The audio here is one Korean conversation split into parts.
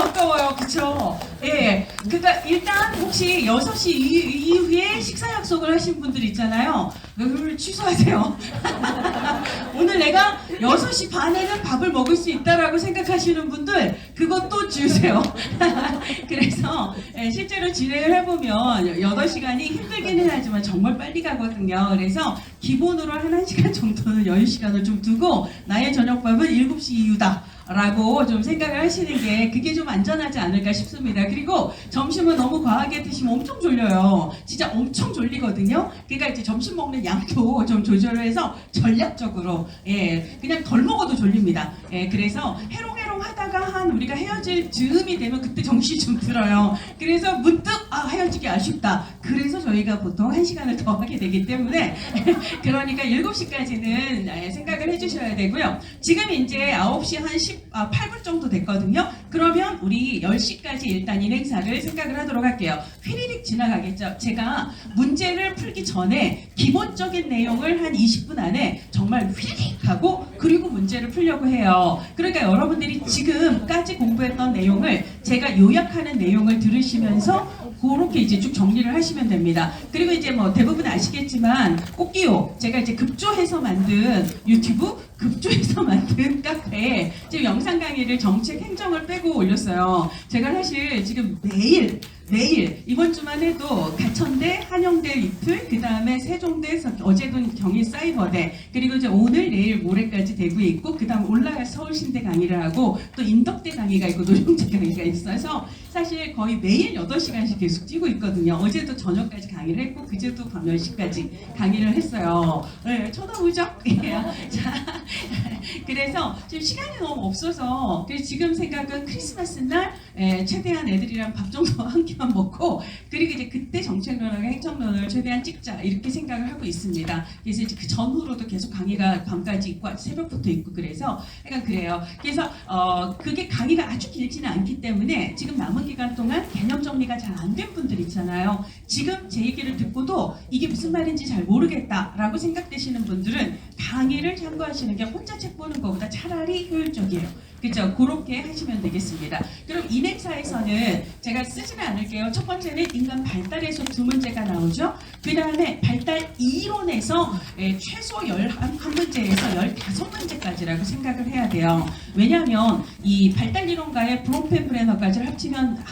아까워요. 그쵸? 예. 그러니까 일단 혹시 6시 이후에 식사 약속을 하신 분들 있잖아요. 그걸 취소하세요. 오늘 내가 6시 반에는 밥을 먹을 수 있다라고 생각하시는 분들 그것도 주세요. 그래서 실제로 진행을 해보면 8시간이 힘들기는 하지만 정말 빨리 가거든요. 그래서 기본으로 한 1시간 정도는 여유 시간을 좀 두고 나의 저녁밥은 7시 이후다 라고 좀 생각을 하시는 게 그게 좀 안전하지 않을까 싶습니다. 그리고 점심은 너무 과하게 드시면 엄청 졸려요. 진짜 엄청 졸리거든요. 그러니까 이제 점심 먹는 양도 좀 조절을 해서 전략적으로 그냥 덜 먹어도 졸립니다. 그래서 해롱해롱 하다가 한 우리가 헤어질 즈음이 되면 그때 정신이 좀 들어요. 그래서 문득 헤어지기 아쉽다. 그래서 저희가 보통 1시간을 더 하게 되기 때문에 그러니까 7시까지는 생각을 해주셔야 되고요. 지금 이제 9시 한 8분 정도 됐거든요. 그러면 우리 10시까지 일단 인행사를 생각을 하도록 할게요. 휘리릭 지나가겠죠. 제가 문제를 풀기 전에 기본적인 내용을 한 20분 안에 정말 휘리릭 하고 그리고 문제를 풀려고 해요. 그러니까 여러분들이 지금까지 공부했던 내용을 제가 요약하는 내용을 들으시면서 그렇게 이제 쭉 정리를 하시면 됩니다. 그리고 이제 뭐 대부분 아시겠지만 꽃기호 제가 이제 급조해서 만든 유튜브 급조해서 만든 카페에 지금 영상 강의를 정책 행정을 빼고 올렸어요. 제가 사실 지금 매일 이번 주만 해도 가천대, 한영대 이틀, 그 다음에 세종대, 어제도 경희사이버대, 그리고 이제 오늘, 내일, 모레까지 대구에 있고, 그 다음 올라가서 서울신대 강의를 하고, 또 인덕대 강의가 있고, 노령대 강의가 있어서 사실 거의 매일 8시간씩 계속 뛰고 있거든요. 어제도 저녁까지 강의를 했고, 그제도 밤 10시까지 강의를 했어요. 네, 쳐다보죠? 자, 그래서 지금 시간이 너무 없어서, 그래서 지금 생각은 크리스마스 날 최대한 애들이랑 밥 정도 함께만 먹고, 그리고 이제 그때 정책론하고 행정론을 최대한 찍자 이렇게 생각을 하고 있습니다. 그래서 이제 그 전후로도 계속 강의가 밤까지 있고 새벽부터 있고 그래서 약간 그래요. 그래서 그게 강의가 아주 길지는 않기 때문에 지금 남은 기간 동안 개념 정리가 잘 안 된 분들 있잖아요. 지금 제 얘기를 듣고도 이게 무슨 말인지 잘 모르겠다라고 생각되시는 분들은 강의를 참고하시는 게 혼자 책 보는 것보다 차라리 효율적이에요. 그죠? 그렇게 하시면 되겠습니다. 그럼 인행사에서는 제가 쓰지는 않을게요. 첫 번째는 인간 발달에서 2문제가 나오죠. 그 다음에 발달 이론에서 최소 11문제에서 15문제까지라고 생각을 해야 돼요. 왜냐하면 이 발달 이론과의 브론펜브레너까지를 합치면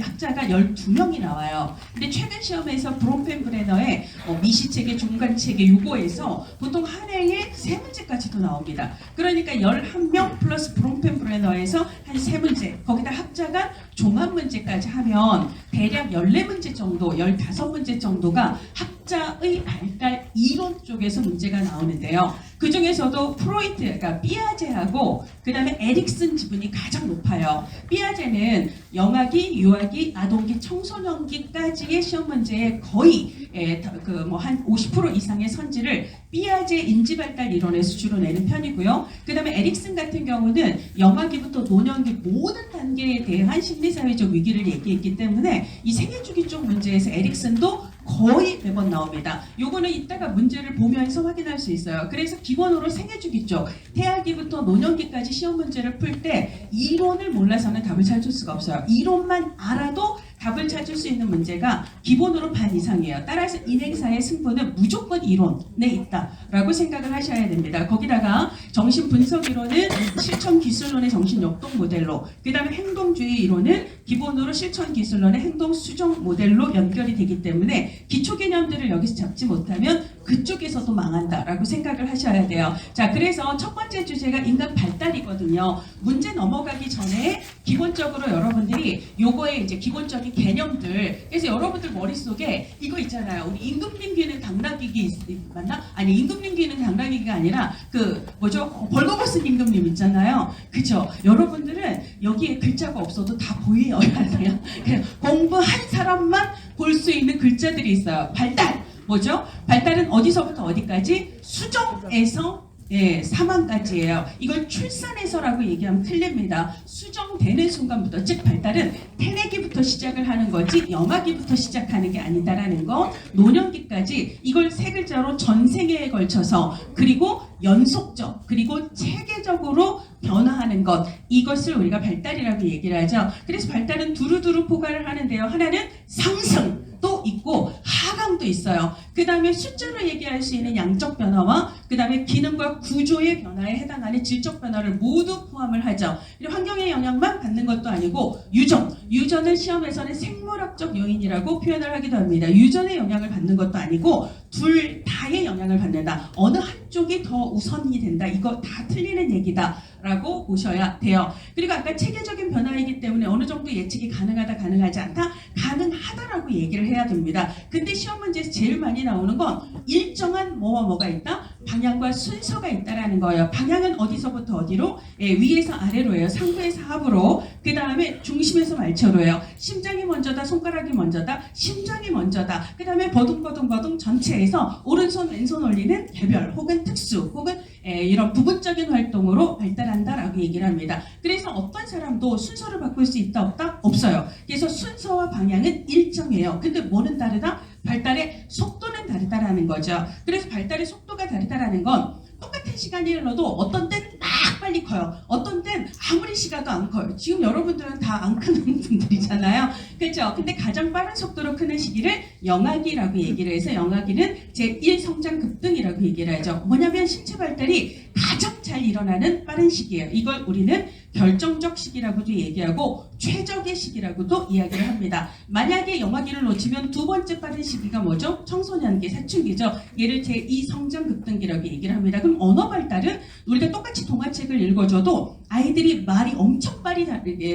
학자가 12명이 나와요. 근데 최근 시험에서 브론펜브레너의 미시체계, 중간체계 요거에서 보통 한 해에 3문제까지도 나옵니다. 그러니까 11명 플러스 브론펜브레너에서 한 3문제, 거기다 학자가 종합 문제까지 하면 대략 14문제 정도, 15문제 정도가 학자의 발달 이론 쪽에서 문제가 나오는데요. 그 중에서도 프로이트, 그러니까 삐아제하고 그 다음에 에릭슨 지분이 가장 높아요. 삐아제는 영아기, 유아기, 아동기, 청소년기까지의 시험 문제에 거의 한 50% 이상의 선지를 삐아제 인지발달 이론에서 주로 내는 편이고요. 그 다음에 에릭슨 같은 경우는 영아기부터 노년기 모든 단계에 대한 심리사회적 위기를 얘기했기 때문에 이 생애주기 쪽 문제에서 에릭슨도 거의 매번 나옵니다. 요거는 이따가 문제를 보면서 확인할 수 있어요. 그래서 기본으로 생애주기 쪽, 태아기부터 노년기까지 시험 문제를 풀 때 이론을 몰라서는 답을 찾을 수가 없어요. 이론만 알아도 답을 찾을 수 있는 문제가 기본으로 반 이상이에요. 따라서 인행사의 승부는 무조건 이론에 있다라고 생각을 하셔야 됩니다. 거기다가 정신분석이론은 실천기술론의 정신역동 모델로, 그 다음에 행동주의 이론은 기본으로 실천기술론의 행동수정 모델로 연결이 되기 때문에 기초개념들을 여기서 잡지 못하면 그쪽에서도 망한다라고 생각을 하셔야 돼요. 자, 그래서 첫 번째 주제가 인간 발달이거든요. 문제 넘어가기 전에 기본적으로 여러분들이 요거에 이제 기본적인 개념들, 그래서 여러분들 머릿속에 이거 있잖아요. 우리 임금님귀는 당나귀기 맞나? 아니, 임금님귀는 당나귀가 아니라 벌거벗은 임금님 있잖아요. 그죠? 여러분들은 여기에 글자가 없어도 다 보여야 돼요. 공부한 사람만 볼 수 있는 글자들이 있어요. 발달. 뭐죠? 발달은 어디서부터 어디까지? 수정에서 예, 사망까지예요. 이걸 출산해서라고 얘기하면 틀립니다. 수정되는 순간부터, 즉 발달은 태내기부터 시작을 하는 거지 영아기부터 시작하는 게 아니다라는 거. 노년기까지 이걸 세 글자로 전생에 걸쳐서 그리고 연속적 그리고 체계적으로 변화하는 것, 이것을 우리가 발달이라고 얘기를 하죠. 그래서 발달은 두루두루 포괄을 하는데요. 하나는 상승도 있고 하강도 있어요. 그 다음에 숫자로 얘기할 수 있는 양적 변화와 그 다음에 기능과 구조의 변화에 해당하는 질적 변화를 모두 포함을 하죠. 그리고 환경의 영향만 받는 것도 아니고 유전은 시험에서는 생물학적 요인이라고 표현을 하기도 합니다. 유전의 영향을 받는 것도 아니고 둘 다의 영향을 받는다. 어느 한쪽이 더 우선이 된다. 이거 다 틀리는 얘기다 라고 보셔야 돼요. 그리고 아까 체계적인 변화이기 때문에 어느 정도 예측이 가능하다 가능하지 않다? 가능하다라고 얘기를 해야 됩니다. 근데 시험 문제에서 제일 많이 나오는 건 일정한 뭐가 있다? 방향과 순서가 있다라는 거예요. 방향은 어디서부터 어디로? 예, 위에서 아래로예요. 상부에서 하부로. 그 다음에 중심에서 말초로예요. 심장이 먼저다, 손가락이 먼저다, 심장이 먼저다. 그 다음에 버둥버둥 전체에서 오른손 왼손 올리는 개별 혹은 특수 혹은 이런 부분적인 활동으로 발달한다라고 얘기를 합니다. 그래서 어떤 사람도 순서를 바꿀 수 있다 없다? 없어요. 그래서 순서와 방향은 일정해요. 근데 뭐는 다르다? 발달의 속도는 다르다라는 거죠. 그래서 발달의 속도가 다르다라는 건 똑같은 시간이 흘러도 어떤 땐 막 빨리 커요. 어떤 땐 아무리 시가도 안 커요. 지금 여러분들은 다 안 크는 분들이잖아요. 그렇죠? 근데 가장 빠른 속도로 크는 시기를 영아기라고 얘기를 해서 영아기는 제1 성장 급등이라고 얘기를 하죠. 뭐냐면 신체 발달이 가장 잘 일어나는 빠른 시기예요. 이걸 우리는 결정적 시기라고도 얘기하고 최적의 시기라고도 이야기를 합니다. 만약에 영아기를 놓치면 두 번째 빠른 시기가 뭐죠? 청소년기, 사춘기죠. 얘를 제2 성장 급등기라고 얘기를 합니다. 그럼 언어 발달은 우리가 똑같이 동화책을 읽어줘도 아이들이 말이 엄청 빨리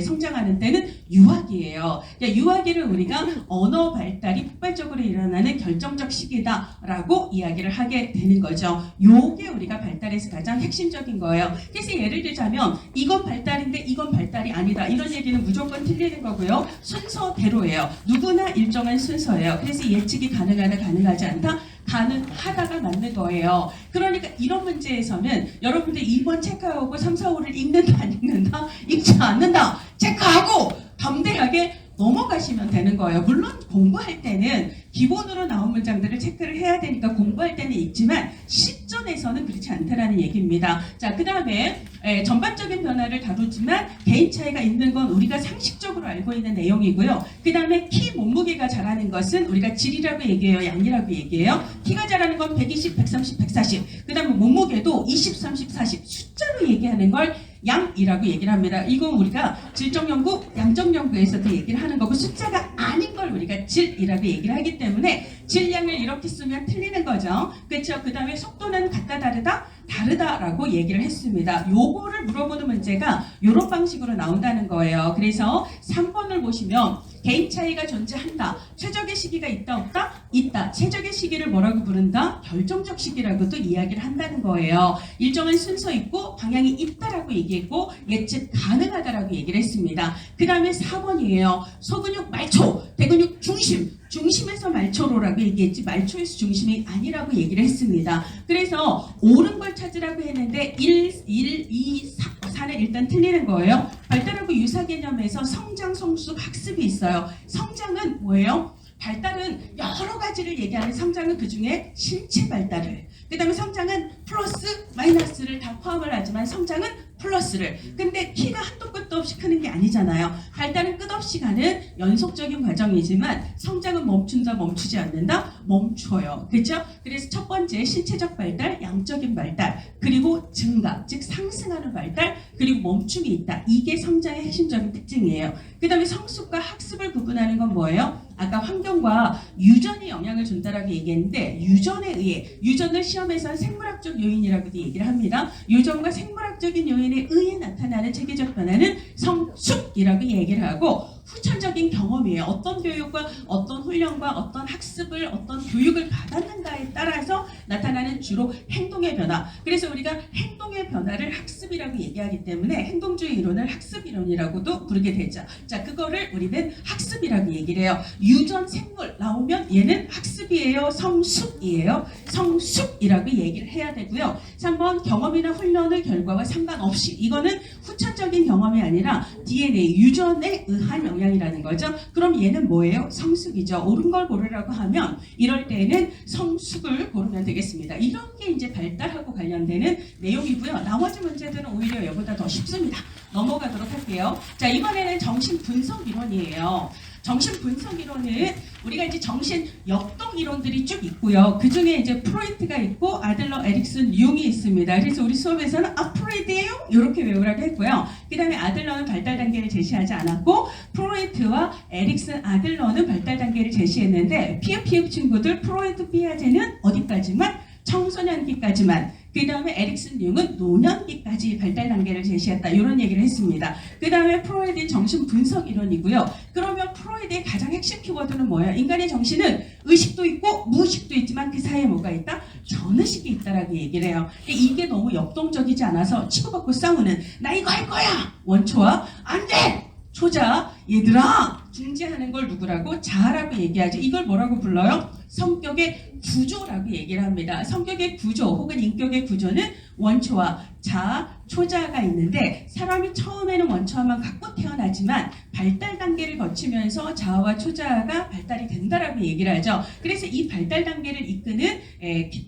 성장하는 때는 유아기예요. 그러니까 유아기를 우리가 언어 발달이 폭발적으로 일어나는 결정적 시기다라고 이야기를 하게 되는 거죠. 요게 우리가 발달에서 가장 핵심적인 거예요. 그래서 예를 들자면 이건 발달인데 이건 발달이 아니다. 이런 얘기는 무조건 틀리는 거고요. 순서대로예요. 누구나 일정한 순서예요. 그래서 예측이 가능하다 가능하지 않다? 가능하다가 맞는 거예요. 그러니까 이런 문제에서는 여러분들 2번 체크하고 3, 4, 5를 읽는다 안 읽는다? 읽지 않는다. 체크하고 담대하게 넘어가시면 되는 거예요. 물론 공부할 때는 기본으로 나온 문장들을 체크를 해야 되니까 공부할 때는 읽지만 실전에서는 그렇지 않다라는 얘기입니다. 자, 그 다음에 전반적인 변화를 다루지만 개인 차이가 있는 건 우리가 상식적으로 알고 있는 내용이고요. 그 다음에 키 몸무게가 자라는 것은 우리가 질이라고 얘기해요, 양이라고 얘기해요. 키가 자라는 건 120, 130, 140. 그 다음에 몸무게도 20, 30, 40 숫자로 얘기하는 걸 양이라고 얘기를 합니다. 이건 우리가 질적 연구, 양적 연구에서도 얘기를 하는 거고 숫자가 아닌 걸 우리가 질이라고 얘기를 하기 때문에 질량을 이렇게 쓰면 틀리는 거죠. 그렇죠? 그 다음에 속도는 같다 다르다? 다르다라고 얘기를 했습니다. 요거를 물어보는 문제가 이런 방식으로 나온다는 거예요. 그래서 3번을 보시면 개인 차이가 존재한다. 최적의 시기가 있다 없다? 있다. 최적의 시기를 뭐라고 부른다? 결정적 시기라고도 이야기를 한다는 거예요. 일정한 순서 있고 방향이 있다라고 얘기했고 예측 가능하다라고 얘기를 했습니다. 그 다음에 4번이에요. 소근육 말초, 대근육 중심. 중심에서 말초로라고 얘기했지 말초에서 중심이 아니라고 얘기를 했습니다. 그래서 옳은 걸 찾으라고 했는데 1, 2, 4는 일단 틀리는 거예요. 발달하고 유사 개념에서 성장, 성숙, 학습이 있어요. 성장은 뭐예요? 발달은 여러 가지를 얘기하는 성장은 그 중에 신체 발달을, 그 다음에 성장은 플러스 마이너스를 다 포함을 하지만 성장은 플러스를. 근데 키가 한도 끝도 없이 크는 게 아니잖아요. 발달은 끝없이 가는 연속적인 과정이지만 성장은 멈춘다 멈추지 않는다? 멈춰요. 그렇죠? 그래서 첫 번째 신체적 발달, 양적인 발달, 그리고 증가, 즉 상승하는 발달, 그리고 멈춤이 있다. 이게 성장의 핵심적인 특징이에요. 그 다음에 성숙과 학습을 구분하는 건 뭐예요? 아까 환경과 유전이 영향을 준다라고 얘기했는데 유전에 의해, 유전을 시험에서는 생물학적 요인이라고도 얘기를 합니다. 유전과 생물학적인 요인에 의해 나타나는 체계적 변화는 성숙이라고 얘기를 하고 후천적인 경험이에요. 어떤 교육과 어떤 훈련과 어떤 학습을 어떤 교육을 받았는가에 따라서 나타나는 주로 행동의 변화. 그래서 우리가 행동의 변화를 학습이라고 얘기하기 때문에 행동주의 이론을 학습 이론이라고도 부르게 되죠. 자, 그거를 우리는 학습이라고 얘기를 해요. 유전 생물 나오면 얘는 학습이에요, 성숙이에요? 성숙이라고 얘기를 해야 되고요. 3번 경험이나 훈련의 결과와 상관없이, 이거는 후천적인 경험이 아니라 DNA 유전에 의한 영향이라는 거죠. 그럼 얘는 뭐예요? 성숙이죠. 옳은 걸 고르라고 하면 이럴 때는 성숙을 고르면 되겠습니다. 이런 게 이제 발달하고 관련되는 내용이고요. 나머지 문제들은 오히려 이거보다 더 쉽습니다. 넘어가도록 할게요. 자, 이번에는 정신 분석 이론이에요. 정신 분석 이론은 우리가 이제 정신 역동 이론들이 쭉 있고요. 그 중에 이제 프로이트가 있고 아들러, 에릭슨, 융이 있습니다. 그래서 우리 수업에서는 프로이트, 융 이렇게 외우라고 했고요. 그 다음에 아들러는 발달 단계를 제시하지 않았고 프로이트와 에릭슨, 아들러는 발달 단계를 제시했는데 피읍 친구들 프로이트, 피아제는 어디까지만? 청소년기까지만. 그 다음에 에릭슨, 융은 노년기까지 발달 단계를 제시했다. 이런 얘기를 했습니다. 그 다음에 프로이드의 정신 분석 이론이고요. 그러면 프로이드의 가장 핵심 키워드는 뭐예요? 인간의 정신은 의식도 있고 무의식도 있지만 그 사이에 뭐가 있다? 전의식이 있다라고 얘기를 해요. 이게 너무 역동적이지 않아서 치고받고 싸우는 나 이거 할 거야! 원초와 안 돼! 초자, 얘들아! 중재하는 걸 누구라고? 자아라고 얘기하죠. 이걸 뭐라고 불러요? 성격의 구조라고 얘기를 합니다. 성격의 구조 혹은 인격의 구조는 원초와 자아, 초자가 있는데 사람이 처음에는 원초화만 갖고 태어나지만 발달 단계를 거치면서 자아와 초자가 발달이 된다라고 얘기를 하죠. 그래서 이 발달 단계를 이끄는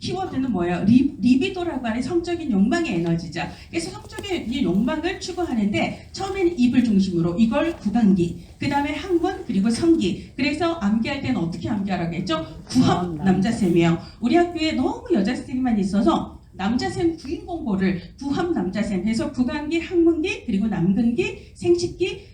키워드는 뭐예요? 리비도라고 하는 성적인 욕망의 에너지죠. 그래서 성적인 욕망을 추구하는데 처음에는 입을 중심으로 이걸 구강기, 그 다음에 항문, 그리고 성기. 그래서 암기할 때는 어떻게 암기하라고 했죠? 구합 남자쌤이에요. 우리 학교에 너무 여자쌤만 있어서 남자샘 구인 공고를 구합 남자샘 해서 구강기, 항문기, 그리고 남근기, 생식기,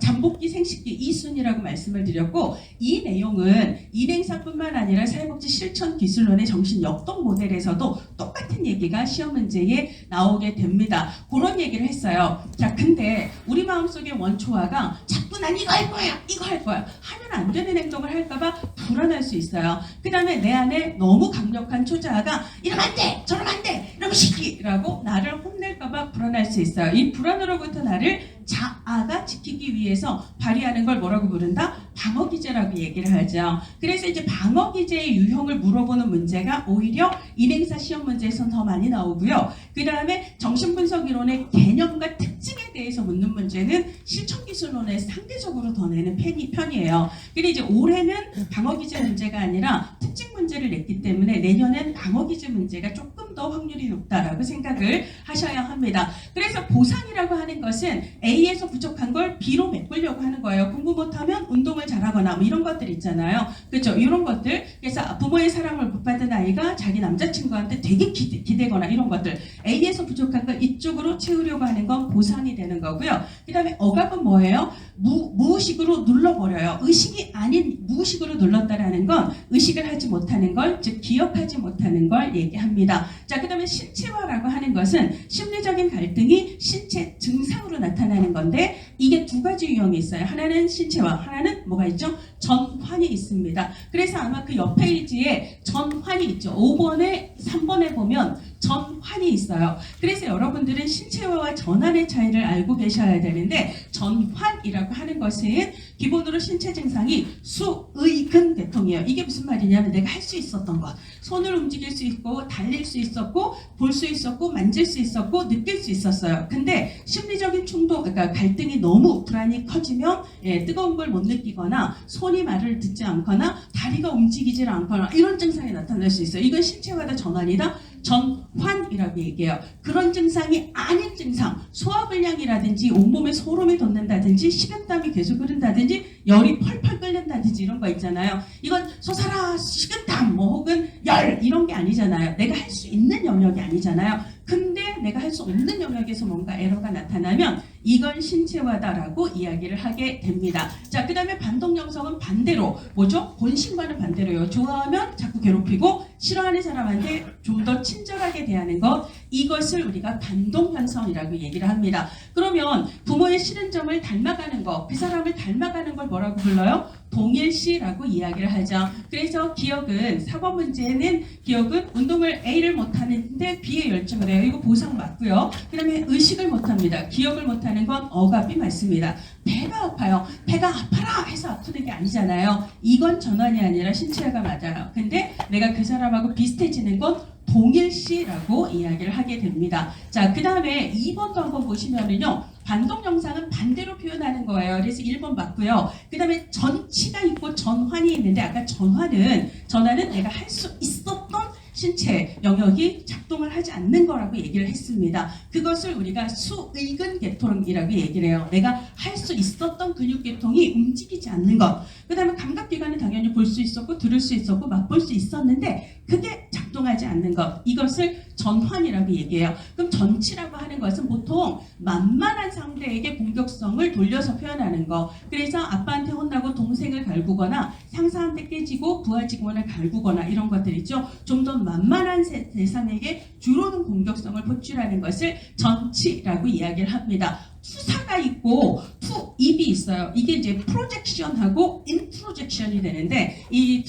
잠복기, 생식기 이 순이라고 말씀을 드렸고 이 내용은 일행사뿐만 아니라 사회복지 실천 기술론의 정신 역동 모델에서도 똑같은 얘기가 시험 문제에 나오게 됩니다. 그런 얘기를 했어요. 자, 근데 우리 마음속의 원초화가 자꾸 난 이거 할 거야, 이거 할 거야 하면 안 되는 행동을 할까봐 불안할 수 있어요. 그 다음에 내 안에 너무 강력한 초자아가 이러면 안 돼, 저러면 안 돼, 이러면 시키라고 나를 혼낼까봐 불안할 수 있어요. 이 불안으로부터 나를 자아가 지키기 위해서 발휘하는 걸 뭐라고 부른다? 방어기제라고 얘기를 하죠. 그래서 이제 방어기제의 유형을 물어보는 문제가 오히려 인행사 시험 문제에서 더 많이 나오고요. 그 다음에 정신분석 이론의 개념과 특징에 대해서 묻는 문제는 실천기술론에 상대적으로 더 내는 편이에요. 근데 이제 올해는 방어기제 문제가 아니라 특징 문제를 냈기 때문에 내년엔 방어기제 문제가 조금 더 확률이 높다라고 생각을 하셔야 합니다. 그래서 보상이라고 하는 것은 A에서 부족한 걸 B로 메꾸려고 하는 거예요. 공부 못하면 운동을 잘하거나 뭐 이런 것들 있잖아요. 그렇죠? 이런 것들. 그래서 부모의 사랑을 못 받은 아이가 자기 남자친구한테 되게 기대거나 이런 것들. A에서 부족한 걸 이쪽으로 채우려고 하는 건 보상이 되는 거고요. 그 다음에 억압은 뭐예요? 무의식으로 눌러버려요. 의식이 아닌 무의식으로 눌렀다라는 건 의식을 하지 못하는 걸, 즉 기억하지 못하는 걸 얘기합니다. 자, 그 다음에 신체화라고 하는 것은 심리적인 갈등이 신체 증상으로 나타나는 건데 이게 두 가지 유형이 있어요. 하나는 신체화, 하나는 뭐가 있죠? 전환이 있습니다. 그래서 아마 그 옆 페이지에 전환이 있죠. 5번에 3번에 보면 전환이 있어요. 그래서 여러분들은 신체화와 전환의 차이를 알고 계셔야 되는데 전환이라고 하는 것은 기본으로 신체 증상이 수의근 계통이에요. 이게 무슨 말이냐면 내가 할 수 있었던 것, 손을 움직일 수 있고 달릴 수 있었고 볼 수 있었고 만질 수 있었고 느낄 수 있었어요. 근데 심리적인 충동, 그러니까 갈등이 너무 불안이 커지면 뜨거운 걸 못 느끼거나 손이 말을 듣지 않거나 다리가 움직이질 않거나 이런 증상이 나타날 수 있어요. 이건 신체화다 전환이다? 전환이라고 얘기해요. 그런 증상이 아닌 증상, 소화불량이라든지 온몸에 소름이 돋는다든지 식은땀이 계속 흐른다든지 열이 펄펄 끓는다든지 이런 거 있잖아요. 이건 솟아라 식은땀 뭐 혹은 열 이런 게 아니잖아요. 내가 할 수 있는 영역이 아니잖아요. 근데 내가 할 수 없는 영역에서 뭔가 에러가 나타나면 이건 신체화다라고 이야기를 하게 됩니다. 자, 그 다음에 반동영성은 반대로 뭐죠? 본심과는 반대로요. 좋아하면 자꾸 괴롭히고 싫어하는 사람한테 좀 더 친절하게 대하는 것, 이것을 우리가 반동현상이라고 얘기를 합니다. 그러면 부모의 싫은 점을 닮아가는 거, 그 사람을 닮아가는 걸 뭐라고 불러요? 동일시라고 이야기를 하죠. 그래서 기억은 4번 문제는 기억은 운동을 A를 못하는데 B에 열중을 해요. 이거 보상 맞고요. 그 다음에 의식을 못합니다. 기억을 못하는 건 억압이 맞습니다. 배가 아파요. 배가 아파라 해서 아프는 게 아니잖아요. 이건 전환이 아니라 신체가 맞아요. 근데 내가 그 사람하고 비슷해지는 건 동일시라고 이야기를 하게 됩니다. 자, 그 다음에 2번도 한번 보시면은요. 반동 영상은 반대로 표현하는 거예요. 그래서 1번 맞고요. 그 다음에 전치가 있고 전환이 있는데 아까 전환은 내가 할 수 있었던 신체 영역이 작동을 하지 않는 거라고 얘기를 했습니다. 그것을 우리가 수의근 계통이라고 얘기를 해요. 내가 할 수 있었던 근육 계통이 움직이지 않는 것. 그 다음에 감각기관은 당연히 볼 수 있었고 들을 수 있었고 맛볼 수 있었는데 그게 작동하지 않는 것. 이것을 전환이라고 얘기해요. 그럼 전치라고 하는 것은 보통 만만한 상대에게 공격성을 돌려서 표현하는 거. 그래서 아빠한테 혼나고 동생을 갈구거나 상사한테 깨지고 부하 직원을 갈구거나 이런 것들이죠. 좀 더 만만한 대상에게 주로는 공격성을 포출하는 것을 전치라고 이야기를 합니다. 투사가 있고 투입이 있어요. 이게 이제 프로젝션하고 인트로젝션이 되는데 이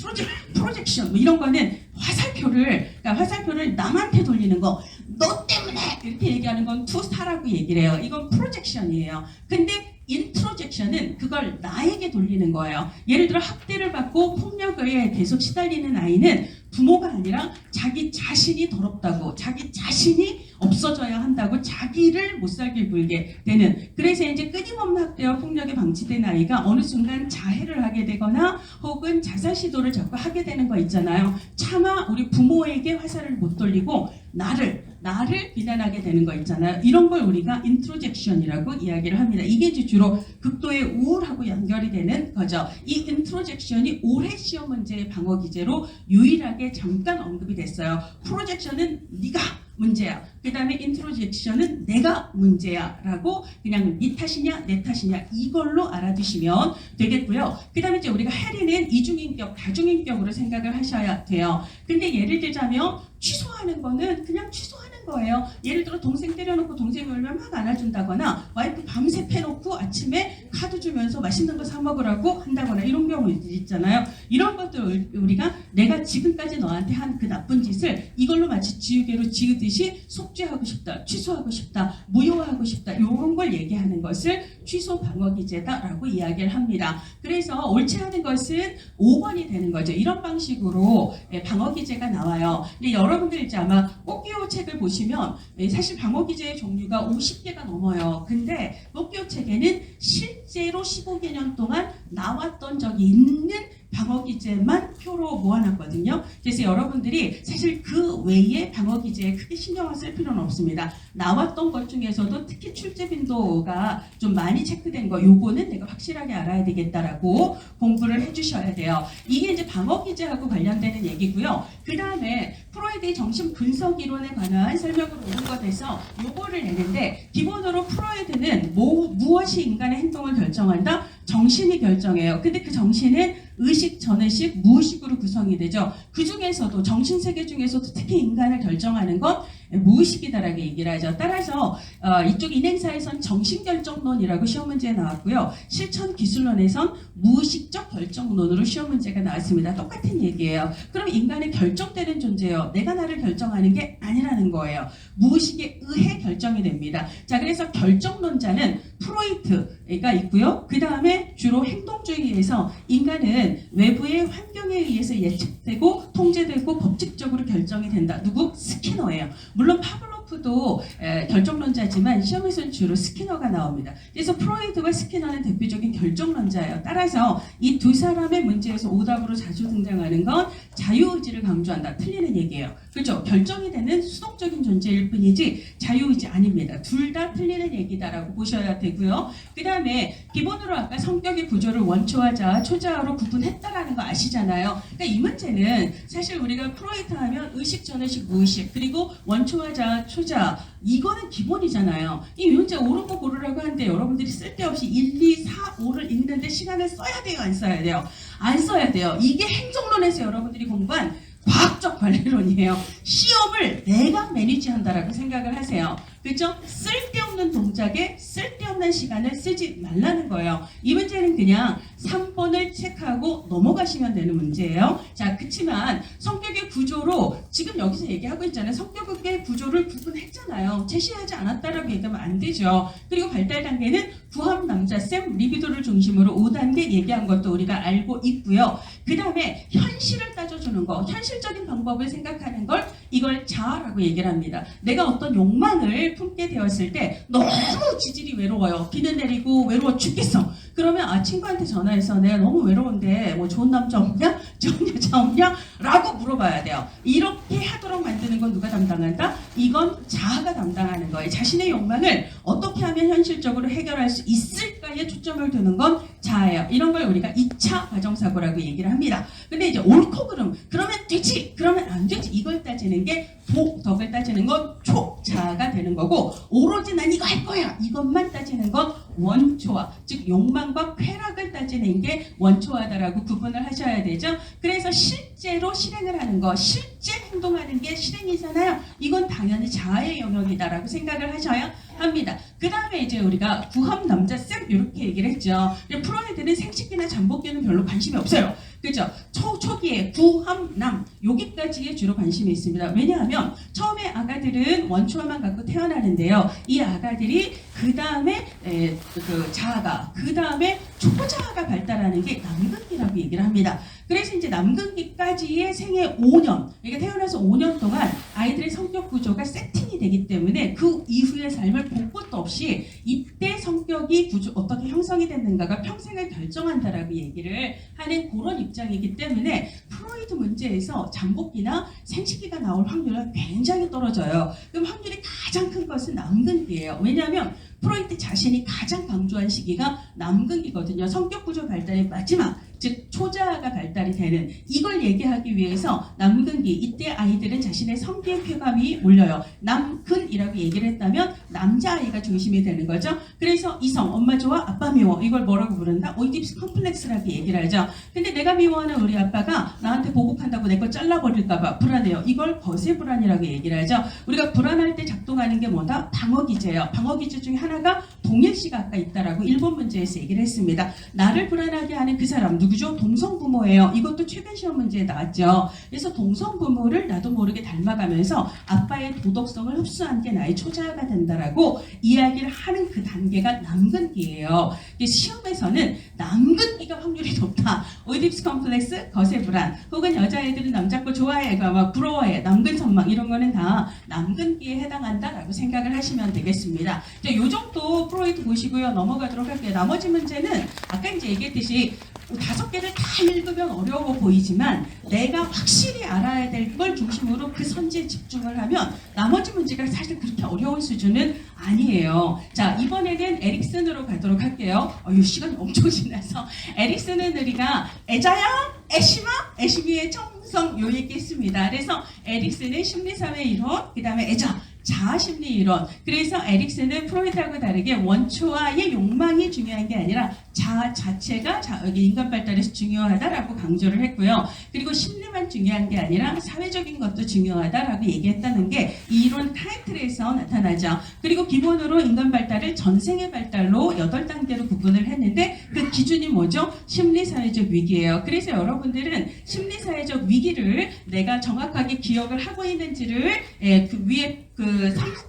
프로젝션 뭐 이런 거는 화살표를 남한테 돌리는 거, 너 때문에 이렇게 얘기하는 건 투사라고 얘기를 해요. 이건 프로젝션이에요. 근데 인트로젝션은 그걸 나에게 돌리는 거예요. 예를 들어 학대를 받고 폭력에 계속 시달리는 아이는 부모가 아니라 자기 자신이 더럽다고, 자기 자신이 없어져야 한다고 자기를 못 살게 굴게 되는. 그래서 이제 끊임없는 학대와 폭력에 방치된 아이가 어느 순간 자해를 하게 되거나 혹은 자살 시도를 자꾸 하게 되는 거 있잖아요. 차마 우리 부모에게 화살을 못 돌리고 나를 비난하게 되는 거 있잖아요. 이런 걸 우리가 인트로젝션이라고 이야기를 합니다. 이게 이제 주로 극도의 우울하고 연결이 되는 거죠. 이 인트로젝션이 올해 시험 문제의 방어 기제로 유일하게 잠깐 언급이 됐어요. 프로젝션은 네가 문제야. 그 다음에 인트로젝션은 내가 문제야 라고 그냥 네 탓이냐 내 탓이냐 이걸로 알아두시면 되겠고요. 그 다음에 이제 우리가 해리는 이중인격, 다중인격으로 생각을 하셔야 돼요. 근데 예를 들자면 취소하는 거는 그냥 취소하는 거예요. 예를 들어 동생 때려놓고 동생이 울면 막 안아준다거나 와이프 밤새 패놓고 아침에 카드 주면서 맛있는 거 사 먹으라고 한다거나 이런 경우 있잖아요. 이런 것들 우리가 내가 지금까지 너한테 한 그 나쁜 짓을 이걸로 마치 지우개로 지우듯이 속죄하고 싶다, 취소하고 싶다, 무효화하고 싶다 이런 걸 얘기하는 것을 취소 방어 기제다라고 이야기를 합니다. 그래서 옳지 않은 것은 5번이 되는 거죠. 이런 방식으로 방어 기제가 나와요. 근데 여러분들 이제 아마 꽃기호 책을 보시면 사실 방어 기제의 종류가 50개가 넘어요. 근데 꽃기호 책에는 실제로 15개년 동안 나왔던 적이 있는 방어 기제만 표로 모아놨거든요. 그래서 여러분들이 사실 그 외에 방어 기제에 크게 신경을 쓸 필요는 없습니다. 나왔던 것 중에서도 특히 출제 빈도가 좀 많이 체크된 거 요거는 내가 확실하게 알아야 되겠다라고 공부를 해주셔야 돼요. 이게 이제 방어 기제하고 관련되는 얘기고요. 그 다음에 프로이드의 정신 분석 이론에 관한 설명으로 오는 것에서 요거를 내는데 기본으로 프로이드는 무엇이 인간의 행동을 결정한다? 정신이 결정해요. 근데 그 정신은 의식, 전의식, 무의식으로 구성이 되죠. 그 중에서도 정신세계 중에서도 특히 인간을 결정하는 건 무의식이다라고 얘기를 하죠. 따라서 이쪽 인행사에선 정신결정론이라고 시험 문제에 나왔고요. 실천기술론에선 무의식적 결정론으로 시험 문제가 나왔습니다. 똑같은 얘기예요. 그럼 인간은 결정되는 존재예요. 내가 나를 결정하는 게 아니라는 거예요. 무의식에 의해 결정이 됩니다. 자, 그래서 결정론자는 프로이트가 있고요. 그 다음에 주로 행동주의에서 인간은 외부의 환경에 의해서 예측되고 통제되고 법칙적으로 결정이 된다. 누구? 스키너예요. 물론 파블로프도 결정론자지만 시험에서는 주로 스키너가 나옵니다. 그래서 프로이트와 스키너는 대표적인 결정론자예요. 따라서 이 두 사람의 문제에서 오답으로 자주 등장하는 건 자유의지를 강조한다. 틀리는 얘기예요. 그렇죠? 결정이 되는 수동적인 존재일 뿐이지 자유의지 아닙니다. 둘 다 틀리는 얘기다라고 보셔야 되고요. 그 다음에 기본으로 아까 성격의 구조를 원초화자, 초자아로 구분했다라는 거 아시잖아요. 그러니까 이 문제는 사실 우리가 프로이트 하면 의식, 전의식, 무의식 그리고 원초화자, 초자 이거는 기본이잖아요. 이 문제 옳은 거 고르라고 하는데 여러분들이 쓸데없이 1, 2, 4, 5를 읽는데 시간을 써야 돼요? 안 써야 돼요? 안 써야 돼요. 이게 행정론에서 여러분들이 공부한 과학적 관리론이에요. 시험을 내가 매니지한다라고 생각을 하세요. 그렇죠? 쓸데없는 동작에 쓸데없는 시간을 쓰지 말라는 거예요. 이 문제는 그냥 3번을 체크하고 넘어가시면 되는 문제예요. 자, 그치만 성격의 구조로 지금 여기서 얘기하고 있잖아요. 성격의 구조를 구분했잖아요. 제시하지 않았다라고 얘기하면 안 되죠. 그리고 발달 단계는 구함 남자 쌤 리비도를 중심으로 5단계 얘기한 것도 우리가 알고 있고요. 그 다음에 현실을 따져주는 거, 현실적인 방법을 생각하는 걸 이걸 자아라고 얘기를 합니다. 내가 어떤 욕망을 품게 되었을 때 너무 지질이 외로워요. 비는 내리고 외로워 죽겠어. 그러면 친구한테 전화해서 내가 너무 외로운데 뭐 좋은 남자 없냐? 좋은 여자 없냐? 라고 물어봐야 돼요. 이렇게 하도록 만드는 건 누가 담당한다? 이건 자아가 담당하는 거예요. 자신의 욕망을 어떻게 하면 현실적으로 해결할 수 있을까에 초점을 두는 건 자아예요. 이런 걸 우리가 2차 과정사고라고 얘기를 합니다. 근데 이제 옳고 그러면 되지, 그러면 안 되지, 이걸 따지는 게 덕을 따지는 건 초자아가 되는 거고, 오로지 난 이거 할 거야 이것만 따지는 건 원초화, 즉 욕망과 쾌락을 따지는 게 원초화다라고 구분을 하셔야 되죠. 그래서 실제로 실행을 하는 거, 실제 행동하는 게 실행이잖아요. 이건 당연히 자아의 영역이다라고 생각을 하셔야 합니다. 그 다음에 이제 우리가 구함 남자 쌤 이렇게 얘기를 했죠. 프로이드는 생식기나 잠복기는 별로 관심이 없어요. 그렇죠? 초기에 구함남 여기까지에 주로 관심이 있습니다. 왜냐하면 처음에 아가들은 원초화만 갖고 태어나는데요. 이 아가들이 그 다음에 그 자아가, 그 다음에 초자아가 발달하는 게 남근기라고 얘기를 합니다. 그래서 이제 남근기까지의 생애 5년, 그러니까 태어나서 5년 동안 아이들의 성격 구조가 세팅이 되기 때문에 그 이후의 삶을 볼 것도 없이 이때 성격이 어떻게 형성이 됐는가가 평생을 결정한다라고 얘기를 하는 그런 입장이기 때문에 프로이드 문제에서 잠복기나 생식기가 나올 확률은 굉장히 떨어져요. 그럼 확률이 가장 큰 것은 남근기예요. 왜냐하면 프로이트 자신이 가장 강조한 시기가 남근기거든요. 성격 구조 발달의 마지막, 즉 초자아가 발달이 되는, 이걸 얘기하기 위해서 남근기, 이때 아이들은 자신의 성기의 쾌감이 몰려요. 남근이라고 얘기를 했다면 남자아이가 중심이 되는 거죠. 그래서 이성, 엄마 좋아, 아빠 미워, 이걸 뭐라고 부른다? 오이디푸스 컴플렉스라고 얘기를 하죠. 근데 내가 미워하는 우리 아빠가 나한테 보복한다고 내 거 잘라버릴까봐 불안해요. 이걸 거세 불안이라고 얘기를 하죠. 우리가 불안할 때 작동하는 게 뭐다? 방어기제예요. 방어기제 중에 하나가 동일시가 아까 있다라고 1번 문제에서 얘기를 했습니다. 나를 불안하게 하는 그 사람 누구죠? 동성부모예요. 이것도 최근 시험 문제에 나왔죠. 그래서 동성부모를 나도 모르게 닮아가면서 아빠의 도덕성을 흡수한 게 나의 초자아가 된다라고 이야기를 하는 그 단계가 남근기예요. 시험에서는 남근기가 확률이 높다. 오이디푸스 컴플렉스, 거세 불안, 혹은 여자애들은 남자 거 좋아해, 막 부러워해, 남근 선망, 이런 거는 다 남근기에 해당한다라고 생각을 하시면 되겠습니다. 이 정도 프로이트 보시고요. 넘어가도록 할게요. 나머지 문제는 아까 이제 얘기했듯이 5개를 다 읽으면 어려워 보이지만 내가 확실히 알아야 될 걸 중심으로 그 선지에 집중을 하면 나머지 문제가 사실 그렇게 어려운 수준은 아니에요. 자, 이번에는 에릭슨으로 가도록 할게요. 이 시간이 엄청 지나서 에릭슨은 우리가 애자야, 애시마, 애시미의 청성 요 얘기했습니다. 그래서 에릭슨은 심리사회 이론, 그 다음에 애자, 자아심리 이론. 그래서 에릭슨은 프로이트하고 다르게 원초와의 욕망이 중요한 게 아니라 자아 자체가 인간 발달에서 중요하다라고 강조를 했고요. 그리고 심리만 중요한 게 아니라 사회적인 것도 중요하다라고 얘기했다는 게 이 이론 타이틀에서 나타나죠. 그리고 기본으로 인간 발달을 전생의 발달로 8단계로 구분을 했는데 그 기준이 뭐죠? 심리사회적 위기예요. 그래서 여러분들은 심리사회적 위기를 내가 정확하게 기억을 하고 있는지를 그 위에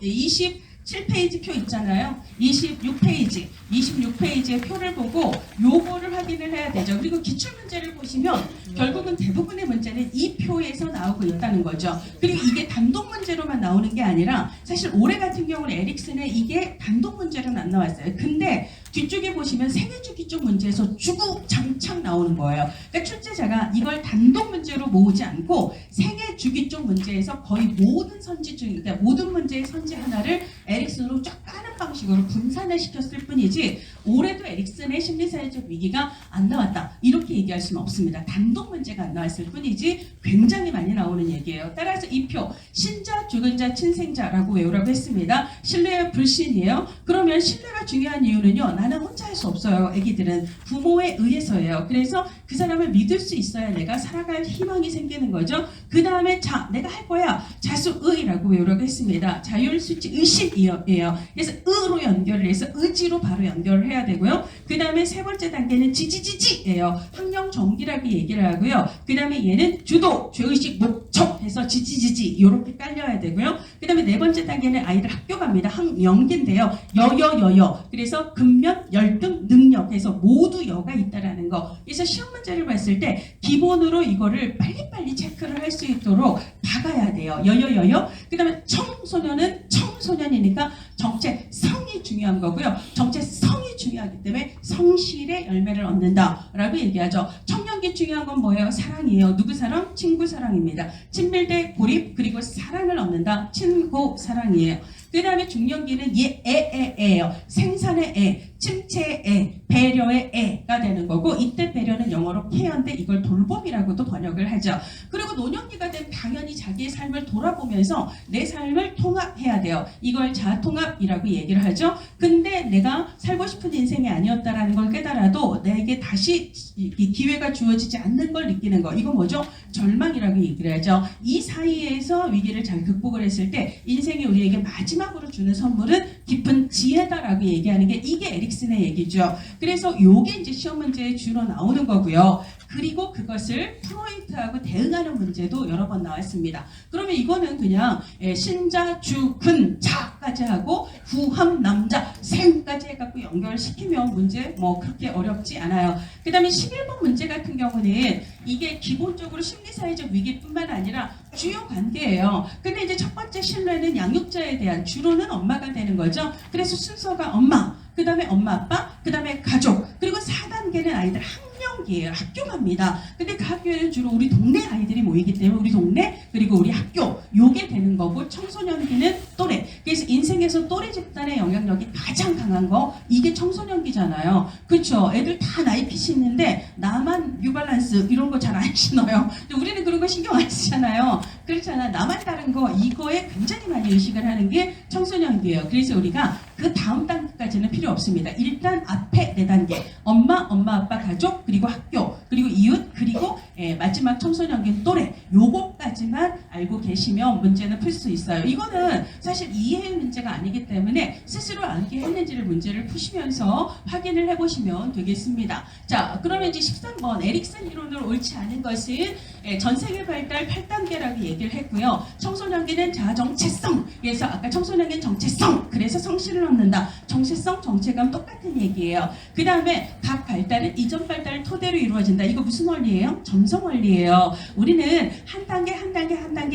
27페이지 표 있잖아요. 26페이지의 표를 보고 요거를 확인을 해야 되죠. 그리고 기출문제를 보시면 결국은 대부분의 문제는 이 표에서 나오고 있다는 거죠. 그리고 이게 단독 문제로만 나오는 게 아니라 사실 올해 같은 경우는 에릭슨은 이게 단독 문제로는 안 나왔어요. 근데 뒤쪽에 보시면 생애주기 쪽 문제에서 주구장창 나오는 거예요. 그러니까 출제자가 이걸 단독 문제로 모으지 않고 생애주기 쪽 문제에서 거의 모든 선지 중, 그러니까 모든 문제의 선지 하나를 에릭슨으로 쫙 까는 다른 방식으로 분산을 시켰을 뿐이지 올해도 에릭슨의 심리사회적 위기가 안 나왔다 이렇게 얘기할 수는 없습니다. 단독 문제가 안 나왔을 뿐이지 굉장히 많이 나오는 얘기예요. 따라서 이 표 신자, 죽은 자, 친생자라고 외우라고 했습니다. 신뢰의 불신이에요. 그러면 신뢰가 중요한 이유는요. 나는 혼자 할 수 없어요. 애기들은 부모에 의해서예요. 그래서 그 사람을 믿을 수 있어야 내가 살아갈 희망이 생기는 거죠. 그 다음에 자, 내가 할 거야. 자수의라고 외우라고 했습니다. 자율수치 의식이에요. 그래서 의로 연결을 해서 의지로 바로 연결을 해야 되고요. 그 다음에 세 번째 단계는 지지지지예요. 학령정기라고 얘기를 하고요. 그 다음에 얘는 주도, 죄의식, 목적 해서 지지지지 이렇게 깔려야 되고요. 그 다음에 네 번째 단계는 아이들 학교 갑니다. 학령기인데요. 여여. 그래서 근면, 열등, 능력 해서 모두 여가 있다라는 거. 그래서 시험 문제를 봤을 때 기본으로 이거를 빨리빨리 체크를 할 수 있도록 박아야 돼요. 여여. 그 다음에 청소년은 청소년이니까 정체성이 중요한 거고요. 정체성이 중요하기 때문에 성실의 열매를 얻는다라고 얘기하죠. 청년기 중요한 건 뭐예요? 사랑이에요. 누구 사랑? 친구 사랑입니다. 친밀대 고립 그리고 사랑을 얻는다. 친구 사랑이에요. 그 다음에 중년기는 애예요. 생산의 애, 침체의 애, 배려의 애가 되는 거고 이때 배려는 영어로 케어인데 이걸 돌봄이라고도 번역을 하죠. 그리고 노년기가 되면 당연히 자기의 삶을 돌아보면서 내 삶을 통합해야 돼요. 이걸 자아통합이라고 얘기를 하죠. 근데 내가 살고 싶은 인생이 아니었다라는 걸 깨달아도 내게 다시 기회가 주어지지 않는 걸 느끼는 거. 이건 뭐죠? 절망이라고 얘기를 하죠. 이 사이에서 위기를 잘 극복을 했을 때 인생이 우리에게 마지막으로 주는 선물은 깊은 지혜다라고 얘기하는 게 이게 에릭슨의 얘기죠. 그래서 요게 이제 시험 문제에 주로 나오는 거고요. 그리고 그것을 프로이트하고 대응하는 문제도 여러 번 나왔습니다. 그러면 이거는 그냥 신자, 죽은, 자까지 하고 후함, 남자, 생까지 해갖고 연결시키면 문제 뭐 그렇게 어렵지 않아요. 그 다음에 11번 문제 같은 경우는 이게 기본적으로 심리사회적 위기뿐만 아니라 주요 관계예요. 근데 이제 첫 번째 신뢰는 양육자에 대한 주로는 엄마가 되는 거죠. 그래서 순서가 엄마, 그 다음에 엄마, 아빠, 그 다음에 가족, 그리고 4단계는 아이들 학령기예요. 학교 갑니다. 근데 그 학교에는 주로 우리 동네 아이들이 모이기 때문에 우리 동네 그리고 우리 학교 요게 되는 거고 청소년기는 또래. 그래서 인생에서 또래 집단의 영향력이 가장 강한 거 이게 청소년기잖아요. 그렇죠? 애들 다 나이핏이 있는데 나만 뉴발란스 이런 거 잘 안 신어요. 근데 우리는 그런 거 신경 안 쓰잖아요. 그렇잖아. 나만 다른 거 이거에 굉장히 많이 의식을 하는 게 청소년기예요. 그래서 우리가 그 다음 단계까지는 필요 없습니다. 일단 앞에 4단계 엄마, 아빠, 가족 그리고 학교 그리고 이웃 그리고 마지막 청소년기 또래 요거까지만 알고 계시면 문제는 풀 수 있어요. 이거는 사실 이해의 문제가 아니기 때문에 스스로 암기했는지를 문제를 푸시면서 확인을 해보시면 되겠습니다. 자, 그러면 이제 13번 에릭슨 이론으로 옳지 않은 것은 전세계 발달 8단계라고 얘기를 했고요. 청소년기는 자정체성 그래서 아까 청소년기는 정체성 그래서 성실을 얻는다. 정체성, 정체감 똑같은 얘기예요. 그 다음에 각 발달은 이전 발달을 토대로 이루어진다. 이거 무슨 원리예요? 점성 원리예요. 우리는 한 단계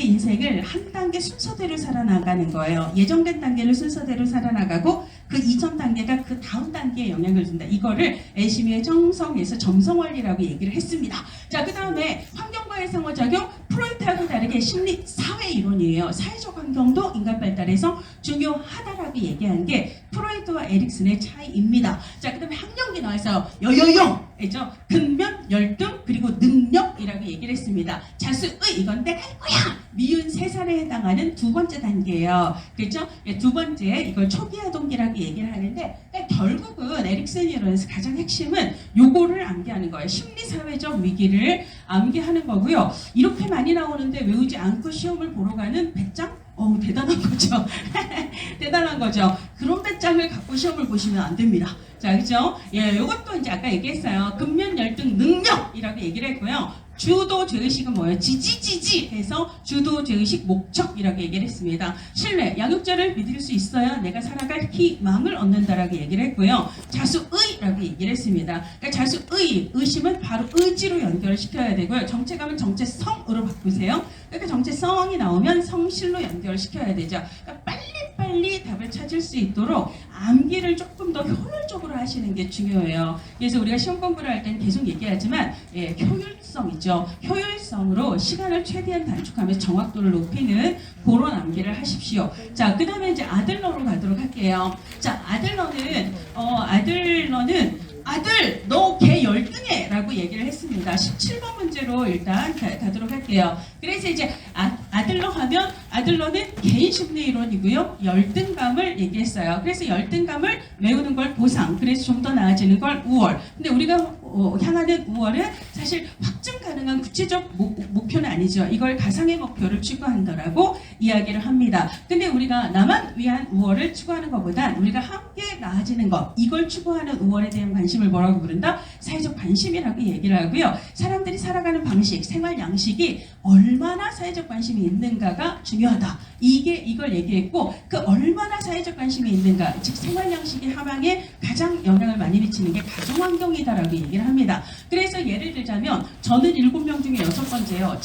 인생을 한 단계 순서대로 살아나가는 거예요. 예정된 단계를 순서대로 살아나가고 그 이전 단계가 그 다음 단계에 영향을 준다. 이거를 애시미의 정성에서 점성 원리라고 얘기를 했습니다. 자, 그 다음에 환경과의 상호작용 프로이트하고 다르게 심리 사회 이론이에요. 사회적 환경도 인간 발달에서 중요하다라고 얘기한 게 프로이트와 에릭슨의 차이입니다. 자, 그 다음에 학령기 나와서 여여여죠. 근면, 열등, 그리고 능력이라고 얘기를 했습니다. 자수의 이건 내가 할 거야. 미운 3살에 해당하는 두 번째 단계예요. 그렇죠? 두 번째 이걸 초기 아동기라고 얘기를 하는데 결국은 에릭슨 이론에서 가장 핵심은 요거를 암기하는 거예요. 심리사회적 위기를 암기하는 거고요. 이렇게 많이 나오는데 외우지 않고 시험을 보러 가는 배짱? 대단한 거죠. 대단한 거죠. 그런 배짱을 갖고 시험을 보시면 안 됩니다. 자, 그죠? 요것도 이제 아까 얘기했어요. 근면, 열등, 능력이라고 얘기를 했고요. 주도 죄의식은 뭐예요? 지지지지 해서 주도 죄의식 목적이라고 얘기를 했습니다. 신뢰, 양육자를 믿을 수 있어야 내가 살아갈 희망을 얻는다라고 얘기를 했고요. 자수의라고 얘기를 했습니다. 그러니까 자수의, 의심은 바로 의지로 연결시켜야 되고요. 정체감은 정체성으로 바꾸세요. 그러니까 정체성이 나오면 성실로 연결시켜야 되죠. 그러니까 빨리 답을 찾을 수 있도록 암기를 조금 더 효율적으로 하시면 하시는 게 중요해요. 그래서 우리가 시험 공부를 할 때는 계속 얘기하지만 효율성이죠. 효율성으로 시간을 최대한 단축하면서 정확도를 높이는 그런 암기를 하십시오. 자, 그 다음에 이제 아들러로 가도록 할게요. 자, 아들러는 아들 너 걔 열등해 라고 얘기를 했습니다. 17번 문제로 일단 가도록 할게요. 그래서 이제 아들러 하면 아들러는 개인 심리 이론이고요. 열등감을 얘기했어요. 그래서 열등감을 메우는 걸 보상, 그래서 좀 더 나아지는 걸 우월. 근데 우리가 향하는 우월은 사실 확증 가능한 구체적 목표는 아니죠. 이걸 가상의 목표를 추구한다라고 이야기를 합니다. 근데 우리가 나만 위한 우월을 추구하는 것보단 우리가 함께 나아지는 것, 이걸 추구하는 우월에 대한 관심을 뭐라고 부른다? 사회적 관심이라고 얘기를 하고요. 사람들이 살아가는 방식, 생활 양식이 얼마나 사회적 관심이 있는가가 중요하다. 이걸 얘기했고, 그 얼마나 사회적 관심이 있는가, 즉 생활 양식의 함양에 가장 영향을 많이 미치는 게 가정 환경이다라고 얘기를 합니다. 그래서 예를 들자면 저는 7명 중에 6번째요.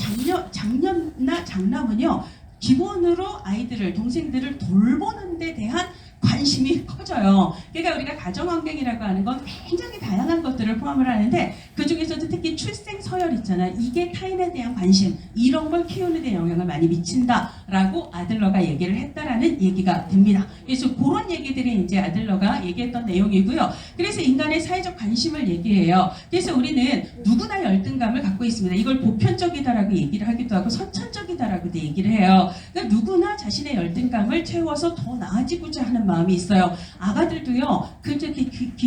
장녀나 장남은요, 기본으로 아이들을, 동생들을 돌보는 데 대한 관심이 커져요. 그러니까 우리가 가정환경이라고 하는 건 굉장히 다양한 것들을 포함을 하는데, 그 중에서도 특히 출생 서열 있잖아요. 이게 타인에 대한 관심, 이런 걸 키우는 데 영향을 많이 미친다라고 아들러가 얘기를 했다라는 얘기가 됩니다. 그래서 그런 얘기들이 이제 아들러가 얘기했던 내용이고요. 그래서 인간의 사회적 관심을 얘기해요. 그래서 우리는 누구나 열등감을 갖고 있습니다. 이걸 보편적이다라고 얘기를 하기도 하고 선천적이다라고도 얘기를 해요. 그러니까 누구나 자신의 열등감을 채워서 더 나아지고자 하는 마음이 있어요. 아가들도요,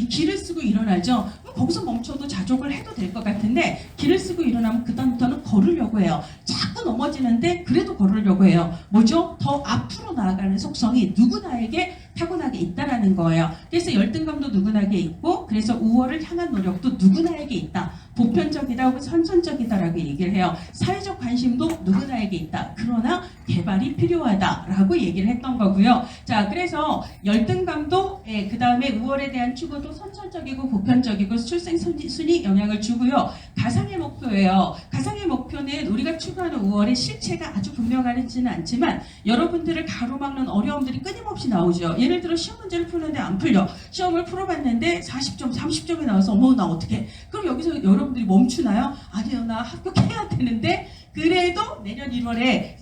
기를 쓰고 일어나죠. 거기서 멈춰도 자족을 해도 될 것 같은데, 기를 쓰고 일어나면 그 다음부터는 걸으려고 해요. 자꾸 넘어지는데 그래도 걸으려고 해요. 뭐죠? 더 앞으로 나아가는 속성이 누구나에게 타고나게 있다라는 거예요. 그래서 열등감도 누구나에게 있고, 그래서 우월을 향한 노력도 누구나에게 있다. 보편적이다 혹은 선천적이다라고 얘기를 해요. 사회적 관심도 누구나에게 있다. 그러나 개발이 필요하다라고 얘기를 했던 거고요. 자, 그래서 열등감도 그 다음에 우월에 대한 추구도 선천적이고 보편적이고 출생 순위 영향을 주고요. 가상의 목표예요. 가상의 목표는 우리가 추구하는 우월의 실체가 아주 분명하지는 않지만 여러분들을 가로막는 어려움들이 끊임없이 나오죠. 예를 들어 시험 문제를 푸는데 안 풀려. 시험을 풀어봤는데 40점, 30점이 나와서 어머 나 어떡해. 그럼 여기서 여러분들이 멈추나요? 아니요, 나 합격해야 되는데 그래도 내년 1월에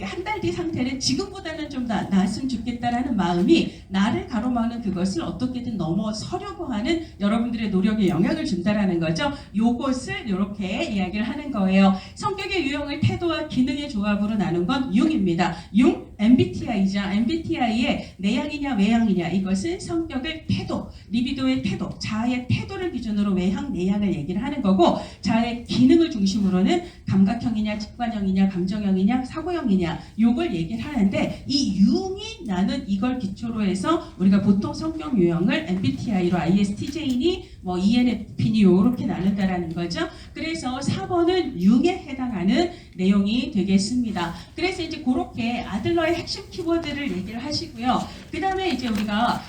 한 달 뒤 상태는 지금보다는 좀 나았으면 좋겠다라는 마음이 나를 가로막는 그것을 어떻게든 넘어서려고 하는 여러분들의 노력에 영향을 준다라는 거죠. 요것을 이렇게 이야기를 하는 거예요. 성격의 유형을 태도와 기능의 조합으로 나눈 건 융입니다. 융, MBTI죠. MBTI의 내향이냐 외향이냐, 이것은 성격을 태도, 리비도의 태도, 자아의 태도를 기준으로 외향, 내향을 얘기를 하는 거고, 자아의 기능을 중심으로는 감각형이냐, 직관형이냐, 감정형이냐, 사고형이냐, 요걸 얘기를 하는데, 이 융이 나는 이걸 기초로 해서 우리가 보통 성격 유형을 MBTI로 ISTJ니 뭐 ENFP니 요렇게 나눈다라는 거죠. 그래서 4번은 융에 해당하는 내용이 되겠습니다. 그래서 이제 그렇게 아들러의 핵심 키워드를 얘기를 하시고요. 그 다음에 이제 우리가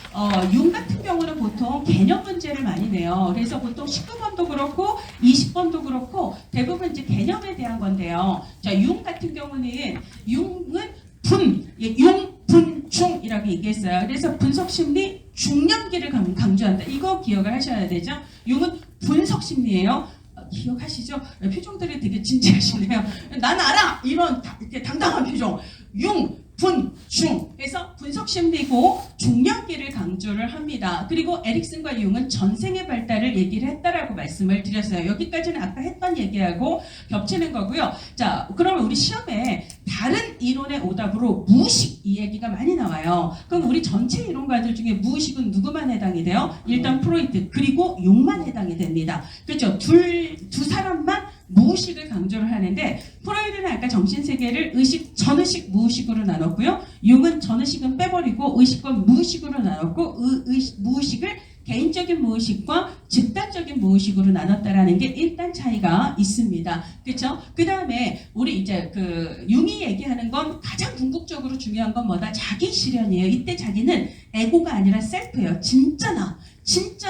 융 같은 경우는 보통 개념 문제를 많이 내요. 그래서 보통 19번도 그렇고 20번도 그렇고 대부분 이제 개념에 대한 건데요. 자, 융 같은 경우는 융은 분중이라고 얘기했어요. 그래서 분석심리 중량기를 강조한다. 이거 기억을 하셔야 되죠. 융은 분석심리예요. 기억하시죠? 표정들이 되게 진지하시네요. 난 알아! 이런 이렇게 당당한 표정. 융, 분, 중. 그래서 분석심리고 중량기를 강조를 합니다. 그리고 에릭슨과 융은 전생의 발달을 얘기를 했다라고 말씀을 드렸어요. 여기까지는 아까 했던 얘기하고 겹치는 거고요. 자, 그러면 우리 시험에 다른 이론의 오답으로 무의식 이 얘기가 많이 나와요. 그럼 우리 전체 이론가들 중에 무의식은 누구만 해당이 돼요? 일단 프로이트, 그리고 융만 해당이 됩니다. 그렇죠? 두 사람만 무의식을 강조를 하는데, 프로이드는 아까 정신세계를 의식, 전의식, 무의식으로 나눴고요. 융은 전의식은 빼버리고 의식과 무의식으로 나눴고, 무의식을 개인적인 무의식과 집단적인 무의식으로 나눴다라는 게 일단 차이가 있습니다. 그렇죠? 그 다음에 우리 이제 융이 얘기하는 건 가장 궁극적으로 중요한 건 뭐다? 자기 실현이에요. 이때 자기는 에고가 아니라 셀프예요. 진짜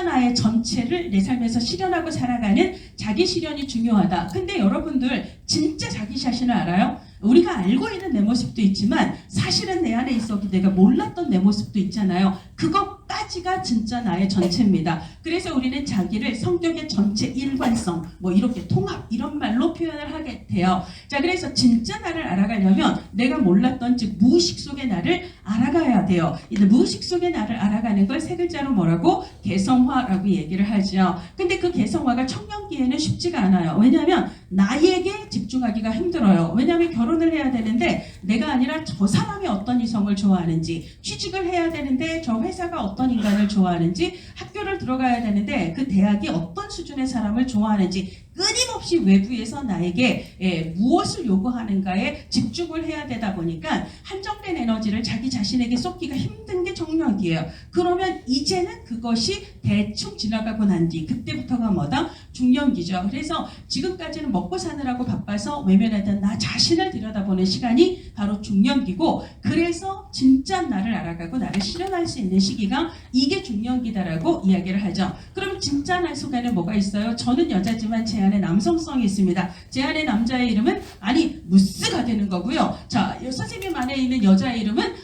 나의 전체를 내 삶에서 실현하고 살아가는 자기 실현이 중요하다. 근데 여러분들 진짜 자기 자신을 알아요? 우리가 알고 있는 내 모습도 있지만 사실은 내 안에 있었고 내가 몰랐던 내 모습도 있잖아요. 그것까지 여기까지가 진짜 나의 전체입니다. 그래서 우리는 자기를 성격의 전체 일관성, 뭐 이렇게 통합 이런 말로 표현을 하게 돼요. 자, 그래서 진짜 나를 알아가려면 내가 몰랐던 즉 무의식 속의 나를 알아가야 돼요. 이 무의식 속의 나를 알아가는 걸 세 글자로 뭐라고? 개성화라고 얘기를 하죠. 근데 그 개성화가 청년기에는 쉽지가 않아요. 왜냐하면 나에게 집중하기가 힘들어요. 왜냐하면 결혼을 해야 되는데 내가 아니라 저 사람이 어떤 이성을 좋아하는지, 취직을 해야 되는데 저 회사가 어떤 인간을 좋아하는지, 학교를 들어가야 되는데 그 대학이 어떤 수준의 사람을 좋아하는지 끊임없이 외부에서 나에게 무엇을 요구하는가에 집중을 해야 되다 보니까 한정된 에너지를 자기 자신에게 쏟기가 힘든 게 정력이에요. 그러면 이제는 그것이 대충 지나가고 난 뒤 그때부터가 뭐다? 중년기죠. 그래서 지금까지는 먹고 사느라고 바빠서 외면하던 나 자신을 들여다보는 시간이 바로 중년기고, 그래서 진짜 나를 알아가고 나를 실현할 수 있는 시기가 이게 중년기다라고 이야기를 하죠. 그럼 진짜 나 속에는 뭐가 있어요? 저는 여자지만 제 안에 남성성이 있습니다. 제 안에 남자의 이름은 무스가 되는 거고요. 자, 선생님 안에 있는 여자의 이름은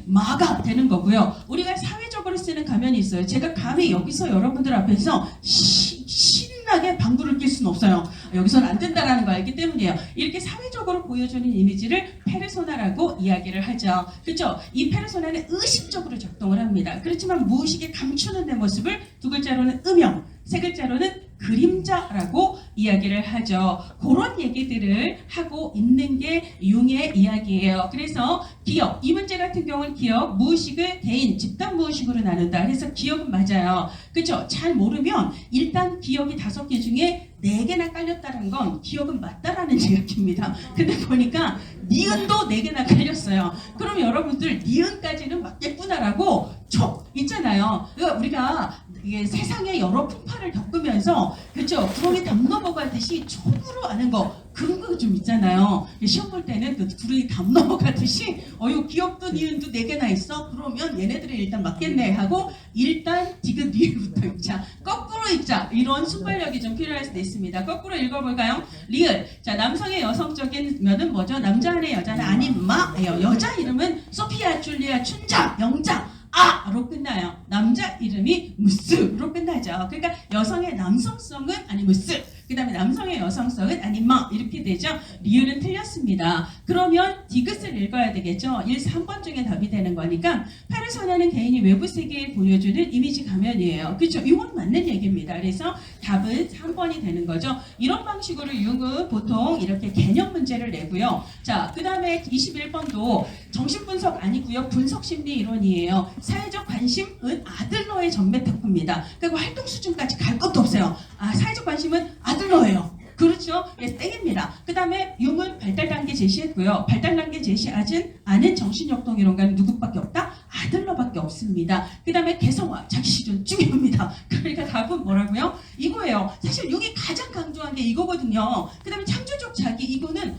마가 되는 거고요. 우리가 사회적으로 쓰는 가면이 있어요. 제가 감히 여기서 여러분들 앞에서 신나게 방구를 낄 수는 없어요. 여기서는 안 된다라는 거 알기 때문이에요. 이렇게 사회적으로 보여주는 이미지를 페르소나라고 이야기를 하죠. 그렇죠? 이 페르소나는 의식적으로 작동을 합니다. 그렇지만 무의식에 감추는 내 모습을 두 글자로는 음영, 세 글자로는 그림자라고 이야기를 하죠. 그런 얘기들을 하고 있는 게 융의 이야기예요. 그래서 기억, 이 문제 같은 경우는 기억, 무의식을 개인, 집단 무의식으로 나눈다. 그래서 기억은 맞아요. 그렇죠? 잘 모르면 일단 기억이 5개 중에 4개나 깔렸다는 건 기억은 맞다라는 이야기입니다. 근데 보니까 니은도 4개나 깔렸어요. 그럼 여러분들 니은까지는 맞겠구나라고 촉 있잖아요. 그러니까 우리가 이게 세상의 여러 풍파를 겪으면서 그렇죠? 구렁이 담 넘어가듯이 촉으로 아는 거 그런 거 좀 있잖아요. 시험 볼 때는 그 구렁이 담 넘어가듯이 요 기억도 니은도 4개나 있어? 그러면 얘네들이 일단 맞겠네 하고 일단 디귿 리을부터 읽자. 거꾸로 읽자. 이런 순발력이 좀 필요할 수도 있습니다. 거꾸로 읽어볼까요? 리을. 자, 남성의 여성적인 면은 뭐죠? 남자 안에 여자는 아닌 마예요. 여자 이름은 소피아, 줄리아, 춘자, 영자. 아로 끝나요. 남자 이름이 무스로 끝나죠. 그러니까 여성의 남성성은 무스, 그 다음에 남성의 여성성은 마 이렇게 되죠. 리을은 틀렸습니다. 그러면 디귿을 읽어야 되겠죠. 1, 3번 중에 답이 되는 거니까 페르소나는 개인이 외부 세계에 보여주는 이미지 가면이에요. 그렇죠? 이건 맞는 얘기입니다. 그래서 답은 3번이 되는 거죠. 이런 방식으로 융은 보통 이렇게 개념 문제를 내고요. 자, 그 다음에 21번도 정신분석 아니고요. 분석심리 이론이에요. 사회적 관심은 아들러의 전매 특구입니다. 그리고 활동 수준까지 갈 것도 없어요. 사회적 관심은 아들러예요. 그렇죠? 예, 땡입니다. 그 다음에 융은 발달 단계 제시했고요. 발달 단계 제시하진 않은 정신역동 이론가는 누구밖에 없다? 아들러밖에 없습니다. 그 다음에 개성화, 자기 실현 중요합니다. 그러니까 답은 뭐라고요? 이거예요. 사실 융이 가장 강조한 게 이거거든요. 그 다음에 창조적 자기, 이거는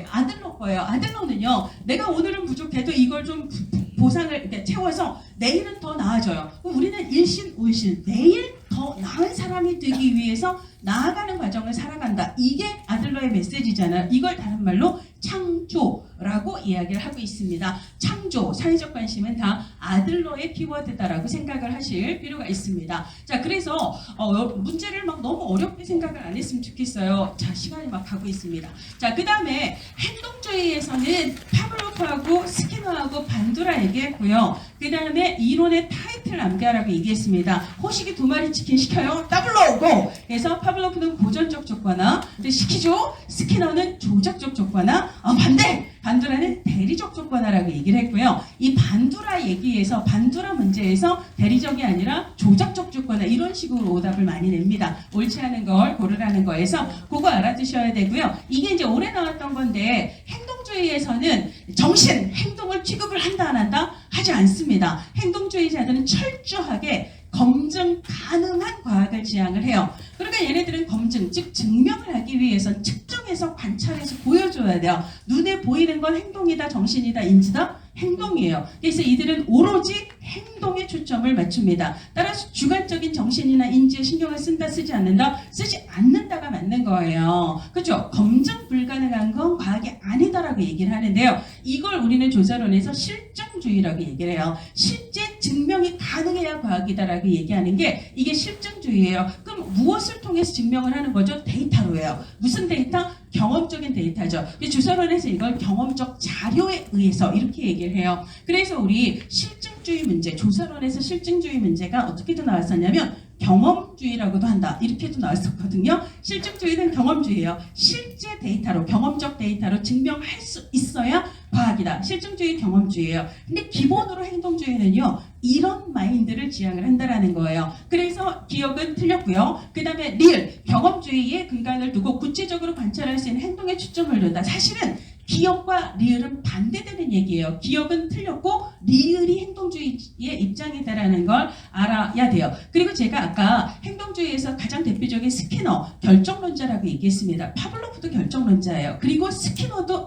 아들러 거예요. 아들러는요, 내가 오늘은 부족해도 이걸 좀 보상을 이렇게 채워서 내일은 더 나아져요. 우리는 일신오일신, 내일 더 나은 사람이 되기 위해서 나아가는 과정을 살아간다. 이게 아들러의 메시지잖아요. 이걸 다른 말로 창조라고 이야기를 하고 있습니다. 창조, 사회적 관심은 다 아들러의 키워드다라고 생각을 하실 필요가 있습니다. 자, 그래서 문제를 막 너무 어렵게 생각을 안 했으면 좋겠어요. 자, 시간이 막 가고 있습니다. 자, 그 다음에 행동주의에서는 파블로프하고 스키너하고 반두라 얘기했고요. 그 다음에 이론의 타이틀 암기하라고 얘기했습니다. 호식이 2마리 치킨 시켜요. 더블로 고! 그래서 파블로프는 고전적 조건화, 시키죠. 스키너는 조작적 조건화, 반대! 반두라는 대리적 조건화라고 얘기를 했고요. 이 반두라 얘기에서, 반두라 문제에서 대리적이 아니라 조작적 조건화 이런 식으로 오답을 많이 냅니다. 옳지 않은 걸 고르라는 거에서 그거 알아두셔야 되고요. 이게 이제 올해 나왔던 건데, 행동주의에서는 정신, 행동을 취급을 한다 안 한다? 하지 않습니다. 행동주의자들은 철저하게 검증 가능한 과학을 지향을 해요. 그러니까 얘네들은 검증, 즉 증명을 하기 위해선 측정해서 관찰해서 보여줘야 돼요. 눈에 보이는 건 행동이다, 정신이다, 인지다? 행동이에요. 그래서 이들은 오로지 행동에 초점을 맞춥니다. 따라서 주관적인 정신이나 인지에 신경을 쓴다, 쓰지 않는다, 쓰지 않는다가 맞는 거예요. 그렇죠? 검증 불가능한 건 과학이 아니다라고 얘기를 하는데요. 이걸 우리는 조사론에서 실증주의라고 얘기를 해요. 실제 증명이 가능해야 과학이다라고 얘기하는 게 이게 실증주의예요. 그럼 무엇을 통해서 증명을 하는 거죠? 데이터로 해요. 무슨 데이터? 경험적인 데이터죠. 주사론에서 이걸 경험적 자료에 의해서 이렇게 얘기를 해요. 그래서 우리 실증주의 문제, 조사론에서 실증주의 문제가 어떻게도 나왔었냐면 경험주의라고도 한다. 이렇게도 나왔었거든요. 실증주의는 경험주의예요. 실제 데이터로, 경험적 데이터로 증명할 수 있어야 과학이다. 실증주의 경험주의예요. 근데 기본으로 행동주의는요. 이런 마인드를 지향을 한다라는 거예요. 그래서 기억은 틀렸고요. 그 다음에 리얼, 경험주의에 근간을 두고 구체적으로 관찰할 수 있는 행동에 초점을 둔다. 사실은 기억과 리을은 반대되는 얘기예요. 기억은 틀렸고 리을이 행동주의의 입장이다라는 걸 알아야 돼요. 그리고 제가 아까 행동주의에서 가장 대표적인 스키너, 결정론자라고 얘기했습니다. 파블로프도 결정론자예요. 그리고 스키너도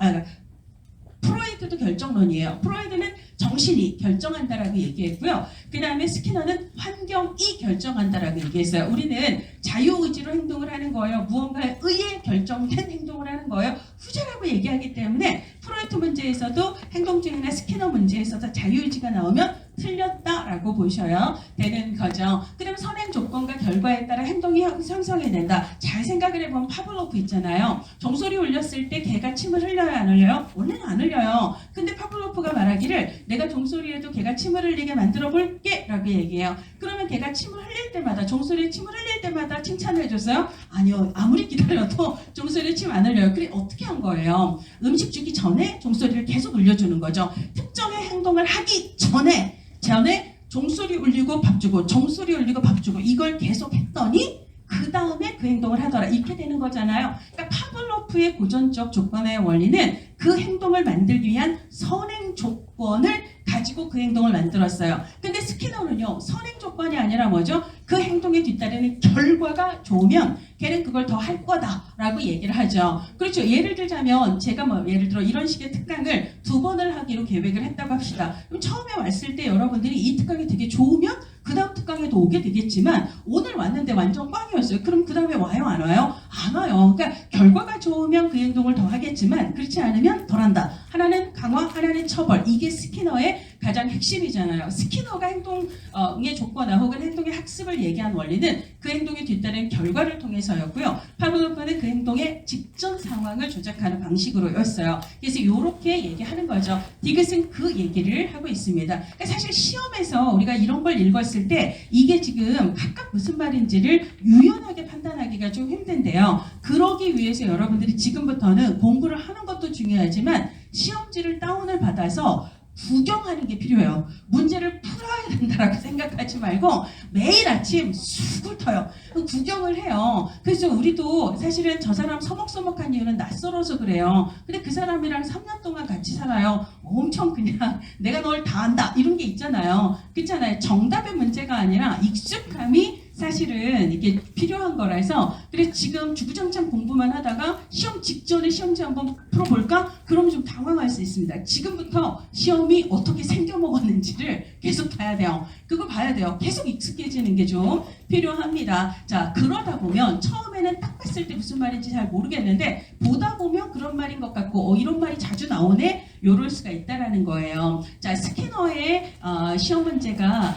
프로이트도 결정론이에요. 프로이트는 정신이 결정한다라고 얘기했고요. 그 다음에 스키너는 환경이 결정한다라고 얘기했어요. 우리는 자유의지로 행동을 하는 거예요. 무언가에 의해 결정된 행동을 하는 거예요. 후자라고 얘기하기 때문에 프로이트 문제에서도 행동주의나 스키너 문제에서도 자유의지가 나오면 틀렸다라고 보셔야 되는 거죠. 그럼 선행 조건과 결과에 따라 행동이 형성이 된다. 잘 생각을 해보면 파블로프 있잖아요. 종소리 울렸을 때 개가 침을 흘려요, 안 흘려요? 원래는 안 흘려요. 근데 파블로프가 말하기를 내가 종소리에도 개가 침을 흘리게 만들어 볼게 라고 얘기해요. 그러면 개가 침을 흘릴 때마다, 종소리에 침을 흘릴 때마다 칭찬을 해줬어요? 아니요. 아무리 기다려도 종소리에 침 안 흘려요. 그래 어떻게 한 거예요? 음식 주기 전에 종소리를 계속 울려주는 거죠. 특정의 행동을 하기 전에 종소리 울리고 밥 주고, 종소리 울리고 밥 주고, 이걸 계속 했더니 그 다음에 그 행동을 하더라. 이렇게 되는 거잖아요. 그러니까 파블로프의 고전적 조건의 원리는 그 행동을 만들기 위한 선행 조건을 가지고 그 행동을 만들었어요. 근데 스키너는요, 선행 조건이 아니라 뭐죠? 그 행동에 뒤따르는 결과가 좋으면 걔는 그걸 더 할 거다라고 얘기를 하죠. 그렇죠. 예를 들자면 제가 예를 들어 이런 식의 특강을 2번을 하기로 계획을 했다고 합시다. 그럼 처음에 왔을 때 여러분들이 이 특강이 되게 좋으면 그 다음 특강에도 오게 되겠지만 오늘 왔는데 완전 꽝이었어요. 그럼 그 다음에 와요, 안 와요? 안 와요. 그러니까 결과가 좋으면 그 행동을 더 하겠지만 그렇지 않으면 덜 한다. 하나는 강화, 하나는 처벌. 이게 스키너의 가장 핵심이잖아요. 스키너가 행동의 조건화 혹은 행동의 학습을 얘기한 원리는 그 행동에 뒤따른 결과를 통해서였고요. 파블로프는 그 행동의 직전 상황을 조작하는 방식으로였어요. 그래서 이렇게 얘기하는 거죠. 디귿은 그 얘기를 하고 있습니다. 그러니까 사실 시험에서 우리가 이런 걸 읽었을 때 이게 지금 각각 무슨 말인지를 유연하게 판단하기가 좀 힘든데요. 그러기 위해서 여러분들이 지금부터는 공부를 하는 것도 중요하지만 시험지를 다운을 받아서 구경하는 게 필요해요. 문제를 풀어야 된다라고 생각하지 말고 매일 아침 쑥을 터요. 구경을 해요. 그래서 우리도 사실은 저 사람 서먹서먹한 이유는 낯설어서 그래요. 근데 그 사람이랑 3년 동안 같이 살아요. 엄청 그냥 내가 널 다 안다 이런 게 있잖아요. 그렇잖아요. 정답의 문제가 아니라 익숙함이 사실은 이게 필요한 거라서 그래서 지금 주구장창 공부만 하다가 시험 직전에 시험지 한번 풀어볼까? 그럼 좀 당황할 수 있습니다. 지금부터 시험이 어떻게 생겨먹었는지를 계속 봐야 돼요. 그거 봐야 돼요. 계속 익숙해지는 게 좀 필요합니다. 자, 그러다 보면 처음에는 딱 봤을 때 무슨 말인지 잘 모르겠는데 보다 보면 그런 말인 것 같고 이런 말이 자주 나오네? 요럴 수가 있다라는 거예요. 자, 스키너의 시험 문제가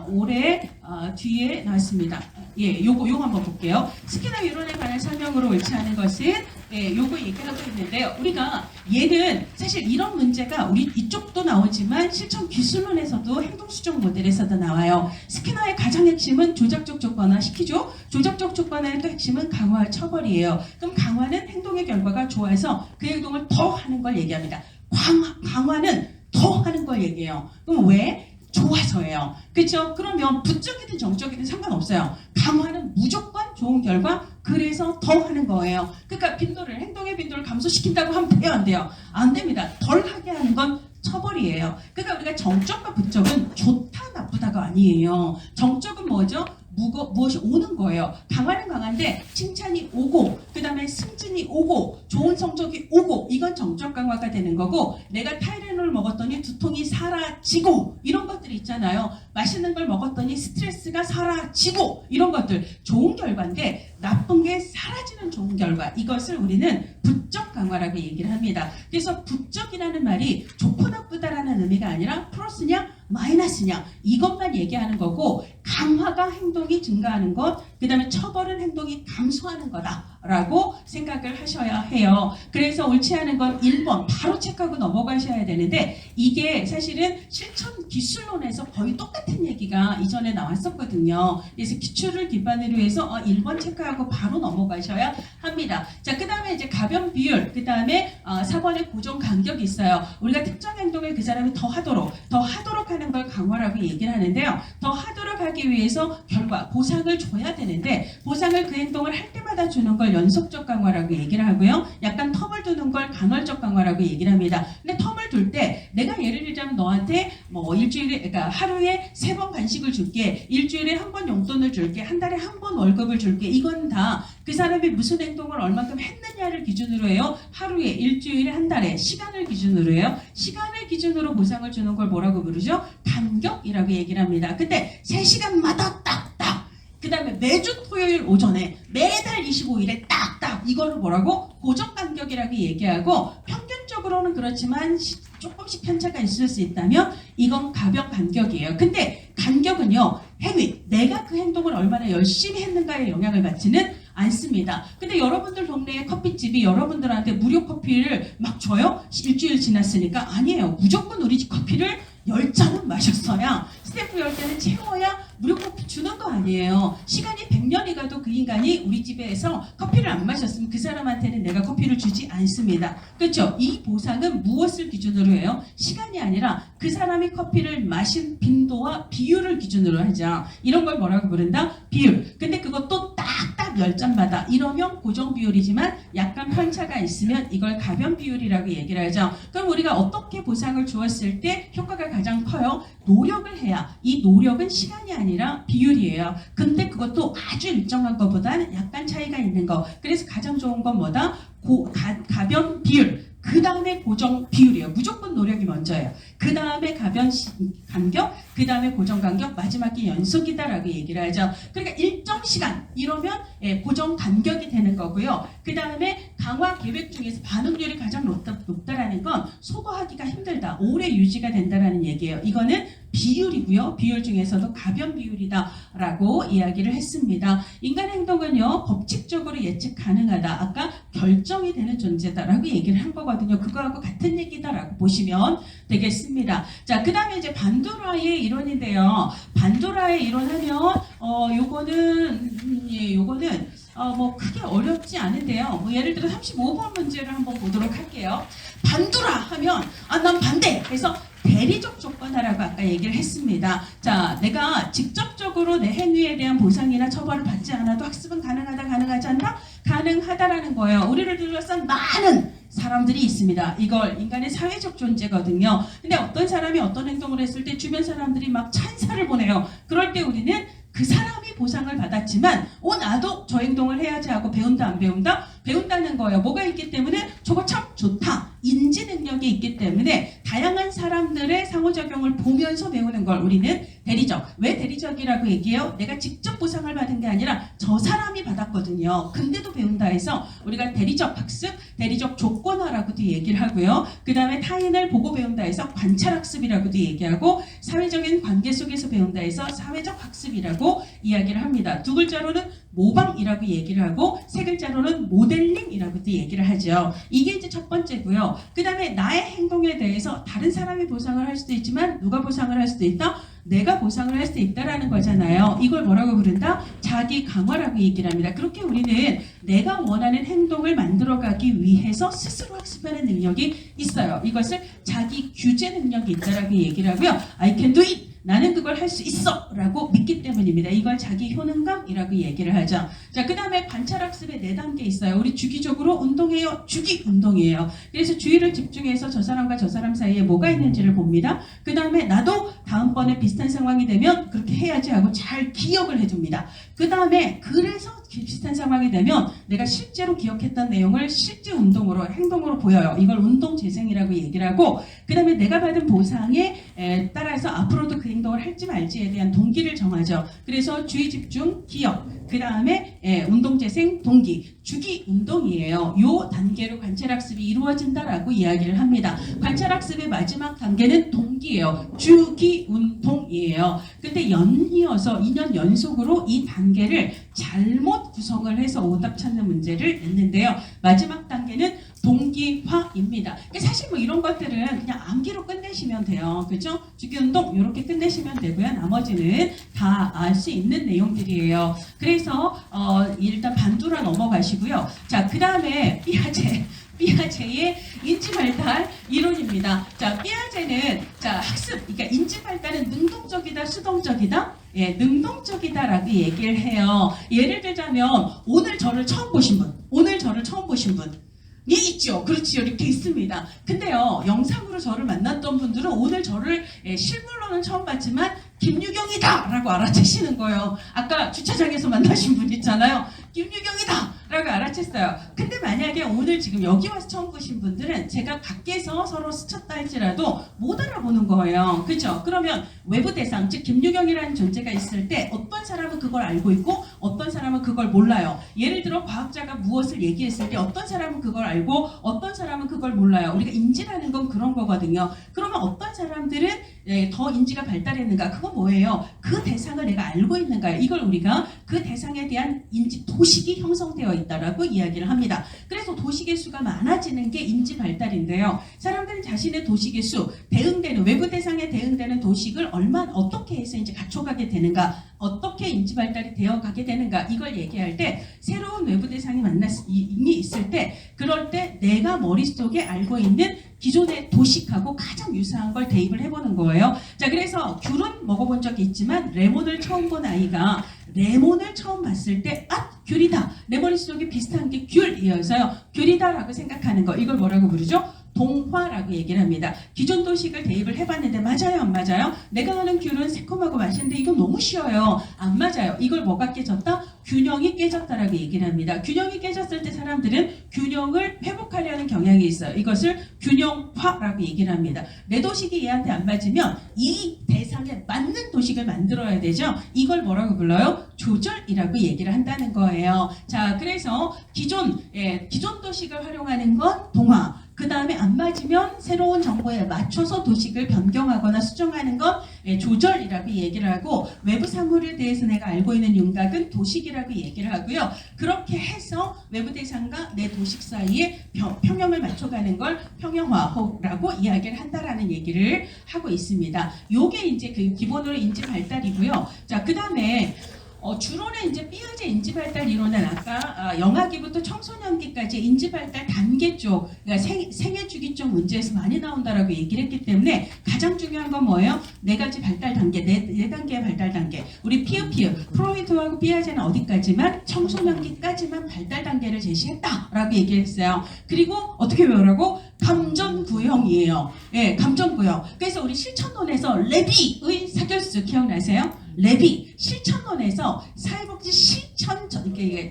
올해 뒤에 나왔습니다. 예, 요거 한번 볼게요. 스키너 이론에 관한 설명으로 옳지 않은 것은 요거 얘기하고 있는데요. 우리가 얘는 사실 이런 문제가 우리 이쪽도 나오지만 실천 기술론에서도 행동수정 모델에서도 나와요. 스키너의 가장 핵심은 조작적 조건화 시키죠. 조작적 조건화의 또 핵심은 강화 처벌이에요. 그럼 강화는 행동의 결과가 좋아서 그 행동을 더 하는 걸 얘기합니다. 강화는 더 하는 걸 얘기해요. 그럼 왜? 좋아서예요. 그렇죠? 그러면 부적이든 정적이든 상관없어요. 강화는 무조건 좋은 결과, 그래서 더 하는 거예요. 그러니까 행동의 빈도를 감소시킨다고 하면 돼요, 안 돼요? 안 됩니다. 덜 하게 하는 건 처벌이에요. 그러니까 우리가 정적과 부적은 좋다 나쁘다가 아니에요. 정적은 뭐죠? 무엇이 오는 거예요. 강화는 강한데 칭찬이 오고 그 다음에 승진이 오고 좋은 성적이 오고 이건 정적 강화가 되는 거고 내가 타이레놀 밀가루를 먹었더니 두통이 사라지고 이런 것들이 있잖아요. 맛있는 걸 먹었더니 스트레스가 사라지고 이런 것들 좋은 결과인데 나쁜 게 사라지는 좋은 결과 이것을 우리는 부적 강화라고 얘기를 합니다. 그래서 부적이라는 말이 좋고 나쁘다라는 의미가 아니라 플러스냐 마이너스냐 이것만 얘기하는 거고 강화가 행동이 증가하는 것 그 다음에 처벌은 행동이 감소하는 거다라고 생각을 하셔야 해요. 그래서 옳지 않은 건 1번 바로 체크하고 넘어가셔야 되는데 이게 사실은 실천 기술론에서 거의 똑같은 얘기가 이전에 나왔었거든요. 그래서 기출을 기반으로 해서 1번 체크하고 바로 넘어가셔야 합니다. 자, 그 다음에 이제 가변 비율, 그 다음에 4번에 고정 간격이 있어요. 우리가 특정 행동을 그 사람이 더 하도록 하는 걸 강화라고 얘기를 하는데요. 더 하도록 하기 위해서 결과, 보상을 줘야 되는데 보상을 그 행동을 할 때마다 주는 걸 연속적 강화라고 얘기를 하고요. 약간 텀을 두는 걸 간헐적 강화라고 얘기를 합니다. 근데 텀을 둘 때 내가 예를 들자면 너한테 뭐 일주일에 그러니까 하루에 3번 간식을 줄게, 일주일에 한 번 용돈을 줄게, 한 달에 한 번 월급을 줄게. 이건 다 그 사람이 무슨 행동을 얼만큼 했느냐를 기준으로 해요. 하루에, 일주일에, 한 달에 시간을 기준으로 해요. 시간을 기준으로 보상을 주는 걸 뭐라고 부르죠? 간격이라고 얘기를 합니다. 근데 3시간마다 딱딱 그 다음에 매주 토요일 오전에 매달 25일에 딱딱 이거를 뭐라고? 고정간격이라고 얘기하고 평균적으로는 그렇지만 조금씩 편차가 있을 수 있다면 이건 가변 간격이에요. 근데 간격은요. 행위, 내가 그 행동을 얼마나 열심히 했는가에 영향을 받지는 않습니다. 근데 여러분들 동네에 커피집이 여러분들한테 무료 커피를 막 줘요? 일주일 지났으니까 아니에요. 무조건 우리 집 커피를 10잔은 마셨어야 스탬프 10개는 채워야 무료 커피 주는 거 아니에요. 시간이 100년이 가도 그 인간이 우리 집에서 커피를 안 마셨으면 그 사람한테는 내가 커피를 주지 않습니다. 그렇죠? 이 보상은 무엇을 기준으로 해요? 시간이 아니라 그 사람이 커피를 마신 빈도와 비율을 기준으로 하죠. 이런 걸 뭐라고 부른다? 비율. 근데 그것도 딱딱 10잔마다 이러면 고정 비율이지만 약간 편차가 있으면 이걸 가변 비율이라고 얘기를 하죠. 그럼 우리가 어떻게 보상을 주었을 때 효과가 가장 커요? 노력을 해야. 이 노력은 시간이 아니라 비율이에요. 근데 그것도 아주 일정한 것보다는 약간 차이가 있는 거. 그래서 가장 좋은 건 뭐다? 가변 비율. 그 다음에 고정 비율이에요. 무조건 노력이 먼저예요. 그 다음에 가변 간격, 그 다음에 고정 간격, 마지막이 연속이다라고 얘기를 하죠. 그러니까 일정 시간 이러면 고정 간격이 되는 거고요. 그 다음에 강화 계획 중에서 반응률이 가장 높다라는 건 소거하기가 힘들다, 오래 유지가 된다라는 얘기예요. 이거는 비율이고요. 비율 중에서도 가변 비율이다라고 이야기를 했습니다. 인간 행동은요, 법칙적으로 예측 가능하다. 아까 결정이 되는 존재다라고 얘기를 한 거거든요. 그거하고 같은 얘기다라고 보시면 되겠습니다. 자, 그 다음에 이제 반도라의 이론인데요. 반도라의 이론하면 요거는 뭐 크게 어렵지 않은데요. 뭐 예를 들어 35번 문제를 한번 보도록 할게요. 반도라 하면 난 반대. 그래서 대리적 조건하라고 아까 얘기를 했습니다. 자, 내가 직접적으로 내 행위에 대한 보상이나 처벌을 받지 않아도 학습은 가능하다, 가능하지 않나? 가능하다라는 거예요. 우리를 둘러싼 많은 사람들이 있습니다. 이걸 인간의 사회적 존재거든요. 근데 어떤 사람이 어떤 행동을 했을 때 주변 사람들이 막 찬사를 보내요. 그럴 때 우리는 그 사람이 보상을 받았지만 나도 저 행동을 해야지 하고 배운다 안 배운다? 배운다는 거예요. 뭐가 있기 때문에 저거 참 좋다. 인지 능력이 있기 때문에 다양한 사람들의 상호작용을 보면서 배우는 걸 우리는 대리적. 왜 대리적이라고 얘기해요? 내가 직접 보상을 받은 게 아니라 저 사람이 받았거든요. 근데도 배운다 해서 우리가 대리적 학습, 대리적 조건화라고도 얘기를 하고요. 그 다음에 타인을 보고 배운다 해서 관찰학습이라고도 얘기하고 사회적인 관계 속에서 배운다 해서 사회적 학습이라고 이야기를 합니다. 두 글자로는 모방이라고 얘기를 하고 세 글자로는 모델링이라고도 얘기를 하죠. 이게 이제 첫 번째고요. 그 다음에 나의 행동에 대해서 다른 사람이 보상을 할 수도 있지만 누가 보상을 할 수도 있다? 내가 보상을 할 수 있다라는 거잖아요. 이걸 뭐라고 부른다? 자기 강화라고 얘기를 합니다. 그렇게 우리는 내가 원하는 행동을 만들어가기 위해서 스스로 학습하는 능력이 있어요. 이것을 자기 규제 능력이 있다라고 얘기를 하고요. I can do it. 나는 그걸 할 수 있어 라고 믿기 때문입니다. 이걸 자기 효능감이라고 얘기를 하죠. 자, 그 다음에 관찰학습의 4단계 있어요. 우리 주기적으로 운동해요. 주기 운동이에요. 그래서 주의를 집중해서 저 사람과 저 사람 사이에 뭐가 있는지를 봅니다. 그 다음에 나도 다음번에 비슷한 상황이 되면 그렇게 해야지 하고 잘 기억을 해줍니다. 그 다음에 그래서 비슷한 상황이 되면 내가 실제로 기억했던 내용을 실제 운동으로 행동으로 보여요. 이걸 운동 재생이라고 얘기를 하고 그 다음에 내가 받은 보상에 따라서 앞으로도 그 행동을 할지 말지에 대한 동기를 정하죠. 그래서 주의 집중, 기억, 그 다음에 운동 재생, 동기, 주기 운동이에요. 요 단계로 관찰학습이 이루어진다라고 이야기를 합니다. 관찰학습의 마지막 단계는 동기예요. 주기 운동이에요. 근데 연이어서 2년 연속으로 이 단계를 잘못 구성을 해서 오답 찾는 문제를 냈는데요. 마지막 단계는 동기화입니다. 사실 뭐 이런 것들은 그냥 암기로 끝내시면 돼요. 그죠? 주기운동 이렇게 끝내시면 되고요. 나머지는 다 알 수 있는 내용들이에요. 그래서 일단 반두라 넘어가시고요. 자, 그 다음에 삐아제의 인지발달 이론입니다. 자, 삐아제는 학습, 그러니까 인지발달은 능동적이다, 수동적이다? 예, 능동적이다라고 얘기를 해요. 예를 들자면 오늘 저를 처음 보신 분 있죠. 그렇지요. 이렇게 있습니다. 근데요, 영상으로 저를 만났던 분들은 오늘 저를 실물로는 처음 봤지만 김유경이다! 라고 알아채시는 거예요. 아까 주차장에서 만나신 분 있잖아요. 김유경이다! 라고 알아챘어요. 근데 만약에 오늘 지금 여기 와서 처음 보신 분들은 제가 밖에서 서로 스쳤다 할지라도 못 알아보는 거예요. 그죠? 그러면 외부 대상, 즉 김유경이라는 존재가 있을 때 어떤 사람은 그걸 알고 있고 어떤 사람은 그걸 몰라요. 예를 들어 과학자가 무엇을 얘기했을 때 어떤 사람은 그걸 알고 어떤 사람은 그걸 몰라요. 우리가 인지라는 건 그런 거거든요. 그러면 어떤 사람들은 더 인지가 발달했는가? 그건 뭐예요? 그 대상을 내가 알고 있는가요? 이걸 우리가 그 대상에 대한 인지 도식이 형성되어 있다라고 이야기를 합니다. 그래서 도식의 수가 많아지는 게 인지 발달인데요. 사람들은 자신의 도식의 수, 대응되는 외부 대상에 대응되는 도식을 어떻게 해서 이제 갖춰가게 되는가, 어떻게 인지 발달이 되어가게 되는가, 이걸 얘기할 때 새로운 외부 대상이 있을 때, 그럴 때 내가 머릿속에 알고 있는 기존의 도식하고 가장 유사한 걸 대입을 해보는 거예요. 자, 그래서 귤은 먹어본 적이 있지만 레몬을 처음 본 아이가 레몬을 처음 봤을 때 귤이다. 내 머릿속에 비슷한 게 귤이어서요. 귤이다라고 생각하는 거. 이걸 뭐라고 부르죠? 동화라고 얘기를 합니다. 기존 도식을 대입을 해봤는데 맞아요, 안 맞아요? 내가 아는 귤은 새콤하고 맛있는데 이거 너무 쉬워요. 안 맞아요. 이걸 뭐가 깨졌다? 균형이 깨졌다라고 얘기를 합니다. 균형이 깨졌을 때 사람들은 균형을 회복하려는 경향이 있어요. 이것을 균형화라고 얘기를 합니다. 내 도식이 얘한테 안 맞으면 이 대상에 맞는 도식을 만들어야 되죠. 이걸 뭐라고 불러요? 조절이라고 얘기를 한다는 거예요. 자, 그래서 기존 도식을 활용하는 건 동화. 그 다음에 안 맞으면 새로운 정보에 맞춰서 도식을 변경하거나 수정하는 건 조절이라고 얘기를 하고, 외부 사물에 대해서 내가 알고 있는 윤곽은 도식이라고 얘기를 하고요. 그렇게 해서 외부 대상과 내 도식 사이에 평형을 맞춰가는 걸 평형화라고 이야기를 한다라는 얘기를 하고 있습니다. 요게 이제 그 기본으로 인지 발달이고요. 자, 그 다음에 주로는 이제 삐아제 인지발달 이론은 아까 영아기부터 청소년기까지 인지발달 단계 쪽, 그러니까 생애주기 쪽 문제에서 많이 나온다라고 얘기를 했기 때문에 가장 중요한 건 뭐예요? 네 가지 발달 단계, 네 단계의 발달 단계. 우리 프로이트하고 삐아제는 어디까지만? 청소년기까지만 발달 단계를 제시했다라고 얘기했어요. 그리고 어떻게 외우라고? 감전구형이에요. 예, 감전구형. 그래서 우리 실천론에서 레비의 사결수 기억나세요? 레비 실천론에서 사회복지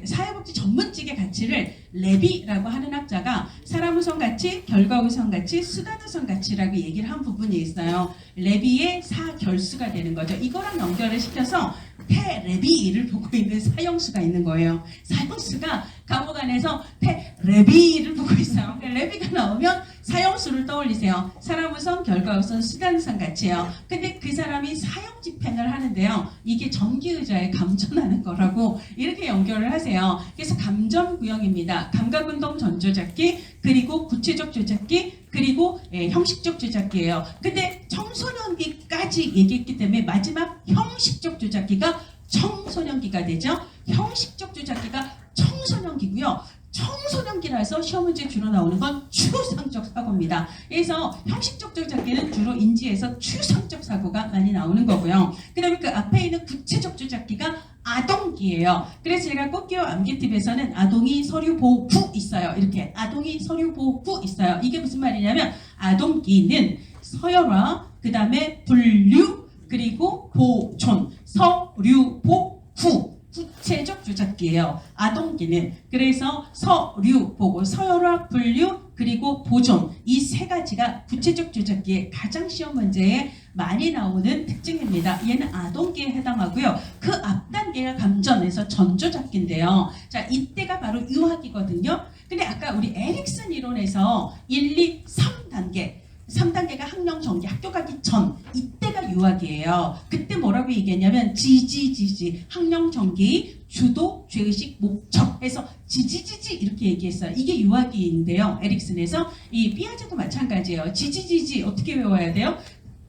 사회복지 전문직의 가치를 레비라고 하는 학자가 사람 우선 가치, 결과 우선 가치, 수단 우선 가치라고 얘기를 한 부분이 있어요. 레비의 사결수가 되는 거죠. 이거랑 연결을 시켜서 태레비를 보고 있는 사형수가 있는 거예요. 사형수가 감옥 안에서 태레비를 보고 있어요. 그러니까 레비가 나오면 사형수를 떠올리세요. 사람 우선, 결과 우선, 수단 우선 가치예요. 근데 그 사람이 사형 집행을 하는데요. 이게 전기의자에 감전하는 거라고 이렇게 연결을 하세요. 그래서 감전구형입니다. 감각운동 전조잡기, 그리고 구체적 조잡기, 그리고 형식적 조작기예요. 근데 청소년기까지 얘기했기 때문에 마지막 형식적 조작기가 청소년기가 되죠. 형식적 조작기가 청소년기고요. 청소년기라서 시험 문제에 주로 나오는 건 추상적 사고입니다. 그래서 형식적 조작기는 주로 인지에서 추상적 사고가 많이 나오는 거고요. 그 다음에 그 앞에 있는 구체적 조작기가 아동기예요. 그래서 제가 꽃기호 암기팁에서는 아동이 서류보호구 있어요. 이렇게 아동이 서류보호구 있어요. 이게 무슨 말이냐면 아동기는 서열화, 그 다음에 분류, 그리고 보존, 서류보구 구체적 주작기예요. 아동기는. 그래서 서류 보고 서열화, 분류, 그리고 보존 이 세 가지가 구체적 주작기의 가장 시험 문제에 많이 나오는 특징입니다. 얘는 아동기에 해당하고요. 그 앞 단계가 감전에서 전조작기인데요. 자, 이때가 바로 유학이거든요. 근데 아까 우리 에릭슨 이론에서 1, 2, 3단계 3단계가 학령 전기 학교 가기 전 이때가 유학이에요. 그때 뭐라고 얘기했냐면 지지지지 학령 전기 주도 죄의식 목적 해서 지지지지 이렇게 얘기했어요. 이게 유학이인데요. 에릭슨에서 이 피아제도 마찬가지예요. 지지지지 어떻게 외워야 돼요?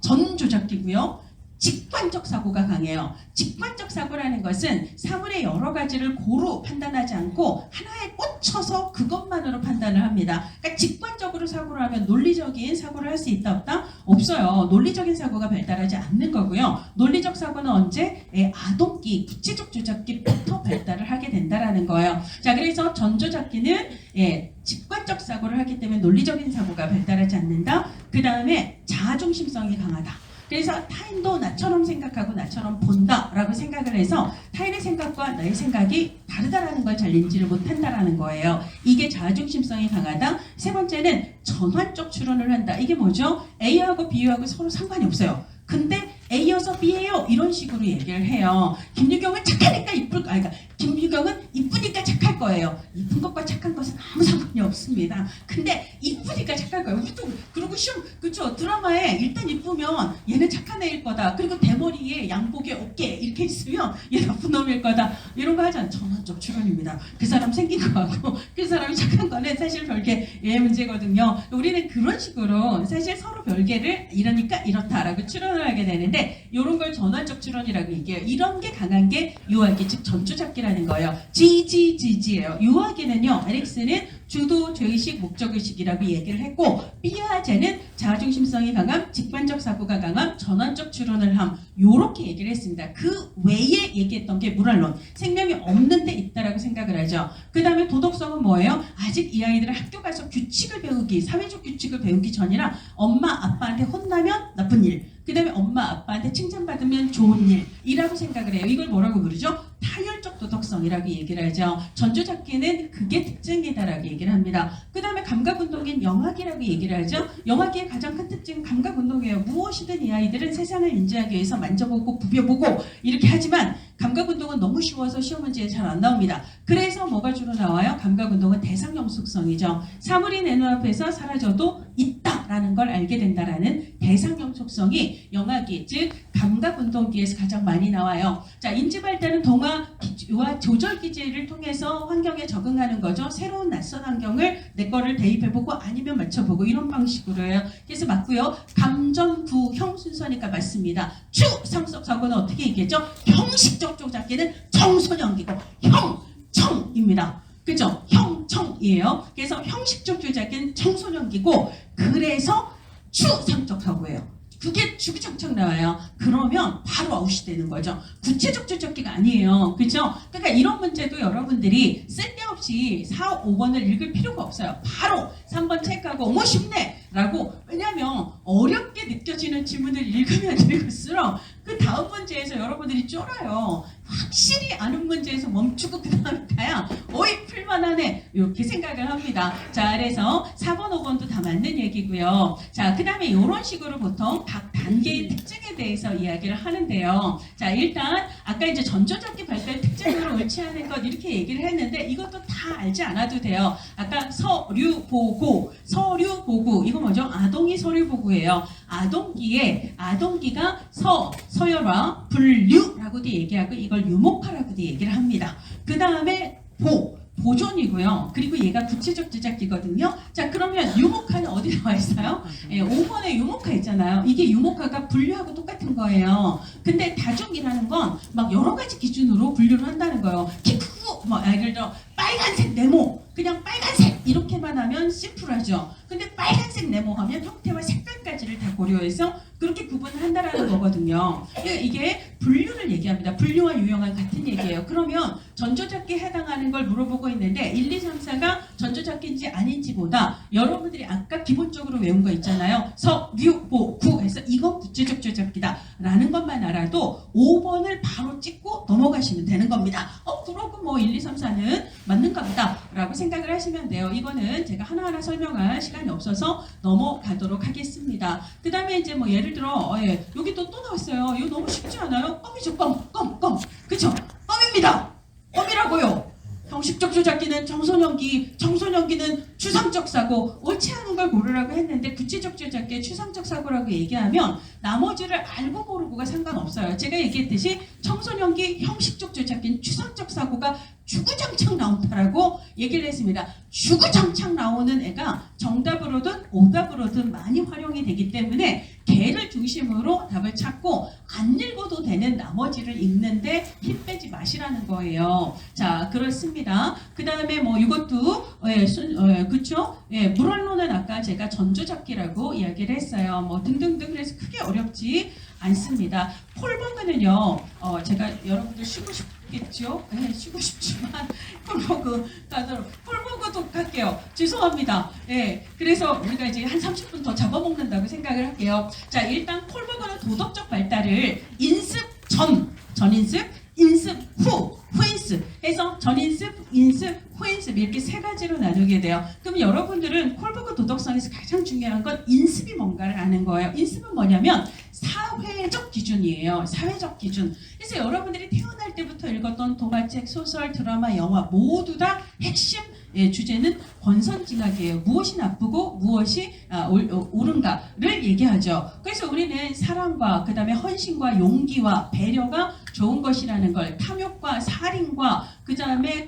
전조작기고요. 직관적 사고가 강해요. 직관적 사고라는 것은 사물의 여러 가지를 고루 판단하지 않고 하나에 꽂혀서 그것만으로 판단을 합니다. 그러니까 직관적으로 사고를 하면 논리적인 사고를 할 수 있다 없다? 없어요. 논리적인 사고가 발달하지 않는 거고요. 논리적 사고는 언제? 아동기, 구체적 조작기부터 발달을 하게 된다라는 거예요. 자, 그래서 전조작기는 직관적 사고를 하기 때문에 논리적인 사고가 발달하지 않는다. 그 다음에 자아중심성이 강하다. 그래서 타인도 나처럼 생각하고 나처럼 본다라고 생각을 해서 타인의 생각과 나의 생각이 다르다라는 걸 잘 인지를 못한다라는 거예요. 이게 자아중심성이 강하다. 세 번째는 전환적 추론을 한다. 이게 뭐죠? A하고 B하고 서로 상관이 없어요. 근데 A여서 B예요. 이런 식으로 얘기를 해요. 김유경은 착하니까 그러니까 김유경은 이쁘니까 착할 거예요. 이쁜 것과 착한 것은 아무 상관이 없습니다. 근데 이쁘니까 착할 거예요. 우리도 그리고 시험 그쵸 드라마에 일단 이쁘면 얘는 착한 애일 거다. 그리고 대머리에 양복에 어깨 이렇게 있으면 얘 나쁜 놈일 거다. 이런 거 하잖아요. 전환적 추론입니다. 그 사람 생긴 거하고 그 사람이 착한 거는 사실 별개의 문제거든요. 우리는 그런 식으로 사실 서로 별개를 이러니까 이렇다라고 추론을 하게 되는데 이런 걸 전환적 추론이라고 얘기해요. 이런 게 강한 게 유학기 즉 전조작기라는 거예요. 지지지지예요. 유학기는요. 에릭슨은 주도, 죄의식, 목적의식이라고 얘기를 했고 피아제는 자아중심성이 강함, 직관적 사고가 강함, 전환적 추론을 함 요렇게 얘기를 했습니다. 그 외에 얘기했던 게 물론 생명이 없는 데 있다라고 생각을 하죠. 그 다음에 도덕성은 뭐예요? 아직 이 아이들은 학교 가서 규칙을 배우기, 사회적 규칙을 배우기 전이라 엄마, 아빠한테 혼나면 나쁜 일, 그 다음에 엄마, 아빠한테 칭찬받으면 좋은 일이라고 생각을 해요. 이걸 뭐라고 부르죠? 타율적 도덕성이라고 얘기를 하죠. 전조작기는 그게 특징이다라고 얘기를 합니다. 그 다음에 감각운동인 영학이라고 얘기를 하죠. 영학의 가장 큰 특징은 감각운동이에요. 무엇이든 이 아이들은 세상을 인지하기 위해서 만져보고 부벼보고 이렇게 하지만 감각운동은 너무 쉬워서 시험 문제에 잘 안 나옵니다. 그래서 뭐가 주로 나와요? 감각운동은 대상형 속성이죠. 사물이 내 눈앞에서 사라져도 있다라는 걸 알게 된다라는 대상형 속성이 영학이 즉 감각운동기에서 가장 많이 나와요. 자, 인지발달은 동화와 조절 기제를 통해서 환경에 적응하는 거죠. 새로운 낯선 환경을 내 거를 대입해보고 아니면 맞춰보고 이런 방식으로 해요. 그래서 맞고요. 감전, 구, 형 순서니까 맞습니다. 추, 상속, 사고는 어떻게 얘기했죠? 형식적 조작기는 청소년기고 형, 청입니다. 그죠? 형, 청이에요. 그래서 형식적 조작기는 청소년기고 그래서 추상적 사고예요. 그게 주구장창 나와요. 그러면 바로 아웃이 되는 거죠. 구체적 조작기가 아니에요. 그렇죠? 그러니까 이런 문제도 여러분들이 쓸데없이 4, 5번을 읽을 필요가 없어요. 바로 3번 체크하고 어머 쉽네! 라고 왜냐하면 어렵게 느껴지는 지문을 읽으면 읽을수록 그 다음 문제에서 여러분들이 쫄아요. 확실히 아는 문제에서 멈추고 그 다음에 가야 어이 풀만하네 이렇게 생각을 합니다. 자, 그래서 4번, 5번도 다 맞는 얘기고요. 자, 그 다음에 이런 식으로 보통 각 단계의 특징에 대해서 이야기를 하는데요. 자, 일단 아까 이제 전조작기 발달 특징으로 옳지않은 것 이렇게 얘기를 했는데 이것도 다 알지 않아도 돼요. 아까 서류 보고 이거 뭐죠? 아동이 서류 보고예요. 아동기가 서열화, 분류라고도 얘기하고 이걸 유목화라고도 얘기를 합니다. 그 다음에 보존이고요. 그리고 얘가 구체적 조작기거든요. 자, 그러면 유목화는 어디 나와 있어요? 5번에 유목화 있잖아요. 이게 유목화가 분류하고 똑같은 거예요. 근데 다중이라는 건 막 여러 가지 기준으로 분류를 한다는 거예요. 키 크고, 예를 들어 빨간색 네모, 그냥 빨간색 이렇게만 하면 심플하죠. 근데 빨간색 네모 하면 형태와 색깔까지를 다 고려해서 그렇게 구분을 한다라는 거거든요. 이게 분류를 얘기합니다. 분류와 유형은 같은 얘기예요. 그러면 전조잡기에 해당하는 걸 물어보고 있는데 1, 2, 3, 4가 전조잡기인지 아닌지보다 여러분들이 아까 기본적으로 외운 거 있잖아요. 석, 류, 보, 구 해서 이건 구체적 조잡기다 라는 것만 알아도 5번을 바로 찍고 넘어가시면 되는 겁니다. 그러고 뭐 1, 2, 3, 4는 맞는가 보다 라고 생각을 하시면 돼요. 이거는 제가 하나하나 설명할 시간이 없어서 넘어가도록 하겠습니다. 그 다음에 이제 뭐 예를 들어 여기 또 나왔어요. 이거 너무 쉽지 않아요? 껌이죠. 껌. 그쵸? 껌입니다. 껌이라고요. 형식적 조작기는 청소년기는 추상적 사고, 옳지 않은 걸 고르라고 했는데 구체적 조작기에 추상적 사고라고 얘기하면 나머지를 알고 모르고가 상관없어요. 제가 얘기했듯이 청소년기 형식적 조작기는 추상적 사고가 주구장창 나온다라고 얘기를 했습니다. 주구장창 나오는 애가 정답으로든 오답으로든 많이 활용이 되기 때문에 걔를 중심으로 답을 찾고 안 읽어도 되는 나머지를 읽는데 힘 빼지 마시라는 거예요. 자, 그렇습니다. 그 다음에 뭐 이것도 그쵸? 물언론은 아까 제가 전조잡기라고 이야기를 했어요. 뭐 등등등. 그래서 크게 어렵지 않습니다. 폴버그는요, 제가 여러분들 쉬고 싶겠죠? 쉬고 싶지만 폴버그 다들 폴버그도 갈게요. 죄송합니다. 그래서 우리가 이제 한 30분 더 잡아먹는다고 생각을 할게요. 자, 일단 폴버그는 도덕적 발달을 인습 전인습, 인습 후인습 해서 전인습, 인습, 후인습 이렇게 세 가지로 나누게 돼요. 그럼 여러분들은 콜버그 도덕성에서 가장 중요한 건 인습이 뭔가를 아는 거예요. 인습은 뭐냐면 사회적 기준이에요. 사회적 기준. 그래서 여러분들이 태어날 때부터 읽었던 동화책, 소설, 드라마, 영화 모두 다 핵심 주제는 권선징악이에요. 무엇이 나쁘고 무엇이 옳은가를 얘기하죠. 그래서 우리는 사랑과 그 다음에 헌신과 용기와 배려가 좋은 것이라는 걸, 탐욕과 살인과 그 다음에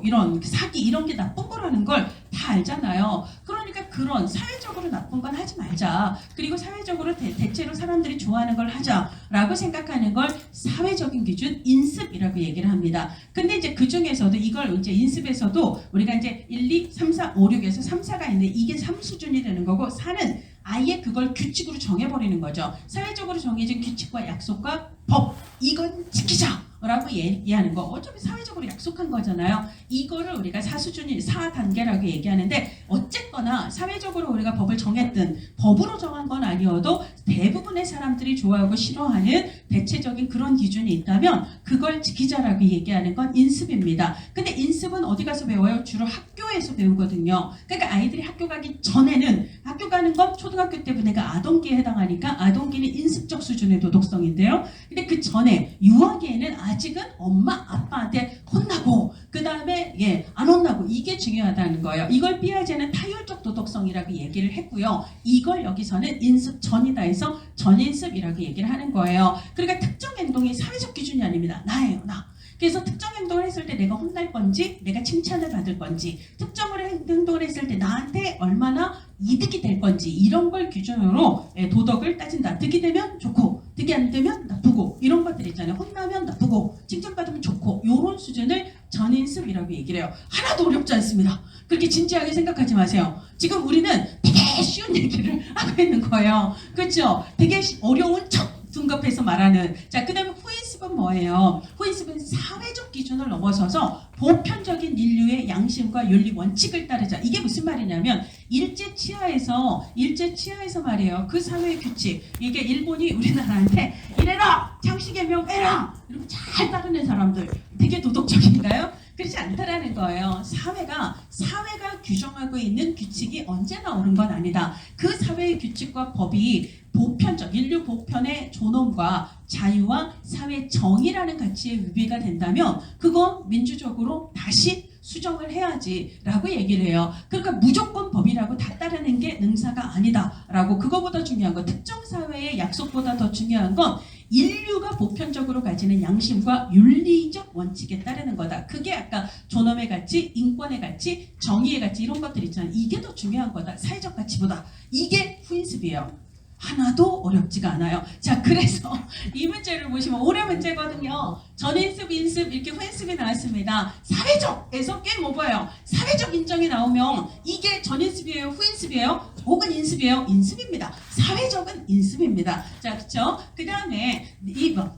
이런 사기 이런 게 나쁜 거라는 걸 다 알잖아요. 그러니까 그런 사회적으로 나쁜 건 하지 말자. 그리고 사회적으로 대체로 사람들이 좋아하는 걸 하자라고 생각하는 걸 사회적인 기준 인습이라고 얘기를 합니다. 근데 이제 그 중에서도 이걸 이제 인습에서도 우리가 이제 1, 2, 3, 4, 5, 6에서 3, 4가 있는데 이게 3수준이 되는 거고 4는 아예 그걸 규칙으로 정해버리는 거죠. 사회적으로 정해진 규칙과 약속과 법, 이건 지키자 라고 얘기하는 거. 어차피 사회적으로 약속한 거잖아요. 이거를 우리가 4단계라고 얘기하는데 어쨌거나 사회적으로 우리가 법을 정했든 법으로 정한 건 아니어도 대부분의 사람들이 좋아하고 싫어하는 대체적인 그런 기준이 있다면 그걸 지키자라고 얘기하는 건 인습입니다. 근데 인습은 어디 가서 배워요? 주로 학교에서 배우거든요. 그러니까 아이들이 학교 가기 전에는, 학교 가는 건 초등학교 때부터 내가 아동기에 해당하니까 아동기는 인습적 수준의 도덕성인데요. 근데 그 전에 유아기에는 아직은 엄마 아빠한테 혼나고 그 다음에 안 혼나고 이게 중요하다는 거예요. 이걸 피아제는 타율적 도덕성이라고 얘기를 했고요. 이걸 여기서는 인습 전이다 해서 전인습이라고 얘기를 하는 거예요. 그러니까 특정 행동이 사회적 기준이 아닙니다. 나예요, 나. 그래서 특정 행동을 했을 때 내가 혼날 건지 내가 칭찬을 받을 건지, 행동을 했을 때 나한테 얼마나 이득이 될 건지 이런 걸 기준으로 도덕을 따진다. 득이 되면 좋고 득이 안 되면 나쁘고 이런 것들 있잖아요. 혼나면 나쁘고 칭찬받으면 좋고 이런 수준을 전인습이라고 얘기를 해요. 하나도 어렵지 않습니다. 그렇게 진지하게 생각하지 마세요. 지금 우리는 되게 쉬운 얘기를 하고 있는 거예요. 그렇죠? 되게 어려운 척 둔갑해서 말하는. 자, 그 다음에 후인습은 뭐예요? 후인습은 사회적 기준을 넘어서서 보편적인 인류의 양심과 윤리 원칙을 따르자. 이게 무슨 말이냐면 일제 치하에서 말이에요. 그 사회의 규칙. 이게 일본이 우리나라한테 이래라! 창씨개명 해라! 이러고 잘 따르는 사람들. 되게 도덕적인가요? 그렇지 않다라는 거예요. 사회가 규정하고 있는 규칙이 언제나 옳은 건 아니다. 그 사회의 규칙과 법이 보편적, 인류 보편의 존엄과 자유와 사회 정의라는 가치에 위배가 된다면 그건 민주적으로 다시 수정을 해야지 라고 얘기를 해요. 그러니까 무조건 법이라고 다 따르는 게 능사가 아니다 라고. 그거보다 중요한 건, 특정 사회의 약속보다 더 중요한 건 인류가 보편적으로 가지는 양심과 윤리적 원칙에 따르는 거다. 그게 아까 존엄의 가치, 인권의 가치, 정의의 가치 이런 것들 있잖아요. 이게 더 중요한 거다. 사회적 가치보다. 이게 후인습이에요. 하나도 어렵지가 않아요. 자, 그래서 이 문제를 보시면 올해 문제거든요. 전인습, 인습 이렇게 후인습이 나왔습니다. 사회적에서 꽤 뭐 봐요. 사회적 인정이 나오면 이게 전인습이에요, 후인습이에요? 혹은 인습이에요? 인습입니다. 사회적은 인습입니다. 자, 그쵸? 그 다음에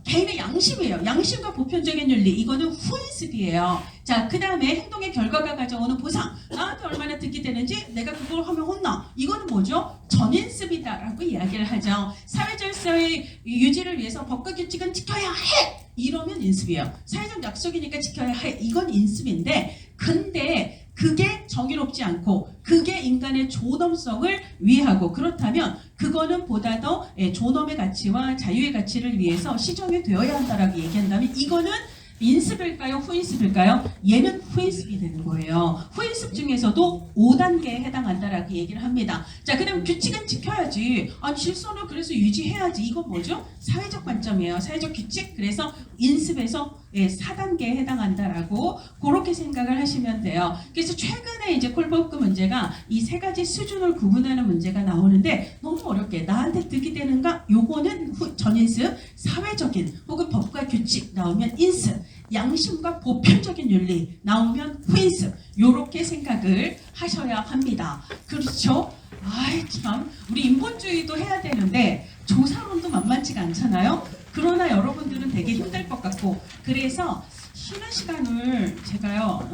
개인의 양심이에요. 양심과 보편적인 윤리, 이거는 후인습이에요. 자, 그 다음에 행동의 결과가 가져오는 보상, 나한테 얼마나 득이 되는지 내가 그걸 하면 혼나, 이거는 뭐죠? 전인습이다라고 이야기를 하죠. 사회 질서의 유지를 위해서 법과 규칙은 지켜야 해! 이러면 인습이에요. 사회적 약속이니까 지켜야 해. 이건 인습인데, 근데 그게 정의롭지 않고 그게 인간의 존엄성을 위하고 그렇다면 그거는 보다 더 존엄의 가치와 자유의 가치를 위해서 시정이 되어야 한다라고 얘기한다면 이거는 인습일까요? 후인습일까요? 얘는 후인습이 되는 거예요. 후인습 중에서도 5단계에 해당한다라고 얘기를 합니다. 자, 그 다음 규칙은 지켜야지. 질서는 그래서 유지해야지. 이건 뭐죠? 사회적 관점이에요. 사회적 규칙. 그래서 인습에서 4단계에 해당한다라고 그렇게 생각을 하시면 돼요. 그래서 최근에 이제 콜버크 문제가 이 세 가지 수준을 구분하는 문제가 나오는데 너무 어렵게 나한테 득이 되는가? 요거는 전인습, 사회적인 혹은 법과 규칙 나오면 인습, 양심과 보편적인 윤리 나오면 후인습, 요렇게 생각을 하셔야 합니다. 그렇죠? 아이 참, 우리 인본주의도 해야 되는데 조사론도 만만치가 않잖아요. 그러나 여러분들은 되게 힘들 것 같고, 그래서 쉬는 시간을 제가요,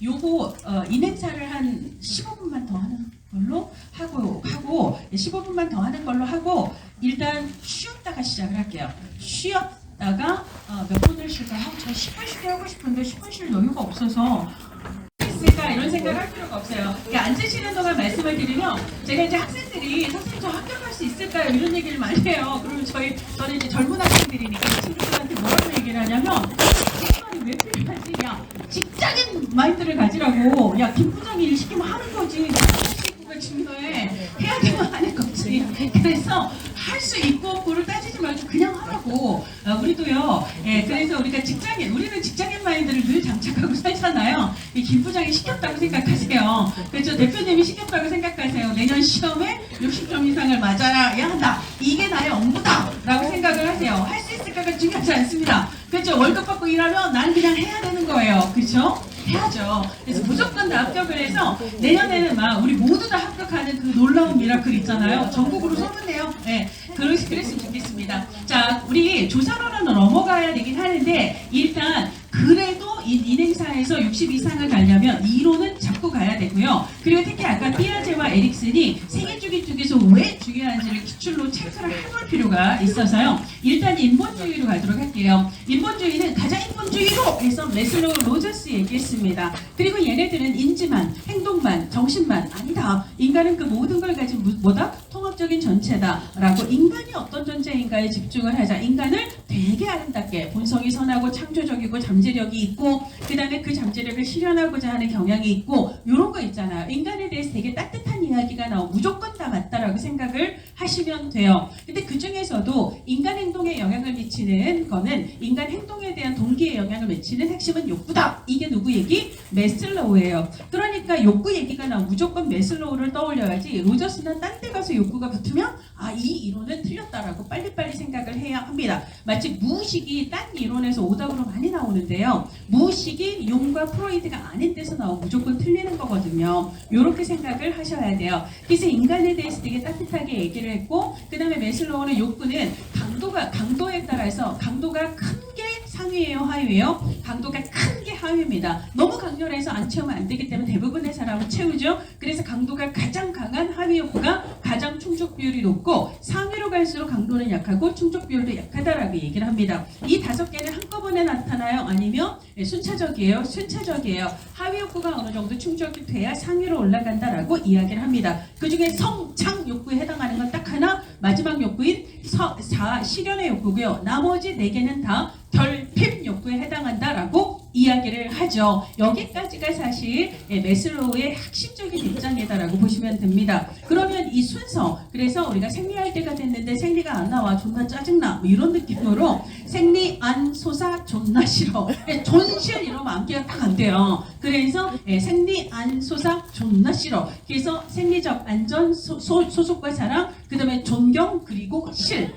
요거 인행사를 한 15분만 더 하는 걸로 하고 15분만 더 하는 걸로 하고 일단 쉬었다가 시작을 할게요. 쉬었다가 몇 분을 쉴까요? 저 10분 쉬게 하고 싶은데 10분 쉴 여유가 없어서 있을까 이런 생각을 할 필요가 없어요. 그러니까 앉으시는 동안 말씀을 드리면 제가 이제 학생들이 선생님 저 합격할 수 있을까요? 이런 얘기를 많이 해요. 그러면 저는 이제 젊은 학생들이니까 친구들한테 뭐라고 얘기를 하냐면 왜 필요하지? 야, 직장인 마인드를 가지라고. 야, 김 부장이 일 시키면 하는 거지. 식구가 중요해. 해야 되면 하는 거지. 그래서 할 수 있고 없고를 따지지 말고 그냥 하라고. 우리도요. 그래서 우리가 우리는 직장인 마인드를 늘 장착하고 살잖아요. 이 김 부장이 시켰다고 생각하세요. 그렇죠? 대표님이 시켰다고 생각하세요. 내년 시험에 60점 이상을 맞아야 한다. 이게 나의 업무다. 라고 생각을 하세요. 할 수 있을까가 중요하지 않습니다. 그렇죠? 월급 받고 일하면 난 그냥 해야 되는 거예요. 그렇죠? 해야죠. 그래서 무조건 다 합격을 해서 내년에는 막 우리 모두 다 합격하는 그 놀라운 미라클 있잖아요. 전국으로 소문내요. 네, 그랬으면 좋겠습니다. 자, 우리 조사론은 넘어가야 되긴 하는데 일단 그래도 인행사에서 60 이상을 가려면 이론은 잡고 가야 되고요. 그리고 특히 아까 피아제와 에릭슨이 생애주기 쪽에서 왜 중요한지를 기출로 체크를 해볼 필요가 있어서요. 일단 인본주의로 가도록 할게요. 인본주의는 가장 인본주의로 해서 메슬로우 로저스 얘기했습니다. 그리고 얘네들은 인지만, 행동만, 정신만 아니다. 인간은 그 모든 걸 가진 뭐다? 통합적인 전체다라고 인간이 어떤 존재인가에 집중을 하자. 인간을 되게 아름답게 본성이 선하고 창조적이고 잠재력이 있고 그 다음에 그 잠재력을 실현하고자 하는 경향이 있고 이런 거 있잖아요. 인간에 대해서 되게 따뜻한 이야기가 나오고 무조건 다 맞다라고 생각을 하시면 돼요. 근데 그 중에서도 인간 행동에 영향을 미치는 거는 인간 행동에 대한 동기에 영향을 미치는 핵심은 욕구다. 이게 누구 얘기? 메슬로우예요. 그러니까 욕구 얘기가 나오면 무조건 메슬로우를 떠올려야지 로저스는 딴 데 가서 욕구가 붙으면 이 이론은 틀렸다라고 빨리빨리 생각을 해야 합니다. 마치 무의식이 딴 이론에서 오답으로 많이 나오는데요. 무의식이 용과 프로이드가 아닌 데서 나오면 무조건 틀리는 거거든요. 이렇게 생각을 하셔야 돼요. 그래서 인간에 대해서 되게 따뜻하게 얘기를 했고 그 다음에 메슬로우는 욕구는 강도에 따라서 강도가 큰 게 상위예요, 하위예요? 강도가 큰 게 하위입니다. 너무 강렬해서 안 채우면 안 되기 때문에 대부분의 사람은 채우죠. 그래서 강도가 가장 강한 하위 욕구가 가장 충족 비율이 높고 상위로 갈수록 강도는 약하고 충족 비율도 약하다라고 얘기를 합니다. 이 5개는 한꺼번에 나타나요? 아니면 순차적이에요? 순차적이에요. 하위 욕구가 어느 정도 충족이 돼야 상위로 올라간다라고 이야기를 합니다. 그 중에 성장 욕구에 해당하는 건 딱 하나, 마지막 욕구인 실현의 욕구고요. 나머지 4개는 다 결핍 욕구에 해당한다라고 이야기를 하죠. 여기까지가 사실 메슬로우의 핵심적인 입장이다라고 보시면 됩니다. 그러면 이 순서, 그래서 우리가 생리할 때가 됐는데 생리가 안 나와 존나 짜증나 뭐 이런 느낌으로 생리 안 솟아 존나 싫어 존실 이러면 암기가 딱 안 돼요. 그래서 생리 안 솟아 존나 싫어. 그래서 생리적 안전, 소속과 사랑, 그 다음에 존경, 그리고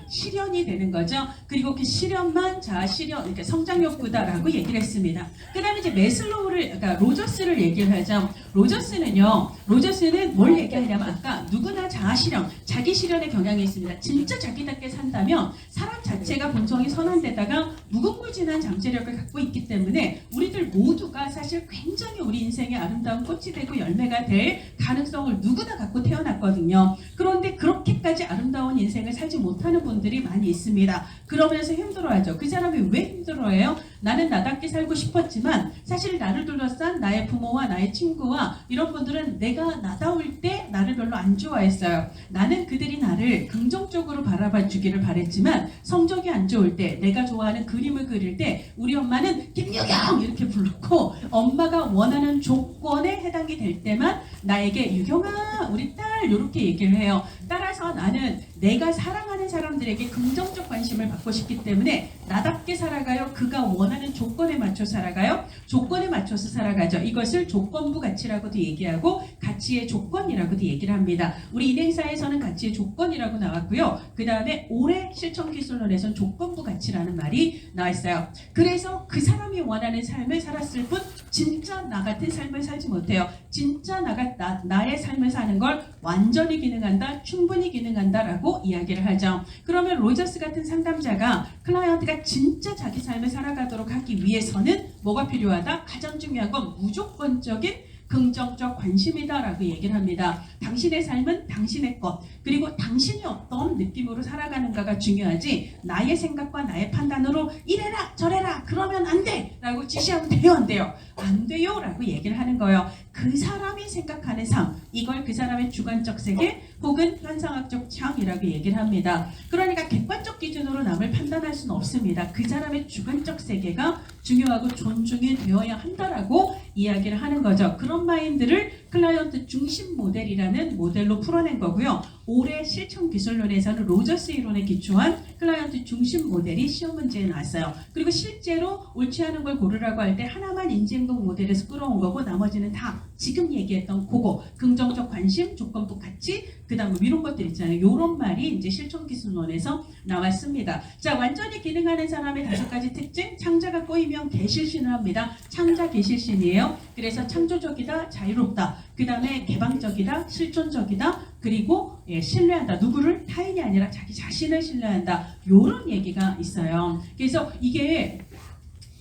실현이 되는 거죠. 그리고 그 실현만 실현, 그러니까 성장 욕구다라고 얘기를 했습니다. 있습니다. 그 다음에 이제 그러니까 로저스를 얘기를 하죠. 로저스는 뭘 얘기하냐면 아까 누구나 자아실현, 자기 실현의 경향이 있습니다. 진짜 자기답게 산다면 사람 자체가 본성이 선한 데다가 무궁무진한 잠재력을 갖고 있기 때문에 우리들 모두가 사실 굉장히 우리 인생의 아름다운 꽃이 되고 열매가 될 가능성을 누구나 갖고 태어났거든요. 그런데 그렇게까지 아름다운 인생을 살지 못하는 분들이 많이 있습니다. 그러면서 힘들어하죠. 그 사람이 왜 힘들어해요? 나는 나답게 살고 싶었지만 사실 나를 둘러싼 나의 부모와 나의 친구와 이런 분들은 내가 나다울 때 나를 별로 안 좋아했어요. 나는 그들이 나를 긍정적으로 바라봐 주기를 바랬지만 성적이 안 좋을 때 내가 좋아하는 그림을 그릴 때 우리 엄마는 김유경 이렇게 불렀고 엄마가 원하는 조건에 해당이 될 때만 나에게 유경아 우리 딸 이렇게 얘기를 해요. 따라서 나는 내가 사랑하는 사람들에게 긍정적 관심을 받고 싶기 때문에 나답게 살아가요. 그가 원하는 조건에 맞춰 살아가요. 조건에 맞춰서 살아가죠. 이것을 조건부 가치라고도 얘기하고 가치의 조건이라고도 얘기를 합니다. 우리 인행사에서는 가치의 조건이라고 나왔고요. 그 다음에 올해 실천기술론에서는 조건부 가치라는 말이 나와있어요. 그래서 그 사람이 원하는 삶을 살았을 뿐 진짜 나 같은 삶을 살지 못해요. 진짜 나의 삶을 사는 걸 완전히 기능한다, 충분히 기능한다라고 이야기를 하죠. 그러면 로저스 같은 상담자가 클라이언트가 진짜 자기 삶을 살아가도록 하기 위해서는 뭐가 필요하다? 가장 중요한 건 무조건적인 긍정적 관심이다라고 얘기를 합니다. 당신의 삶은 당신의 것, 그리고 당신이 어떤 느낌으로 살아가는가가 중요하지 나의 생각과 나의 판단으로 이래라 저래라 그러면 안 돼! 라고 지시하면 돼요 안 돼요? 안 돼요! 라고 얘기를 하는 거예요. 그 사람이 생각하는 삶, 이걸 그 사람의 주관적 세계 혹은 현상학적 창이라고 얘기를 합니다. 그러니까 객관적 기준으로 남을 판단할 수는 없습니다. 그 사람의 주관적 세계가 중요하고 존중이 되어야 한다라고 이야기를 하는 거죠. 그런 마인드를 클라이언트 중심 모델이라는 모델로 풀어낸 거고요. 올해 실천기술론에서는 로저스 이론에 기초한 클라이언트 중심 모델이 시험 문제에 나왔어요. 그리고 실제로 옳지 않은 걸 고르라고 할 때 하나만 인지행동 모델에서 끌어온 거고 나머지는 다 지금 얘기했던 그거 긍정적 관심, 조건부 가치, 그 다음 이런 것들 있잖아요. 이런 말이 이제 실천기술론에서 나왔습니다. 자, 완전히 기능하는 사람의 5가지 특징. 창자가 꼬이면 개실신을 합니다. 창자 개실신이에요. 그래서 창조적이다, 자유롭다, 그 다음에 개방적이다, 실존적이다, 그리고 신뢰한다. 누구를? 타인이 아니라 자기 자신을 신뢰한다. 이런 얘기가 있어요. 그래서 이게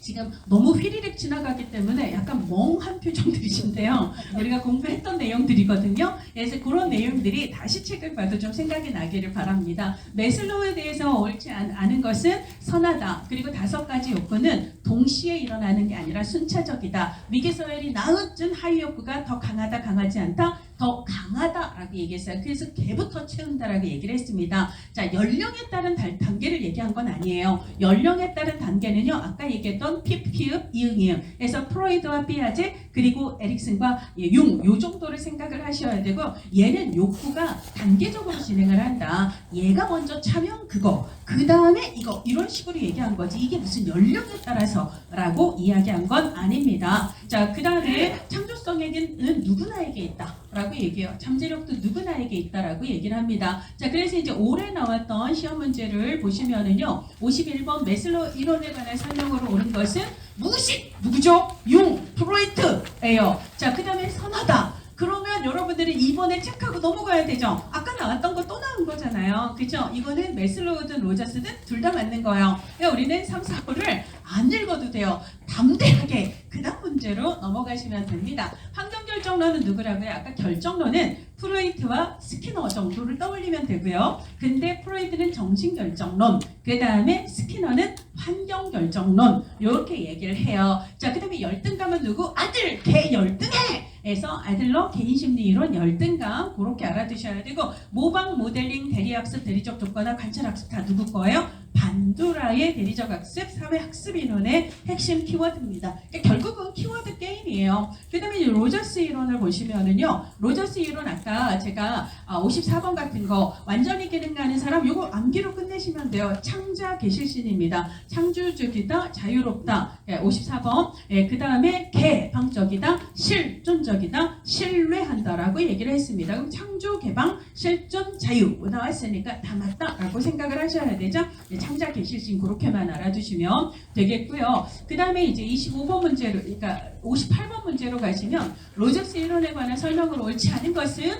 지금 너무 휘리릭 지나가기 때문에 약간 멍한 표정들이신데요. 우리가 공부했던 내용들이거든요. 그래서 그런 내용들이 다시 책을 봐도 좀 생각이 나기를 바랍니다. 매슬로우에 대해서 옳지 않은 것은 선하다. 그리고 5가지 욕구는 동시에 일어나는 게 아니라 순차적이다. 미개서열이 나으쯤 하위 욕구가 더 강하다, 강하지 않다. 더 강하다라고 얘기했어요. 그래서 개부터 채운다라고 얘기를 했습니다. 자, 연령에 따른 단계를 얘기한 건 아니에요. 연령에 따른 단계는요. 아까 얘기했던 피피읍, 이응이응에서 프로이드와 피아제 그리고 에릭슨과 융 요 정도를 생각을 하셔야 되고 얘는 욕구가 단계적으로 진행을 한다. 얘가 먼저 차면 그거, 그 다음에 이거 이런 식으로 얘기한 거지 이게 무슨 연령에 따라서라고 이야기한 건 아닙니다. 자, 그 다음에 창조성에는 누구나에게 있다 라고 얘기해요. 잠재력도 누구나에게 있다라고 얘기를 합니다. 자, 그래서 이제 올해 나왔던 시험 문제를 보시면은요 51번 매슬로우 이론에 관한 설명으로 오는 것은 무식 누구죠? 융 프로이트예요. 자, 그 다음에 선하다. 그러면 여러분들이 이번에 체크하고 넘어가야 되죠. 아까 나왔던 거 또 나온 거잖아요. 그죠? 이거는 매슬로우든 로저스든 둘 다 맞는 거예요. 그러니까 우리는 3, 4, 5를 안 읽어도 돼요. 담대하게 그 다음 문제로 넘어가시면 됩니다. 환경결정론은 누구라고요? 아까 결정론은 프로이트와 스키너 정도를 떠올리면 되고요. 근데 프로이트는 정신결정론, 그 다음에 스키너는 환경결정론 이렇게 얘기를 해요. 자, 그 다음에 열등감은 누구? 아들! 걔 열등해! 에서 아들러 개인심리이론 열등감 그렇게 알아두셔야 되고 모방, 모델링, 대리학습, 대리적 조건화, 관찰학습 다 누구 거예요? 반두라의 대리적 학습, 사회학습 이론의 핵심 키워드입니다. 그러니까 결국은 키워드 게임 시행이에요. 그 다음에 로저스 이론을 보시면은요, 로저스 이론 아까 제가 54번 같은 거 완전히 기능가는 사람 요거 암기로 끝내시면 돼요. 창자 개실신입니다. 창조적이다, 자유롭다. 54번. 그 다음에 개방적이다, 실존적이다, 신뢰한다라고 얘기를 했습니다. 그럼 창조, 개방, 실존, 자유 나왔으니까 다 맞다라고 생각을 하셔야 되죠. 창자 개실신 그렇게만 알아두시면 되겠고요. 그 다음에 이제 25번 문제로, 그러니까 58번 문제로 가시면 로저스 이론에 관한 설명을 옳지 않은 것은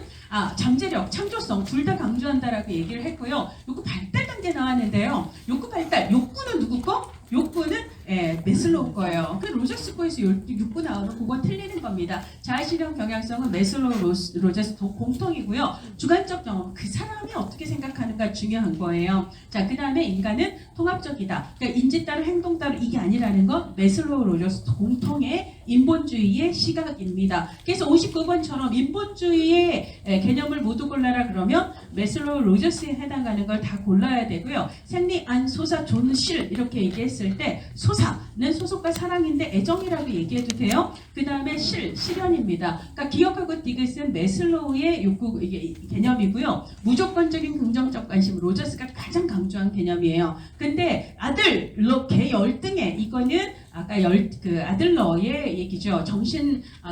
잠재력, 창조성 둘 다 강조한다라고 얘기를 했고요. 욕구 발달 단계 나왔는데요. 욕구 발달, 욕구는 누구 거? 욕구는 메슬로우 거예요. 그 로저스 거에서 욕구 나오는 그건 틀리는 겁니다. 자아실현 경향성은 메슬로우 로저스 공통이고요. 주관적 경험, 그 사람이 어떻게 생각하는가 중요한 거예요. 자, 그 다음에 인간은 통합적이다. 그러니까 인지 따로 행동 따로 이게 아니라는 건 메슬로우 로저스 공통의 인본주의의 시각입니다. 그래서 59번처럼 인본주의의 개념을 모두 골라라 그러면 메슬로우 로저스에 해당하는 걸 다 골라야 되고요. 생리, 안, 소사, 존, 실 이렇게 얘기했을 때 소사는 소속과 사랑인데 애정이라고 얘기해도 돼요. 그 다음에 실현입니다. 그러니까 기억하고 디귿은 메슬로우의 욕구 개념이고요. 무조건적인 긍정적 관심 로저스가 가장 강조한 개념이에요. 근데 개 열등의 이거는 아까 아들러의 얘기죠.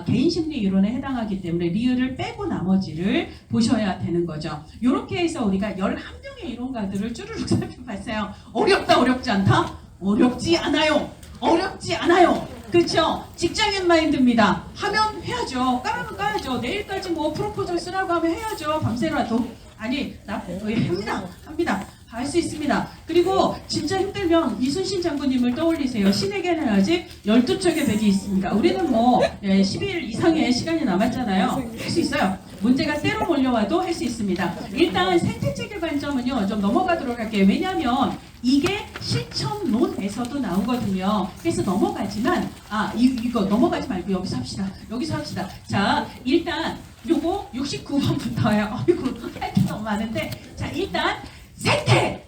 개인 심리 이론에 해당하기 때문에 리을을 빼고 나머지를 보셔야 되는 거죠. 이렇게 해서 우리가 11명의 이론가들을 쭈루룩 살펴봤어요. 어렵다, 어렵지 않다? 어렵지 않아요. 어렵지 않아요. 그렇죠? 직장인 마인드입니다. 하면 해야죠. 까면 까야죠. 내일까지 뭐 프로포절 쓰라고 하면 해야죠. 밤새라도. 아니, 합니다. 할 수 있습니다. 그리고 진짜 힘들면 이순신 장군님을 떠올리세요. 신에게는 아직 12척의 백이 있습니다. 우리는 뭐 10일 이상의 시간이 남았잖아요. 할 수 있어요. 문제가 때로 몰려와도 할 수 있습니다. 일단 생태체계 관점은요. 좀 넘어가도록 할게요. 왜냐하면 이게 실천론에서도 나오거든요. 그래서 넘어가지만 이거 넘어가지 말고 여기서 합시다. 자, 일단 요거 69번부터예요. 아이고 할 게 너무 많은데 자, 일단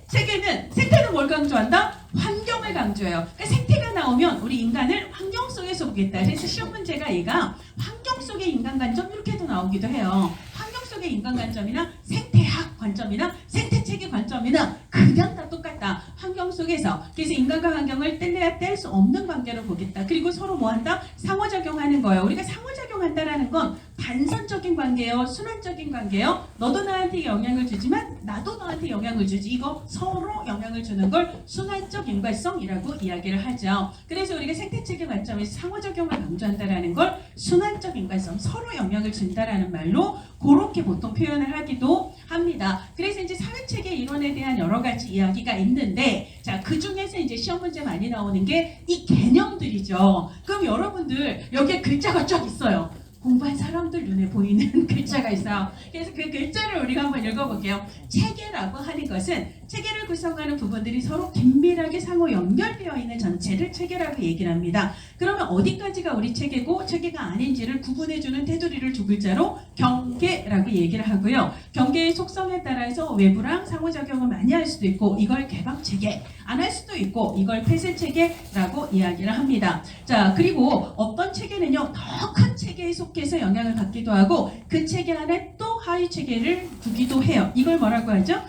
생태는 뭘 강조한다? 환경을 강조해요. 그러니까 생태가 나오면 우리 인간을 환경 속에서 보겠다. 그래서 시험 문제가 얘가 환경 속의 인간 관점 이렇게도 나오기도 해요. 환경 속의 인간 관점이나 생태학 관점이나 생태체계 관점이나 그냥 다 똑같다. 환경 속에서. 그래서 인간과 환경을 뗄래야 뗄 수 없는 관계로 보겠다. 그리고 서로 뭐한다? 상호작용하는 거예요. 우리가 상호작용한다라는 건 단선적인 관계예요. 순환적인 관계예요. 너도 나한테 영향을 주지만 나도 너한테 영향을 주지. 이거 서로 영향을 주는 걸 순환적 인과성이라고 이야기를 하죠. 그래서 우리가 생태체계 관점에서 상호작용을 강조한다라는 걸 순환적 인과성, 서로 영향을 준다라는 말로 그렇게 보통 표현을 하기도 합니다. 그래서 이제 사회체계 이론에 대한 여러 가지 이야기가 있는데 자, 그 중에서 이제 시험 문제 많이 나오는 게 이 개념들이죠. 그럼 여러분들 여기에 글자가 쫙 있어요. 공부한 사람들 눈에 보이는 글자가 있어요. 그래서 그 글자를 우리가 한번 읽어볼게요. 체계라고 하는 것은 체계를 구성하는 부분들이 서로 긴밀하게 상호 연결되어 있는 전체를 체계라고 얘기를 합니다. 그러면 어디까지가 우리 체계고 체계가 아닌지를 구분해주는 테두리를 두 글자로 경계라고 얘기를 하고요. 경계의 속성에 따라서 외부랑 상호작용을 많이 할 수도 있고 이걸 개방체계 안 할 수도 있고 이걸 폐쇄체계라고 이야기를 합니다. 자, 그리고 어떤 체계는요 더 큰 체계에 속해서 영향을 받기도 하고 그 체계 안에 또 하위 체계를 두기도 해요. 이걸 뭐라고 하죠?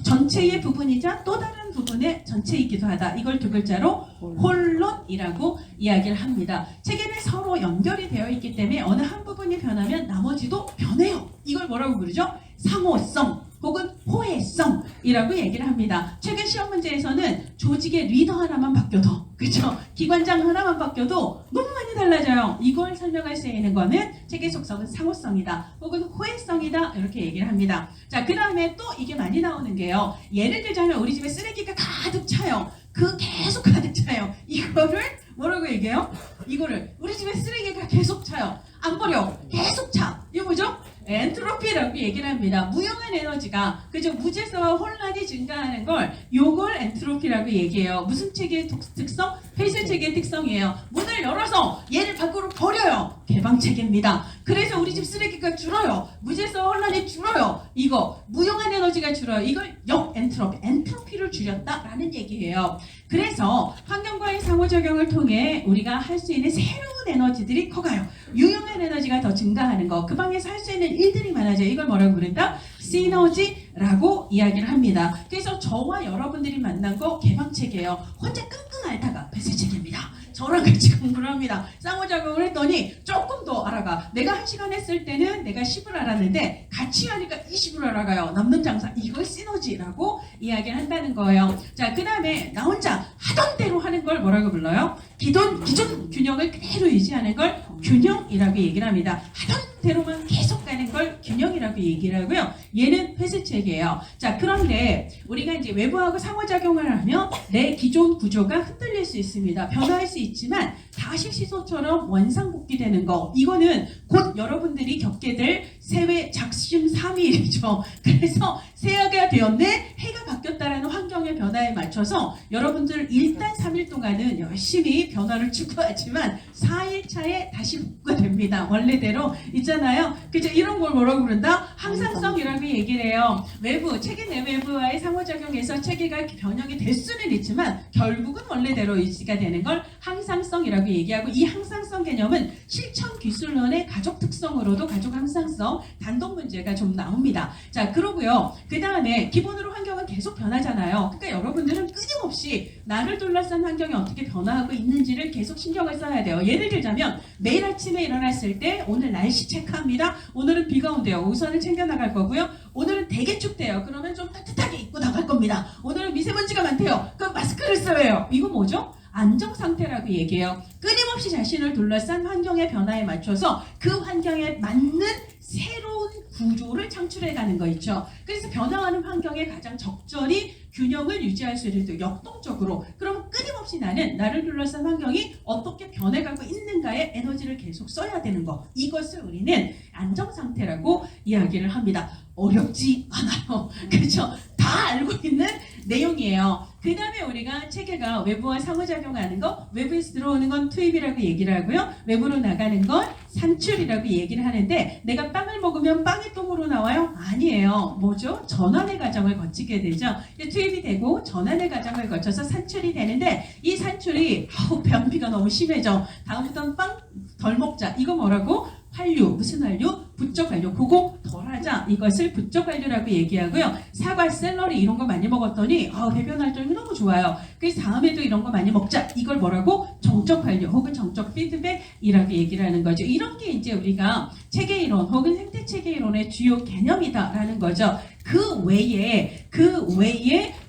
전체의 부분이자 또 다른 부분의 전체이기도 하다. 이걸 두 글자로 홀론이라고 이야기를 합니다. 체계는 서로 연결이 되어 있기 때문에 어느 한 부분이 변하면 나머지도 변해요. 이걸 뭐라고 부르죠? 상호성 혹은 호혜성이라고 얘기를 합니다. 최근 시험 문제에서는 조직의 리더 하나만 바뀌어도 그렇죠? 기관장 하나만 바뀌어도 너무 많이 달라져요. 이걸 설명할 수 있는 거는 체계 속성은 상호성이다 혹은 호혜성이다 이렇게 얘기를 합니다. 자, 그 다음에 또 이게 많이 나오는 게요. 예를 들자면 우리 집에 쓰레기가 가득 차요. 계속 가득 차요. 이거를 뭐라고 얘기해요? 이거를 우리 집에 쓰레기가 계속 차요. 안 버려. 계속 차. 이거 뭐죠? 엔트로피라고 얘기를 합니다. 무용한 에너지가 그죠? 무질서와 혼란이 증가하는 걸 요걸 엔트로피라고 얘기해요. 무슨 체계의 특성? 폐쇄 체계의 특성이에요. 문을 열어서 얘를 밖으로 버려요. 개방체계입니다. 그래서 우리 집 쓰레기가 줄어요. 무질서 혼란이 줄어요. 이거 무용한 에너지가 줄어요. 이걸 역엔트로피, 엔트로피를 줄였다라는 얘기예요. 그래서 환경과의 상호작용을 통해 우리가 할 수 있는 새로운 에너지들이 커가요. 유용한 에너지가 더 증가하는 거. 그 방에서 할 수 있는 일들이 많아져요. 이걸 뭐라고 부른다? 시너지라고 이야기를 합니다. 그래서 저와 여러분들이 만난 거 개방체계예요. 혼자 끙끙 앓다가 폐쇄체계입니다. 저랑 같이 공부를 합니다. 상호작용을 했더니 조금 더 알아가. 내가 1시간 했을 때는 내가 10을 알았는데 같이 하니까 20을 알아가요. 남는 장사. 이걸 시너지라고 이야기를 한다는 거예요. 자, 그 다음에 나 혼자 하던 대로 하는 걸 뭐라고 불러요? 기존 균형을 그대로 유지하는 걸 균형이라고 얘기를 합니다. 하던 대로만 계속 가는 걸 균형이라고 얘기를 하고요. 얘는 폐쇄체계예요. 자, 그런데 우리가 이제 외부하고 상호작용을 하면 내 기존 구조가 흔들릴 수 있습니다. 변화할 수 있지만 다시 시소처럼 원상복귀되는 거. 이거는 곧 여러분들이 겪게 될 새해 작심삼일이죠. 그래서 새해가 되었네, 해가 바뀌었다라는 환경의 변화에 맞춰서 여러분들 일단 3일 동안은 열심히 변화를 추구하지만 4일 차에 다시 복구가 됩니다. 원래대로 있잖아요. 그죠? 이런 걸 뭐라고 부른다? 항상성이라고 얘기를 해요. 외부, 체계 내외부와의 상호작용에서 체계가 변형이 될 수는 있지만 결국은 원래대로 유지가 되는 걸 항상성이라고 얘기하고, 이 항상성 개념은 실천 기술론의 가족 특성으로도 가족 항상성, 단독 문제가 좀 나옵니다. 자, 그러고요. 그 다음에 기본으로 환경은 계속 변하잖아요. 그러니까 여러분들은 끊임없이 나를 둘러싼 환경이 어떻게 변화하고 있는지를 계속 신경을 써야 돼요. 예를 들자면 매일 아침에 일어났을 때 오늘 날씨 체크합니다. 오늘은 비가 온대요. 우산을 챙겨 나갈 거고요. 오늘은 되게 춥대요. 그러면 좀 따뜻하게 입고 나갈 겁니다. 오늘은 미세먼지가 많대요. 그럼 마스크를 써야 해요. 이거 뭐죠? 안정상태라고 얘기해요. 끊임없이 자신을 둘러싼 환경의 변화에 맞춰서 그 환경에 맞는 새로운 구조를 창출해가는 거 있죠. 그래서 변화하는 환경에 가장 적절히 균형을 유지할 수 있는 역동적으로, 그럼 끊임없이 나는 나를 둘러싼 환경이 어떻게 변해가고 있는가에 에너지를 계속 써야 되는 거. 이것을 우리는 안정상태라고 이야기를 합니다. 어렵지 않아요. 그렇죠? 다 알고 있는 내용이에요. 그 다음에 우리가 체계가 외부와 상호작용하는 거, 외부에서 들어오는 건 투입이라고 얘기를 하고요. 외부로 나가는 건 산출이라고 얘기를 하는데, 내가 빵을 먹으면 빵이 똥으로 나와요? 아니에요. 뭐죠? 전환의 과정을 거치게 되죠. 투입이 되고 전환의 과정을 거쳐서 산출이 되는데, 이 산출이 변비가 너무 심해져. 다음부터는 빵 덜 먹자. 이거 뭐라고? 한류, 무슨 한류? 부적 한류. 그거 덜하자. 이것을 부적 한류라고 얘기하고요. 사과, 샐러리 이런 거 많이 먹었더니 배변 활동이 너무 좋아요. 그래서 다음에도 이런 거 많이 먹자. 이걸 뭐라고? 정적 한류 혹은 정적 피드백이라고 얘기를 하는 거죠. 이런 게 이제 우리가 체계 이론 혹은 생태 체계 이론의 주요 개념이다라는 거죠. 그 외에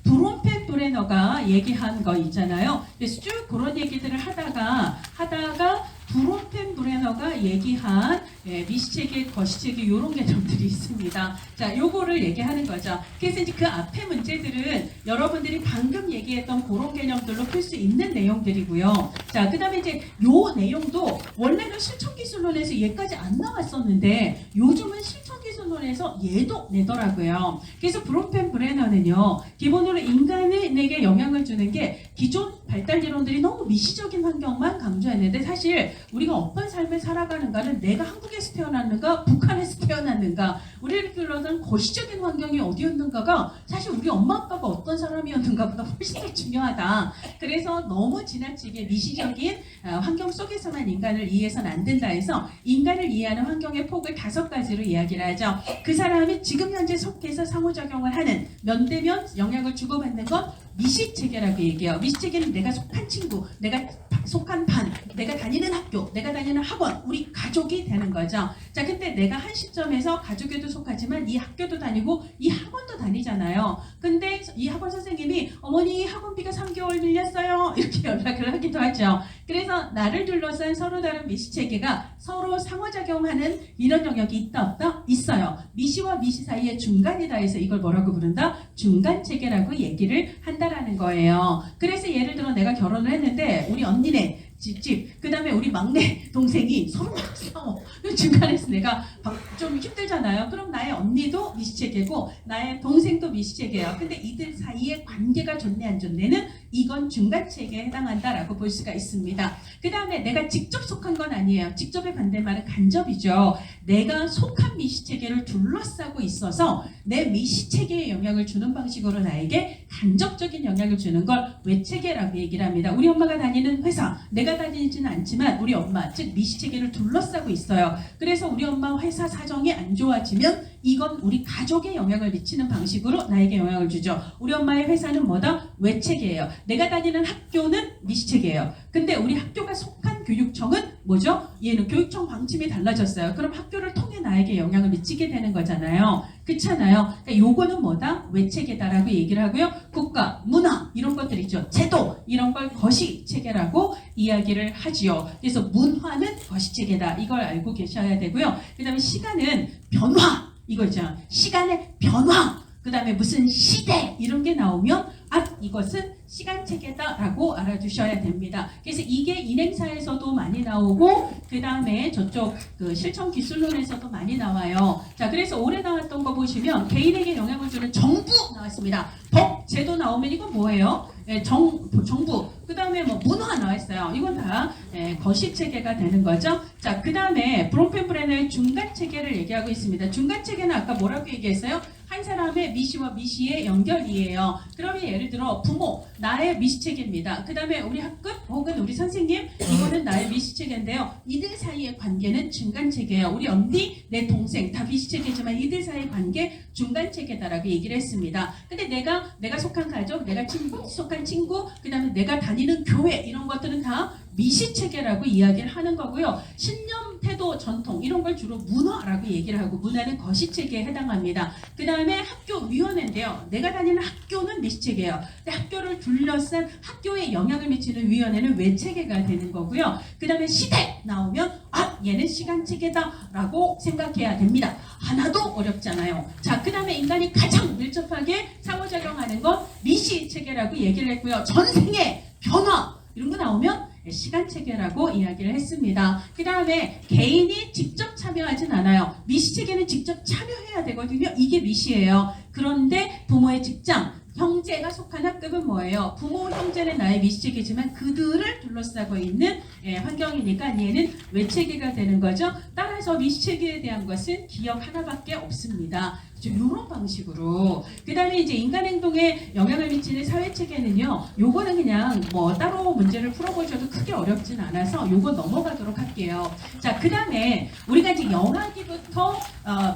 브론펜 브레너가 얘기한 거 있잖아요. 그래서 쭉 그런 얘기들을 하다가 브론펜 브레너가 얘기한 미시체계, 거시체계 이런 개념들이 있습니다. 자, 요거를 얘기하는 거죠. 그래서 이제 그 앞에 문제들은 여러분들이 방금 얘기했던 그런 개념들로 풀 수 있는 내용들이고요. 자, 그 다음에 이제 요 내용도 원래는 실천기술론에서 얘까지 안 나왔었는데 요즘은 실천기술론에서 얘도 내더라고요. 그래서 브론펜 브레너는요, 기본으로 인간에게 영향을 주는 게 기존 발달 이론들이 너무 미시적인 환경만 강조했는데, 사실 우리가 어떤 삶을 살아가는가는 내가 한국에서 태어났는가 북한에서 태어났는가, 우리를 길러던 거시적인 환경이 어디였는가가 사실 우리 엄마 아빠가 어떤 사람이었는가보다 훨씬 더 중요하다. 그래서 너무 지나치게 미시적인 환경 속에서만 인간을 이해해서는 안 된다 해서 인간을 이해하는 환경의 폭을 5가지로 이야기를 하죠. 그 사람이 지금 현재 속해서 상호작용을 하는 면대면 영향을 주고받는 건 미시체계라고 얘기해요. 미시체계는 내가 속한 친구, 내가 속한 반, 내가 다니는 학교, 내가 다니는 학원, 우리 가족이 되는 거죠. 자, 근데 내가 한 시점에서 가족에도 속하지만 이 학교도 다니고 이 학원도 다니잖아요. 근데 이 학원 선생님이 어머니 학원비가 3개월 밀렸어요. 이렇게 연락을 하기도 하죠. 그래서 나를 둘러싼 서로 다른 미시체계가 서로 상호작용하는 이런 영역이 있다 없다? 있어요. 미시와 미시 사이의 중간이다 해서 이걸 뭐라고 부른다? 중간체계라고 얘기를 한다라는 거예요. 그래서 예를 들어 내가 결혼을 했는데 우리 언니네 집, 그 다음에 우리 막내 동생이 서로 막 싸워. 중간에서 내가 좀 힘들잖아요. 그럼 나의 언니도 미시체계고 나의 동생도 미시체계예요. 근데 이들 사이의 관계가 좋네 안 좋네는 이건 중간체계에 해당한다라고 볼 수가 있습니다. 그 다음에 내가 직접 속한 건 아니에요. 직접의 반대말은 간접이죠. 내가 속한 미시체계를 둘러싸고 있어서 내 미시체계에 영향을 주는 방식으로 나에게 간접적인 영향을 주는 걸 외체계라고 얘기를 합니다. 우리 엄마가 다니는 회사, 내가 다니지는 않지만 우리 엄마, 즉 미시체계를 둘러싸고 있어요. 그래서 우리 엄마 회사 사정이 안 좋아지면 이건 우리 가족에 영향을 미치는 방식으로 나에게 영향을 주죠. 우리 엄마의 회사는 뭐다? 외체계예요. 내가 다니는 학교는 미시체계예요. 근데 우리 학교가 속한 교육청은 뭐죠? 얘는 교육청 방침이 달라졌어요. 그럼 학교를 통해 나에게 영향을 미치게 되는 거잖아요. 그렇잖아요. 그러니까 요거는 뭐다? 외체계다라고 얘기를 하고요. 국가, 문화 이런 것들 있죠. 제도 이런 걸 거시체계라고 이야기를 하지요. 그래서 문화는 거시체계다. 이걸 알고 계셔야 되고요. 그 다음에 시간은 변화. 이거 있잖아. 시간의 변화. 그 다음에 무슨 시대 이런 게 나오면 이것은 시간체계다라고 알아두셔야 됩니다. 그래서 이게 인행사에서도 많이 나오고 그 다음에 저쪽 그 실천기술론에서도 많이 나와요. 자, 그래서 올해 나왔던 거 보시면 개인에게 영향을 주는 정부 나왔습니다. 법, 제도 나오면 이건 뭐예요? 정부. 그 다음에 뭐 문화 나왔어요. 이건 다 거시체계가 되는 거죠. 자, 그 다음에 브론펜브레너의 중간체계를 얘기하고 있습니다. 중간체계는 아까 뭐라고 얘기했어요? 한 사람의 미시와 미시의 연결이에요. 그러면 예를 들어 부모, 나의 미시체계입니다. 그 다음에 우리 학급 혹은 우리 선생님, 이거는 나의 미시체계인데요. 이들 사이의 관계는 중간체계예요. 우리 언니, 내 동생 다 미시체계지만 이들 사이의 관계 중간체계다라고 얘기를 했습니다. 근데 내가 속한 가족, 내가 속한 친구, 그 다음에 내가 다니는 교회 이런 것들은 다 미시체계라고 이야기를 하는 거고요. 신념, 태도, 전통 이런 걸 주로 문화라고 얘기를 하고 문화는 거시체계에 해당합니다. 그 다음에 학교위원회인데요. 내가 다니는 학교는 미시체계예요. 근데 학교를 둘러싼 학교에 영향을 미치는 위원회는 외체계가 되는 거고요. 그 다음에 시대 나오면 얘는 시간체계다라고 생각해야 됩니다. 하나도 어렵잖아요. 자, 그 다음에 인간이 가장 밀접하게 상호작용하는 건 미시체계라고 얘기를 했고요. 전생의 변화 이런 거 나오면 시간체계라고 이야기를 했습니다. 그 다음에 개인이 직접 참여하진 않아요. 미시체계는 직접 참여해야 되거든요. 이게 미시예요. 그런데 부모의 직장, 형제가 속한 학급은 뭐예요? 부모, 형제는 나의 미시체계지만 그들을 둘러싸고 있는 환경이니까 얘는 외체계가 되는 거죠. 따라서 미시체계에 대한 것은 기억 하나밖에 없습니다. 이런 방식으로. 그 다음에 이제 인간 행동에 영향을 미치는 사회체계는요. 요거는 그냥 뭐 따로 문제를 풀어보셔도 크게 어렵진 않아서 요거 넘어가도록 할게요. 자, 그 다음에 우리가 이제 영아기부터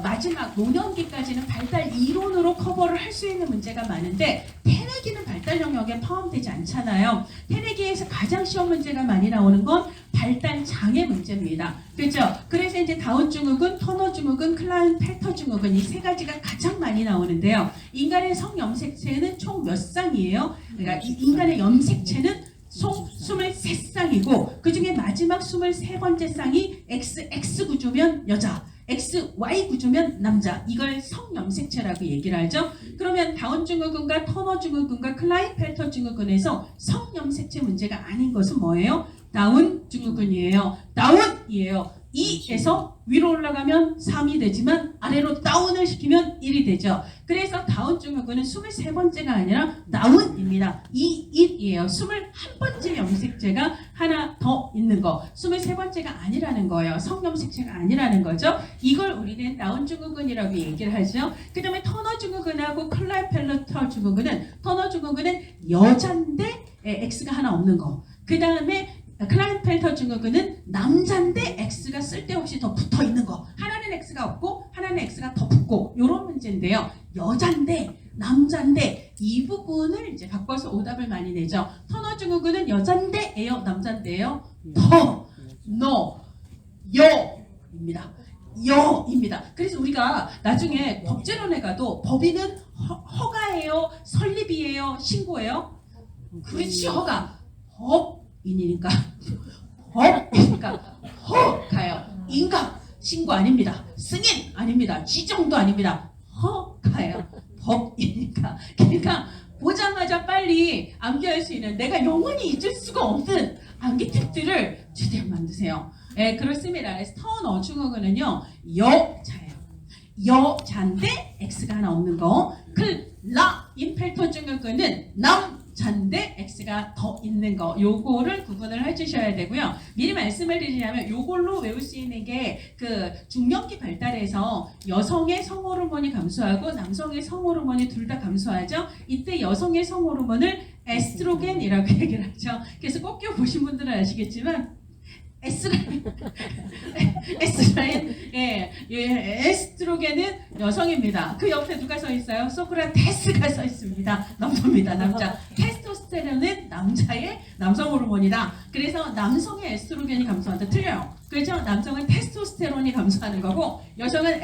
마지막 노년기까지는 발달 이론으로 커버를 할 수 있는 문제가 많은데 태내기는 발달 영역에 포함되지 않잖아요. 태내기에서 가장 시험 문제가 많이 나오는 건 발달 장애 문제입니다. 그렇죠? 그래서 이제 다운 증후군, 터너 증후군, 클라인펠터 증후군 이 세 가지가 가장 많이 나오는데요. 인간의 성염색체는 총 몇 쌍이에요? 그러니까 인간의 염색체는 총 23쌍이고 그 중에 마지막 23번째 쌍이 XX 구조면 여자, XY 구조면 남자. 이걸 성염색체라고 얘기를 하죠. 그러면 다운 증후군과 터너 증후군과 클라인펠터 증후군에서 성염색체 문제가 아닌 것은 뭐예요? 다운 증후군이에요. 다운이에요. 2에서 위로 올라가면 3이 되지만 아래로 다운을 시키면 1이 되죠. 그래서 다운 증후군은 23번째가 아니라 다운입니다. 1이에요. 21번째 염색체가 하나 더 있는 거. 23번째가 아니라는 거예요. 성염색체가 아니라는 거죠. 이걸 우리는 다운 증후군이라고 얘기를 하죠. 그 다음에 터너 증후군하고 클라인펠터 증후군은 터너 증후군은 여잔데 X가 하나 없는 거. 그 다음에 클라인펠터 증후군은 남잔데 X가 쓸데없이 더 붙어 있는 거. 하나는 X가 없고 하나는 X가 더 붙고 이런 문제인데요. 여잔데 남잔데 이 부분을 이제 바꿔서 오답을 많이 내죠. 터너 증후군은 여잔데예요, 남잔데예요? 더, 너, 여입니다. 여입니다. 그래서 우리가 나중에 법제론에 가도 법인은 허가예요, 설립이에요, 신고예요? 그렇지, 허가. 법인이니까 허가요. 인가 신고 아닙니다. 승인 아닙니다. 지정도 아닙니다. 허가요. 법이니까. 그러니까 보자마자 빨리 암기할 수 있는 내가 영원히 잊을 수가 없는 암기 팁들을 최대한 만드세요. 네, 그렇습니다. 그래서 터너 증후군은요 여자예요. 여잔데 X가 하나 없는 거. 클라인펠터 증후군은 남잔데 X가 더 있는 거. 요거를 구분을 해주셔야 되고요. 미리 말씀을 드리자면 요걸로 외울 수 있는 게 그 중년기 발달에서 여성의 성호르몬이 감소하고 남성의 성호르몬이 둘 다 감소하죠. 이때 여성의 성호르몬을 에스트로겐이라고 얘기를 하죠. 그래서 꼭 보신 분들은 아시겠지만 에스트로겐은 여성입니다. 그 옆에 누가 서 있어요? 소크라테스가 서 있습니다. 남자입니다. 남자. 테스토스테론은 남자의 남성 호르몬이다. 그래서 남성의 에스트로겐이 감소한다. 틀려요. 그렇죠? 남성은 테스토스테론이 감소하는 거고 여성은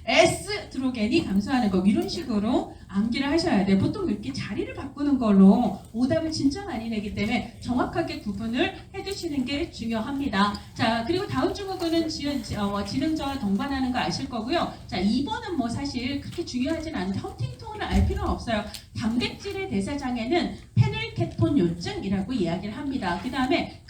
에스트로겐이 감소하는 거. 이런 식으로 암기를 하셔야 돼요. 보통 이렇게 자리를 바꾸는 걸로 오답을 진짜 많이 내기 때문에 정확하게 구분을 해두시는 게 중요합니다. 자, 그리고 다음 증후군은 지능저하 동반하는 거 아실 거고요. 자, 2번은 뭐 사실 그렇게 중요하진 않은데 헌팅턴을 알 필요는 없어요. 단백질의 대사장애는 페닐케톤 요증이라고 이야기를 합니다. 그 다음에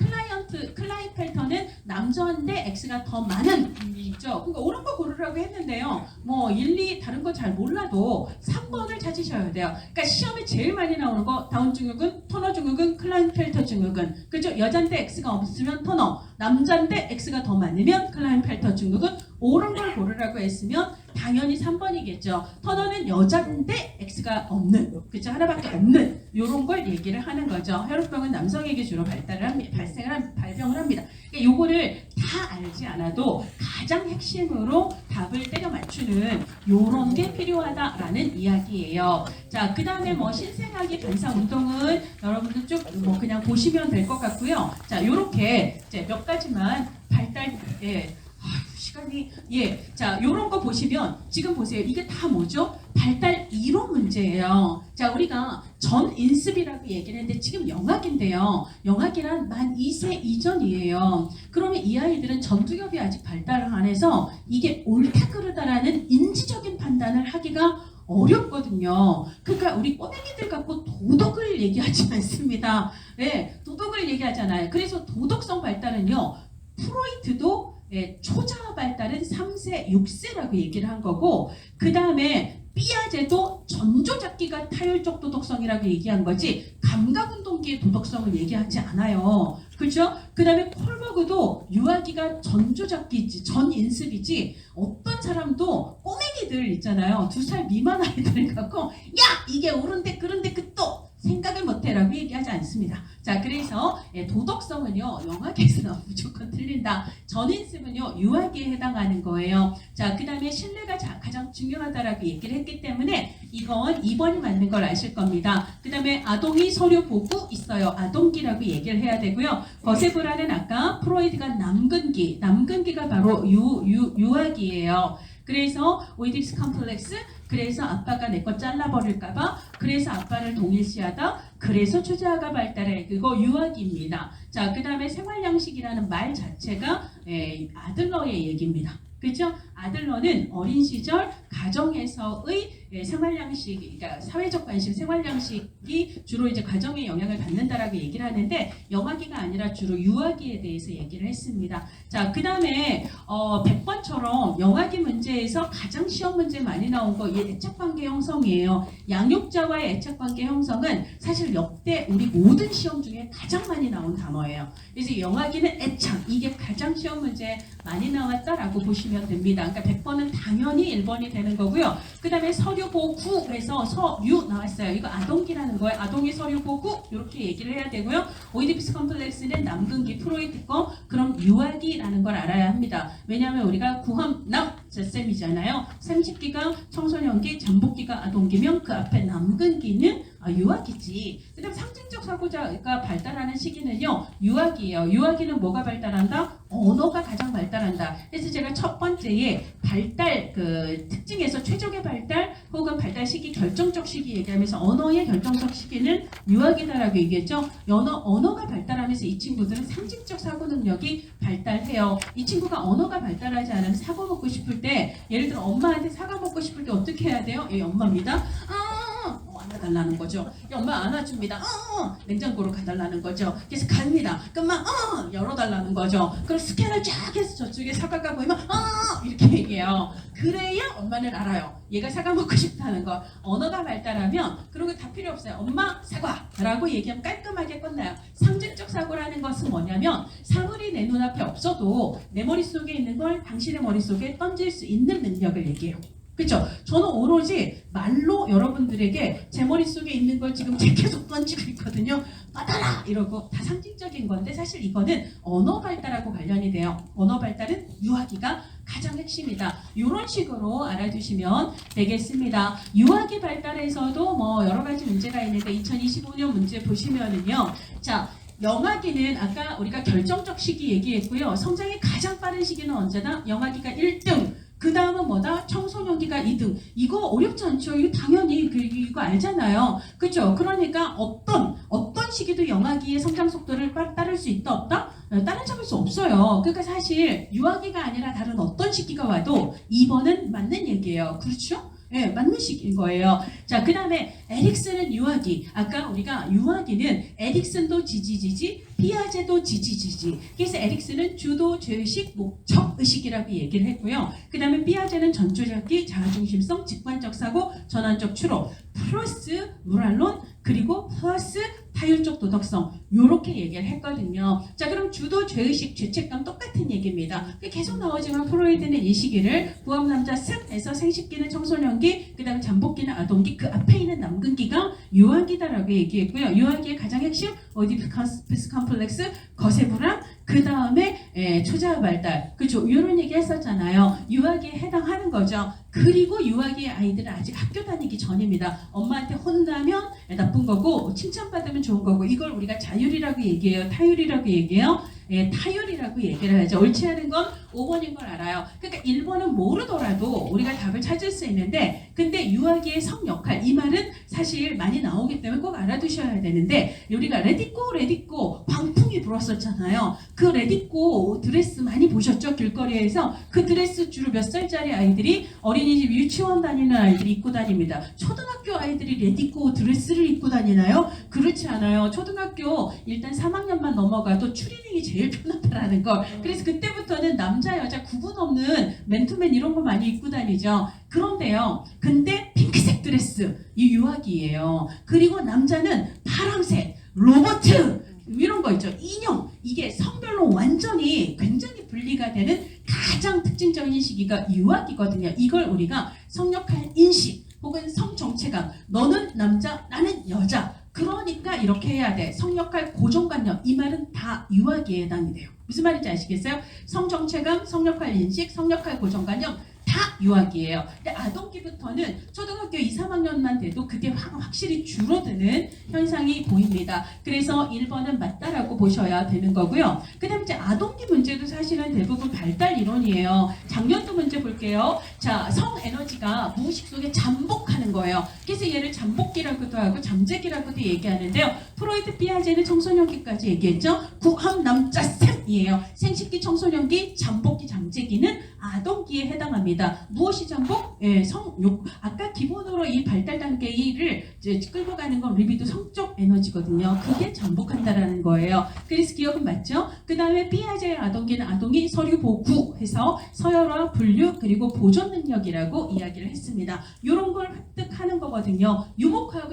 클라인펠터는 남자인데 X가 더 많은 있죠. 그러니까 옳은 거 고르라고 했는데요. 뭐 1, 2 다른 거 잘 몰라도 3번을 찾으셔야 돼요. 그러니까 시험에 제일 많이 나오는 거 다운 증후군, 터너 증후군, 클라인펠터 증후군. 그죠? 여잔데 X가 없으면 터너, 남잔데 X가 더 많으면 클라인펠터 증후군. 옳은 걸 고르라고 했으면 당연히 3번이겠죠. 터너는 여잔데 X가 없는, 그죠? 하나밖에 없는 이런 걸 얘기를 하는 거죠. 혈우병은 남성에게 주로 발병을 합니다. 그러니까 요거를 다 알지 않아도 가장 핵심으로 답을 때려 맞추는 요런 게 필요하다라는 이야기예요. 자, 그 다음에 뭐 신생아기 반사 운동은 여러분들 쭉 뭐 그냥 보시면 될 것 같고요. 자, 요렇게 이제 몇 가지만 시간이 자, 요런 거 보시면 지금 보세요. 이게 다 뭐죠? 발달 이론 문제예요. 자, 우리가 전인습이라고 얘기를 했는데 지금 영악인데요. 영악이란 만 2세 이전이에요. 그러면 이 아이들은 전두엽이 아직 발달을 안 해서 이게 옳다 그르다라는 인지적인 판단을 하기가 어렵거든요. 그러니까 우리 꼬맹이들 갖고 도덕을 얘기하지 않습니다. 네, 도덕을 얘기하잖아요. 그래서 도덕성 발달은요. 프로이트도 초자아 발달은 3세, 6세라고 얘기를 한 거고 그 다음에 삐아제도 전조잡기가 타율적 도덕성이라고 얘기한 거지 감각운동기의 도덕성을 얘기하지 않아요. 그렇죠? 그 다음에 콜버그도 유아기가 전조잡기지 전인습이지 어떤 사람도 꼬맹이들 있잖아요. 2살 미만 아이들을 갖고 야! 이게 옳은데 그런데 그 또 생각을 못해라고 얘기하지 않습니다. 자, 그래서 도덕성은요 영악에서는 무조건 틀린다. 전인습은요 유아기에 해당하는 거예요. 자, 그 다음에 신뢰가 가장 중요하다라고 얘기를 했기 때문에 이건 2번이 맞는 걸 아실 겁니다. 그 다음에 아동이 서류 보고 있어요. 아동기라고 얘기를 해야 되고요. 버세브라는 아까 프로이드가 남근기가 바로 유아기예요. 그래서 오이디푸스 컴플렉스, 그래서 아빠가 내 거 잘라버릴까봐, 그래서 아빠를 동일시하다, 그래서 초자아가 발달해. 그거 유아기입니다. 자, 그 다음에 생활양식이라는 말 자체가 아들러의 얘기입니다. 그렇죠? 아들러는 어린 시절 가정에서의 생활양식, 그러니까 사회적 관심, 생활양식이 주로 이제 가정에 영향을 받는다라고 얘기를 하는데 영아기가 아니라 주로 유아기에 대해서 얘기를 했습니다. 자, 그 다음에 100번처럼 영아기 문제에서 가장 시험 문제 많이 나온 거 이 애착관계 형성이에요. 양육자와의 애착관계 형성은 사실 역대 우리 모든 시험 중에 가장 많이 나온 단어예요. 그래서 영아기는 애착, 이게 가장 시험 문제에 많이 나왔다라고 보시면 됩니다. 그러니까 100번은 당연히 1번이 되는 거고요. 그 다음에 서류보구에서 서유 나왔어요. 이거 아동기라는 거예요. 아동이 서류보구 이렇게 얘기를 해야 되고요. 오이디푸스 컴플렉스는 남근기 프로이트 거, 그럼 유아기라는 걸 알아야 합니다. 왜냐하면 우리가 구함남자쌤이잖아요. 30기가 청소년기, 잠복기가 아동기면 그 앞에 남근기는 유아기지. 그 다음 상징적 사고자가 발달하는 시기는요 유아기예요. 유아기는 뭐가 발달한다? 언어가 가장 발달한다. 그래서 제가 첫 번째에 발달 그 특징에서 최적의 발달 혹은 발달 시기 결정적 시기 얘기하면서 언어의 결정적 시기는 유아기다라고 얘기했죠. 언어가 발달하면서 이 친구들은 상징적 사고 능력이 발달해요. 이 친구가 언어가 발달하지 않으면 사과 먹고 싶을 때 예를 들어 엄마한테 사과 먹고 싶을 때 어떻게 해야 돼요? 예, 엄마입니다. 안아달라는 거죠. 엄마 안아줍니다. 냉장고로 가달라는 거죠. 그래서 갑니다. 그러면 열어달라는 거죠. 그럼 스캔을 쫙 해서 저쪽에 사과가 보이면 이렇게 얘기해요. 그래야 엄마는 알아요. 얘가 사과 먹고 싶다는 거. 언어가 발달하면 그런 거 다 필요 없어요. 엄마 사과라고 얘기하면 깔끔하게 끝나요. 상징적 사고라는 것은 뭐냐면 사물이 내 눈앞에 없어도 내 머릿속에 있는 걸 당신의 머릿속에 던질 수 있는 능력을 얘기해요. 그렇죠? 저는 오로지 말로 여러분들에게 제 머릿속에 있는 걸 지금 계속 던지고 있거든요. 받아라! 이러고 다 상징적인 건데 사실 이거는 언어 발달하고 관련이 돼요. 언어 발달은 유아기가 가장 핵심이다. 이런 식으로 알아두시면 되겠습니다. 유아기 발달에서도 뭐 여러 가지 문제가 있는데 2025년 문제 보시면은요. 자, 영아기는 아까 우리가 결정적 시기 얘기했고요. 성장이 가장 빠른 시기는 언제나 영아기가 1등. 그 다음은 뭐다? 청소년기가 2등. 이거 어렵지 않죠? 이거 당연히 이거 알잖아요. 그렇죠? 그러니까 어떤 시기도 영아기의 성장 속도를 따를 수 있다 없다? 따라잡을 수 없어요. 그러니까 사실 유아기가 아니라 다른 어떤 시기가 와도 2번은 맞는 얘기예요. 그렇죠? 네, 맞는 시기인 거예요. 자, 그 다음에 에릭슨은 유아기. 아까 우리가 유아기는 에릭슨도 지지지지, 피아제도 지지지지. 그래서 에릭슨은 주도, 죄의식, 목적, 의식이라고 얘기를 했고요. 그 다음에 피아제는 전조적기, 자아중심성, 직관적 사고, 전환적 추론, 플러스 모랄론, 그리고 플러스 타율적 도덕성 요렇게 얘기를 했거든요. 자, 그럼 주도, 죄의식, 죄책감 똑같은 얘기입니다. 계속 나오지만 프로이드는 이 시기를 부업남자 습에서 생식기는 청소년기, 그 다음에 잠복기는 아동기, 그 앞에 있는 남근기가 유아기다라고 얘기했고요. 유아기의 가장 핵심 오디피스 컴플렉스, 거세불안, 그 다음에 초자아 발달, 그렇죠? 이런 얘기 했었잖아요. 유아기에 해당하는 거죠. 그리고 유아기의 아이들은 아직 학교 다니기 전입니다. 엄마한테 혼나면 나쁜 거고 칭찬받으면 좋은 거고 이걸 우리가 자율이라고 얘기해요. 타율이라고 얘기해요. 타율이라고 얘기를 하죠. 옳지 않은 건 5번인 걸 알아요. 그러니까 1번은 모르더라도 우리가 답을 찾을 수 있는데 근데 유아기의 성 역할 이 말은 사실 많이 나오기 때문에 꼭 알아두셔야 되는데 우리가 레디꼬 광풍이 불었었잖아요. 그 레디꼬 드레스 많이 보셨죠? 길거리에서 그 드레스 주로 몇 살짜리 아이들이 어린이집 유치원 다니는 아이들이 입고 다닙니다. 초등학교 아이들이 레디꼬 드레스를 입고 다니나요? 그렇지 않아요. 초등학교 일단 3학년만 넘어가도 추리닝이 제일 편하다라는 걸. 그래서 그때부터는 남자 여자 구분 없는 맨투맨 이런 거 많이 입고 다니죠. 그런데요. 근데 핑크색 드레스 이 유아기예요. 그리고 남자는 파란색 로버트 이런 거 있죠. 인형 이게 성별로 완전히 굉장히 분리가 되는 가장 특징적인 시기가 유아기거든요. 이걸 우리가 성역할 인식 혹은 성정체감 너는 남자 나는 여자 그러니까 이렇게 해야 돼. 성역할 고정관념 이 말은 다 유아기에 해당이 돼요. 무슨 말인지 아시겠어요? 성정체감, 성역할 인식, 성역할 고정관념 다 유아기예요. 근데 아동기부터는 초등학교 2, 3학년만 돼도 그게 확실히 줄어드는 현상이 보입니다. 그래서 1번은 맞다라고 보셔야 되는 거고요. 그 다음에 이제 아동기 문제도 사실은 대부분 발달 이론이에요. 작년도 문제 볼게요. 자, 성에너지가 무의식 속에 잠복하는 거예요. 그래서 얘를 잠복기라고도 하고 잠재기라고도 얘기하는데요. 프로이드 피아제는 청소년기까지 얘기했죠. 구함남자 셈이에요. 생식기, 청소년기, 잠복기, 잠재기는 아동기에 해당합니다. 무엇이 잠복? 성욕. 아까 기본으로 이 발달 단계를 끌고 가는 건 리비도 성적 에너지거든요. 그게 잠복한다라는 거예요. 그래서 기억은 맞죠? 그 다음에 피아제의 아동기는 아동이 서류 보구해서 서열화, 분류, 그리고 보존 능력이라고 이야기를 했습니다. 이런 걸 획득하는 거거든요. 유목하고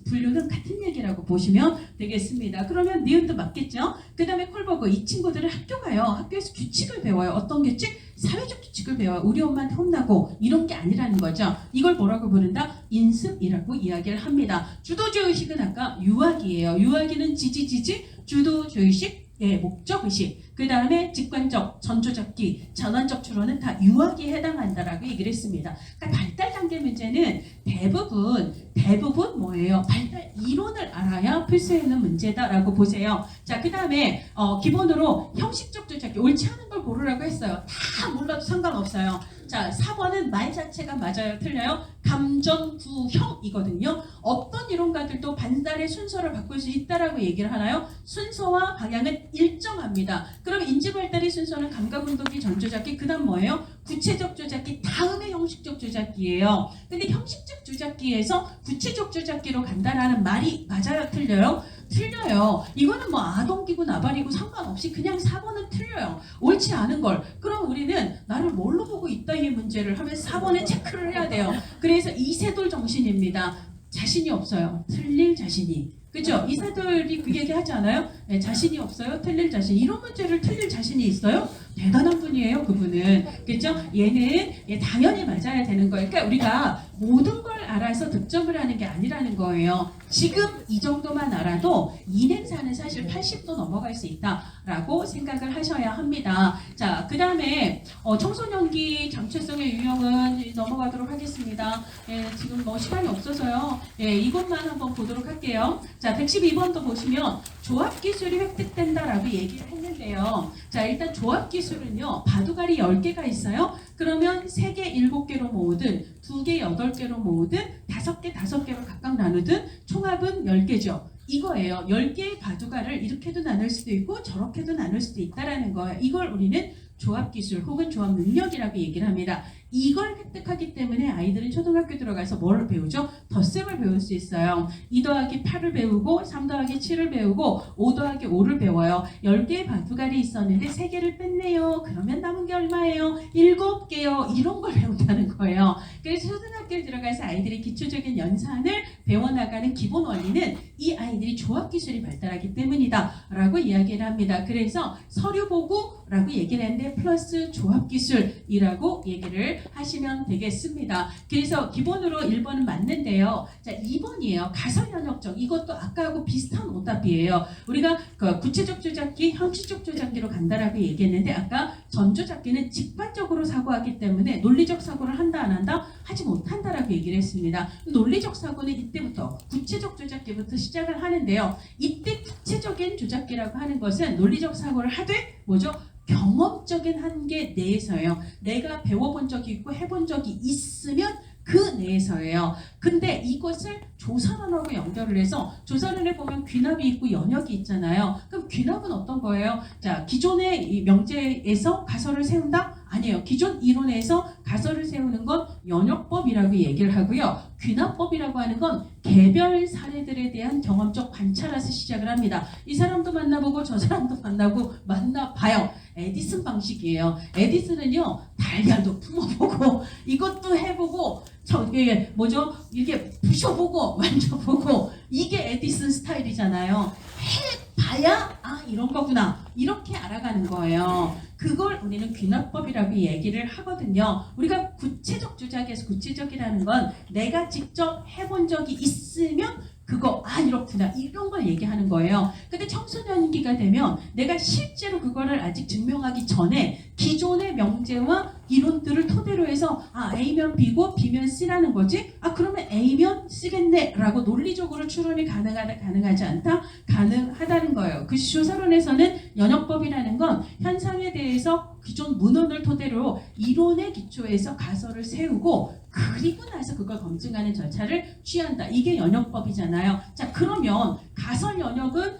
분류는 같은 얘기라고 보시면 되겠습니다. 그러면 니은도 맞겠죠? 그 다음에 콜버그 이 친구들은 학교 가요. 학교에서 규칙을 배워요. 어떤 규칙? 사회적 규칙을 배워요. 우리 엄마한테 혼나고 이런 게 아니라는 거죠. 이걸 뭐라고 부른다? 인습이라고 이야기를 합니다. 주도주의식은 아까 유아기예요. 유아기는 지지지지, 주도주의식, 목적의식, 그 다음에 직관적, 전조적기, 전환적 추론은 다 유아기에 해당한다라고 얘기를 했습니다. 그러니까 발달 단계 문제는 대부분 뭐예요? 발달 이론을 알아야 풀 수 있는 문제다라고 보세요. 자, 그 다음에 기본으로 형식적 조작기, 옳지 않은 걸 고르라고 했어요. 다 몰라도 상관없어요. 자, 4번은 말 자체가 맞아요, 틀려요? 감정구형이거든요. 어떤 이론가들도 반달의 순서를 바꿀 수 있다라고 얘기를 하나요? 순서와 방향은 일정합니다. 그럼 인지발달의 순서는 감각운동기, 전조작기, 그 다음 뭐예요? 구체적 조작기, 다음에 형식적 조작기예요. 근데 형식적 조작기에서 구체적 조작기로 간다라는 말이 맞아요? 틀려요? 틀려요. 이거는 뭐 아동기고 나발이고 상관없이 그냥 4번은 틀려요. 옳지 않은 걸. 그럼 우리는 나를 뭘로 보고 있다 이 문제를 하면 4번에 체크를 해야 돼요. 그래서 이세돌 정신입니다. 자신이 없어요. 틀릴 자신이. 그죠? 이세돌이 그 얘기 하지 않아요? 네, 자신이 없어요. 틀릴 자신. 이런 문제를 틀릴 자신이 있어요? 대단한 분이에요, 그분은. 그죠? 얘는 당연히 맞아야 되는 거예요. 그러니까 우리가 모든 걸 알아서 득점을 하는 게 아니라는 거예요. 지금 이 정도만 알아도 인행사는 사실 80도 넘어갈 수 있다라고 생각을 하셔야 합니다. 자, 그 다음에 청소년기 정체성의 유형은 넘어가도록 하겠습니다. 지금 뭐 시간이 없어서요. 이것만 한번 보도록 할게요. 자, 112번도 보시면 조합기술이 획득된다라고 얘기를 했는데요. 자, 일단 조합기술은요. 바둑알이 10개가 있어요. 그러면 3개, 7개로 모으든 2개, 8개로 모으든 5개, 5개로 각각 나누든 총합은 10개죠. 이거예요. 10개의 바둑알을 이렇게도 나눌 수도 있고 저렇게도 나눌 수도 있다라는 거예요. 이걸 우리는 조합기술 혹은 조합 능력이라고 얘기를 합니다. 이걸 획득하기 때문에 아이들은 초등학교 들어가서 뭘 배우죠? 덧셈을 배울 수 있어요. 2 더하기 8을 배우고 3 더하기 7을 배우고 5 더하기 5를 배워요. 10개의 바둑알이 있었는데 3개를 뺐네요. 그러면 남은 게 얼마예요? 7개요. 이런 걸 배운다는 거예요. 그래서 초등학교에 들어가서 아이들이 기초적인 연산을 배워나가는 기본 원리는 이 아이들이 조합기술이 발달하기 때문이다 라고 이야기를 합니다. 그래서 서류보고라고 얘기를 했는데 플러스 조합기술이라고 얘기를 하시면 되겠습니다. 그래서 기본으로 1번은 맞는데요. 자, 2번이에요. 가설연역적. 이것도 아까하고 비슷한 오답이에요. 우리가 그 구체적 조작기, 형식적 조작기로 간다라고 얘기했는데 아까 전조작기는 직관적으로 사고하기 때문에 논리적 사고를 한다 안 한다? 하지 못한다라고 얘기를 했습니다. 논리적 사고는 이때부터 구체적 조작기부터 시작을 하는데요. 이때 구체적인 조작기라고 하는 것은 논리적 사고를 하되 뭐죠? 경험적인 한계 내에서예요. 내가 배워본 적이 있고 해본 적이 있으면 그 내에서예요. 근데 이것을 조선언하고 연결을 해서 조선언에 보면 귀납이 있고 연역이 있잖아요. 그럼 귀납은 어떤 거예요? 자, 기존의 이 명제에서 가설을 세운다? 아니에요. 기존 이론에서 가설을 세우는 건 연역법이라고 얘기를 하고요. 귀납법이라고 하는 건 개별 사례들에 대한 경험적 관찰에서 시작을 합니다. 이 사람도 만나보고 저 사람도 만나봐요. 에디슨 방식이에요. 에디슨은요, 달걀도 품어보고 이것도 해보고 저게 뭐죠? 이렇게 부셔보고 만져보고 이게 에디슨 스타일이잖아요. 해봐야 이런 거구나 이렇게 알아가는 거예요. 그걸 우리는 귀납법이라고 얘기를 하거든요. 우리가 구체적 조작에서 구체적이라는 건 내가 직접 해본 적이 있으면 그거 이렇구나 이런 걸 얘기하는 거예요. 근데 청소년기가 되면 내가 실제로 그거를 아직 증명하기 전에 기존의 명제와 이론들을 토대로 해서 A면 B고 B면 C라는 거지? 그러면 A면 C겠네 라고 논리적으로 추론이 가능하다 가능하지 않다? 가능하다는 거예요. 그 조사론에서는 연역법이라는 건 현상에 대해서 기존 문헌을 토대로 이론의 기초에서 가설을 세우고 그리고 나서 그걸 검증하는 절차를 취한다. 이게 연역법이잖아요. 자, 그러면 가설 연역은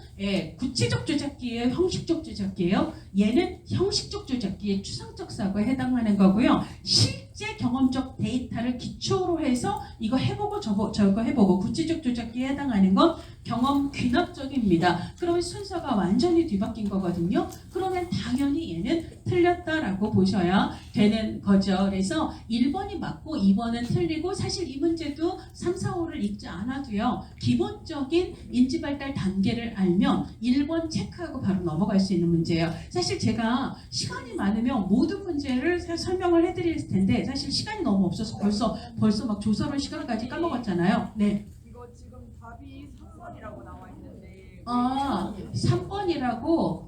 구체적 조작기예요? 형식적 조작기예요? 얘는 형식적 조작기의 추상적 사고에 해당하는 거고요. 실제 경험적 데이터를 기초로 해서 이거 해보고 저거 해보고 구체적 조작기에 해당하는 건 경험 귀납적입니다. 그러면 순서가 완전히 뒤바뀐 거거든요. 그러면 당연히 얘는 틀렸다라고 보셔야 되는 거죠. 그래서 1번이 맞고 2번은 틀리고 사실 이 문제도 3, 4, 5를 읽지 않아도요. 기본적인 인지발달 단계를 알면 1번 체크하고 바로 넘어갈 수 있는 문제예요. 사실 제가 시간이 많으면 모든 문제를 설명을 해드릴 텐데 사실 시간이 너무 없어서 벌써 막 조사론 시간까지 까먹었잖아요. 네. 이거 지금 답이 3번이라고 나와 있는데 3번이라고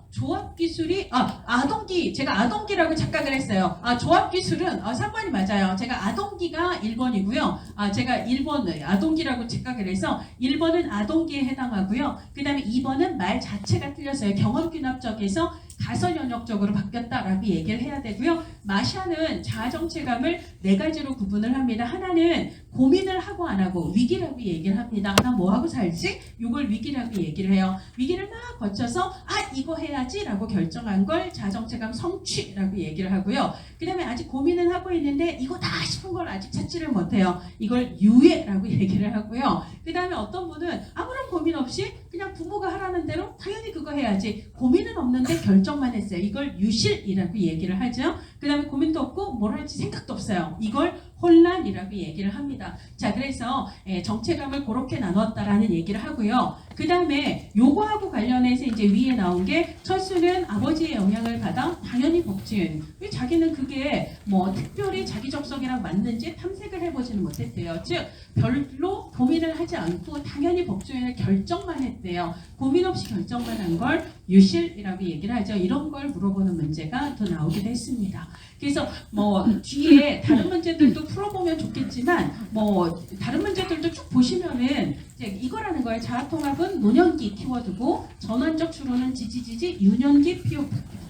조합기술이 아동기 제가 아동기라고 착각을 했어요. 조합기술은 3번이 맞아요. 제가 아동기가 1번이고요. 제가 1번을 아동기라고 착각을 해서 1번은 아동기에 해당하고요. 그 다음에 2번은 말 자체가 틀렸어요. 경험귀납적에서 가설 연역적으로 바뀌었다라고 얘기를 해야 되고요. 마샤는 자아 정체감을 네 가지로 구분을 합니다. 하나는 고민을 하고 안 하고 위기라고 얘기를 합니다. 나 뭐 하고 살지? 이걸 위기라고 얘기를 해요. 위기를 막 거쳐서 이거 해야지라고 결정한 걸 자아 정체감 성취라고 얘기를 하고요. 그 다음에 아직 고민은 하고 있는데 이거다 싶은 걸 아직 찾지를 못해요. 이걸 유예라고 얘기를 하고요. 그 다음에 어떤 분은 아무런 고민 없이 그냥 부모가 하라는 대로 당연히 그거 해야지. 고민은 없는데 결정만 했어요. 이걸 유실이라고 얘기를 하죠. 그 다음에 고민도 없고 뭘 할지 생각도 없어요. 이걸 혼란이라고 얘기를 합니다. 자, 그래서 정체감을 그렇게 나눴다라는 얘기를 하고요. 그 다음에 요거하고 관련해서 이제 위에 나온 게 철수는 아버지의 영향을 받아 당연히 복지은. 왜 자기는 그게 뭐 특별히 자기 적성이랑 맞는지 탐색을 해보지는 못했대요. 즉 별로 고민을 하지 않고 당연히 복지은을 결정만 했대요. 고민 없이 결정만 한 걸 유실이라고 얘기를 하죠. 이런 걸 물어보는 문제가 더 나오기도 했습니다. 그래서 뭐 뒤에 다른 문제들도 풀어보면 좋겠지만 뭐 다른 문제들도 쭉 보시면은 이제 이거라는 거예요. 자아통합은 노년기 키워드고 전환적 추론은 지지지지 유년기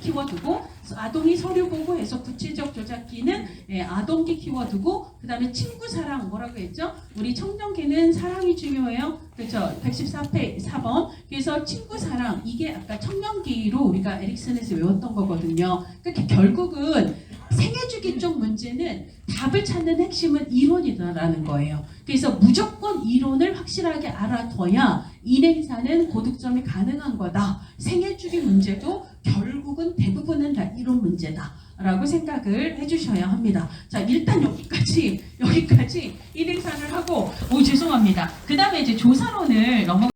키워드고 아동이 서류 보고 해서 구체적 조작기는 아동기 키워드고 그 다음에 친구 사랑 뭐라고 했죠? 우리 청년기는 사랑이 중요해요. 그렇죠. 114페이지 4번. 그래서 친구 사랑 이게 아까 청년기로 우리가 에릭슨에서 외웠던 거거든요. 그러니까 결국은 생애주기 쪽 문제는 답을 찾는 핵심은 이론이다라는 거예요. 그래서 무조건 이론을 확실하게 알아둬야 인행사는 고득점이 가능한 거다. 생애주기 문제도 결국은 대부분은 다 이론 문제다. 라고 생각을 해주셔야 합니다. 자, 일단 여기까지 인행사를 하고, 죄송합니다. 그 다음에 이제 조사론을 넘어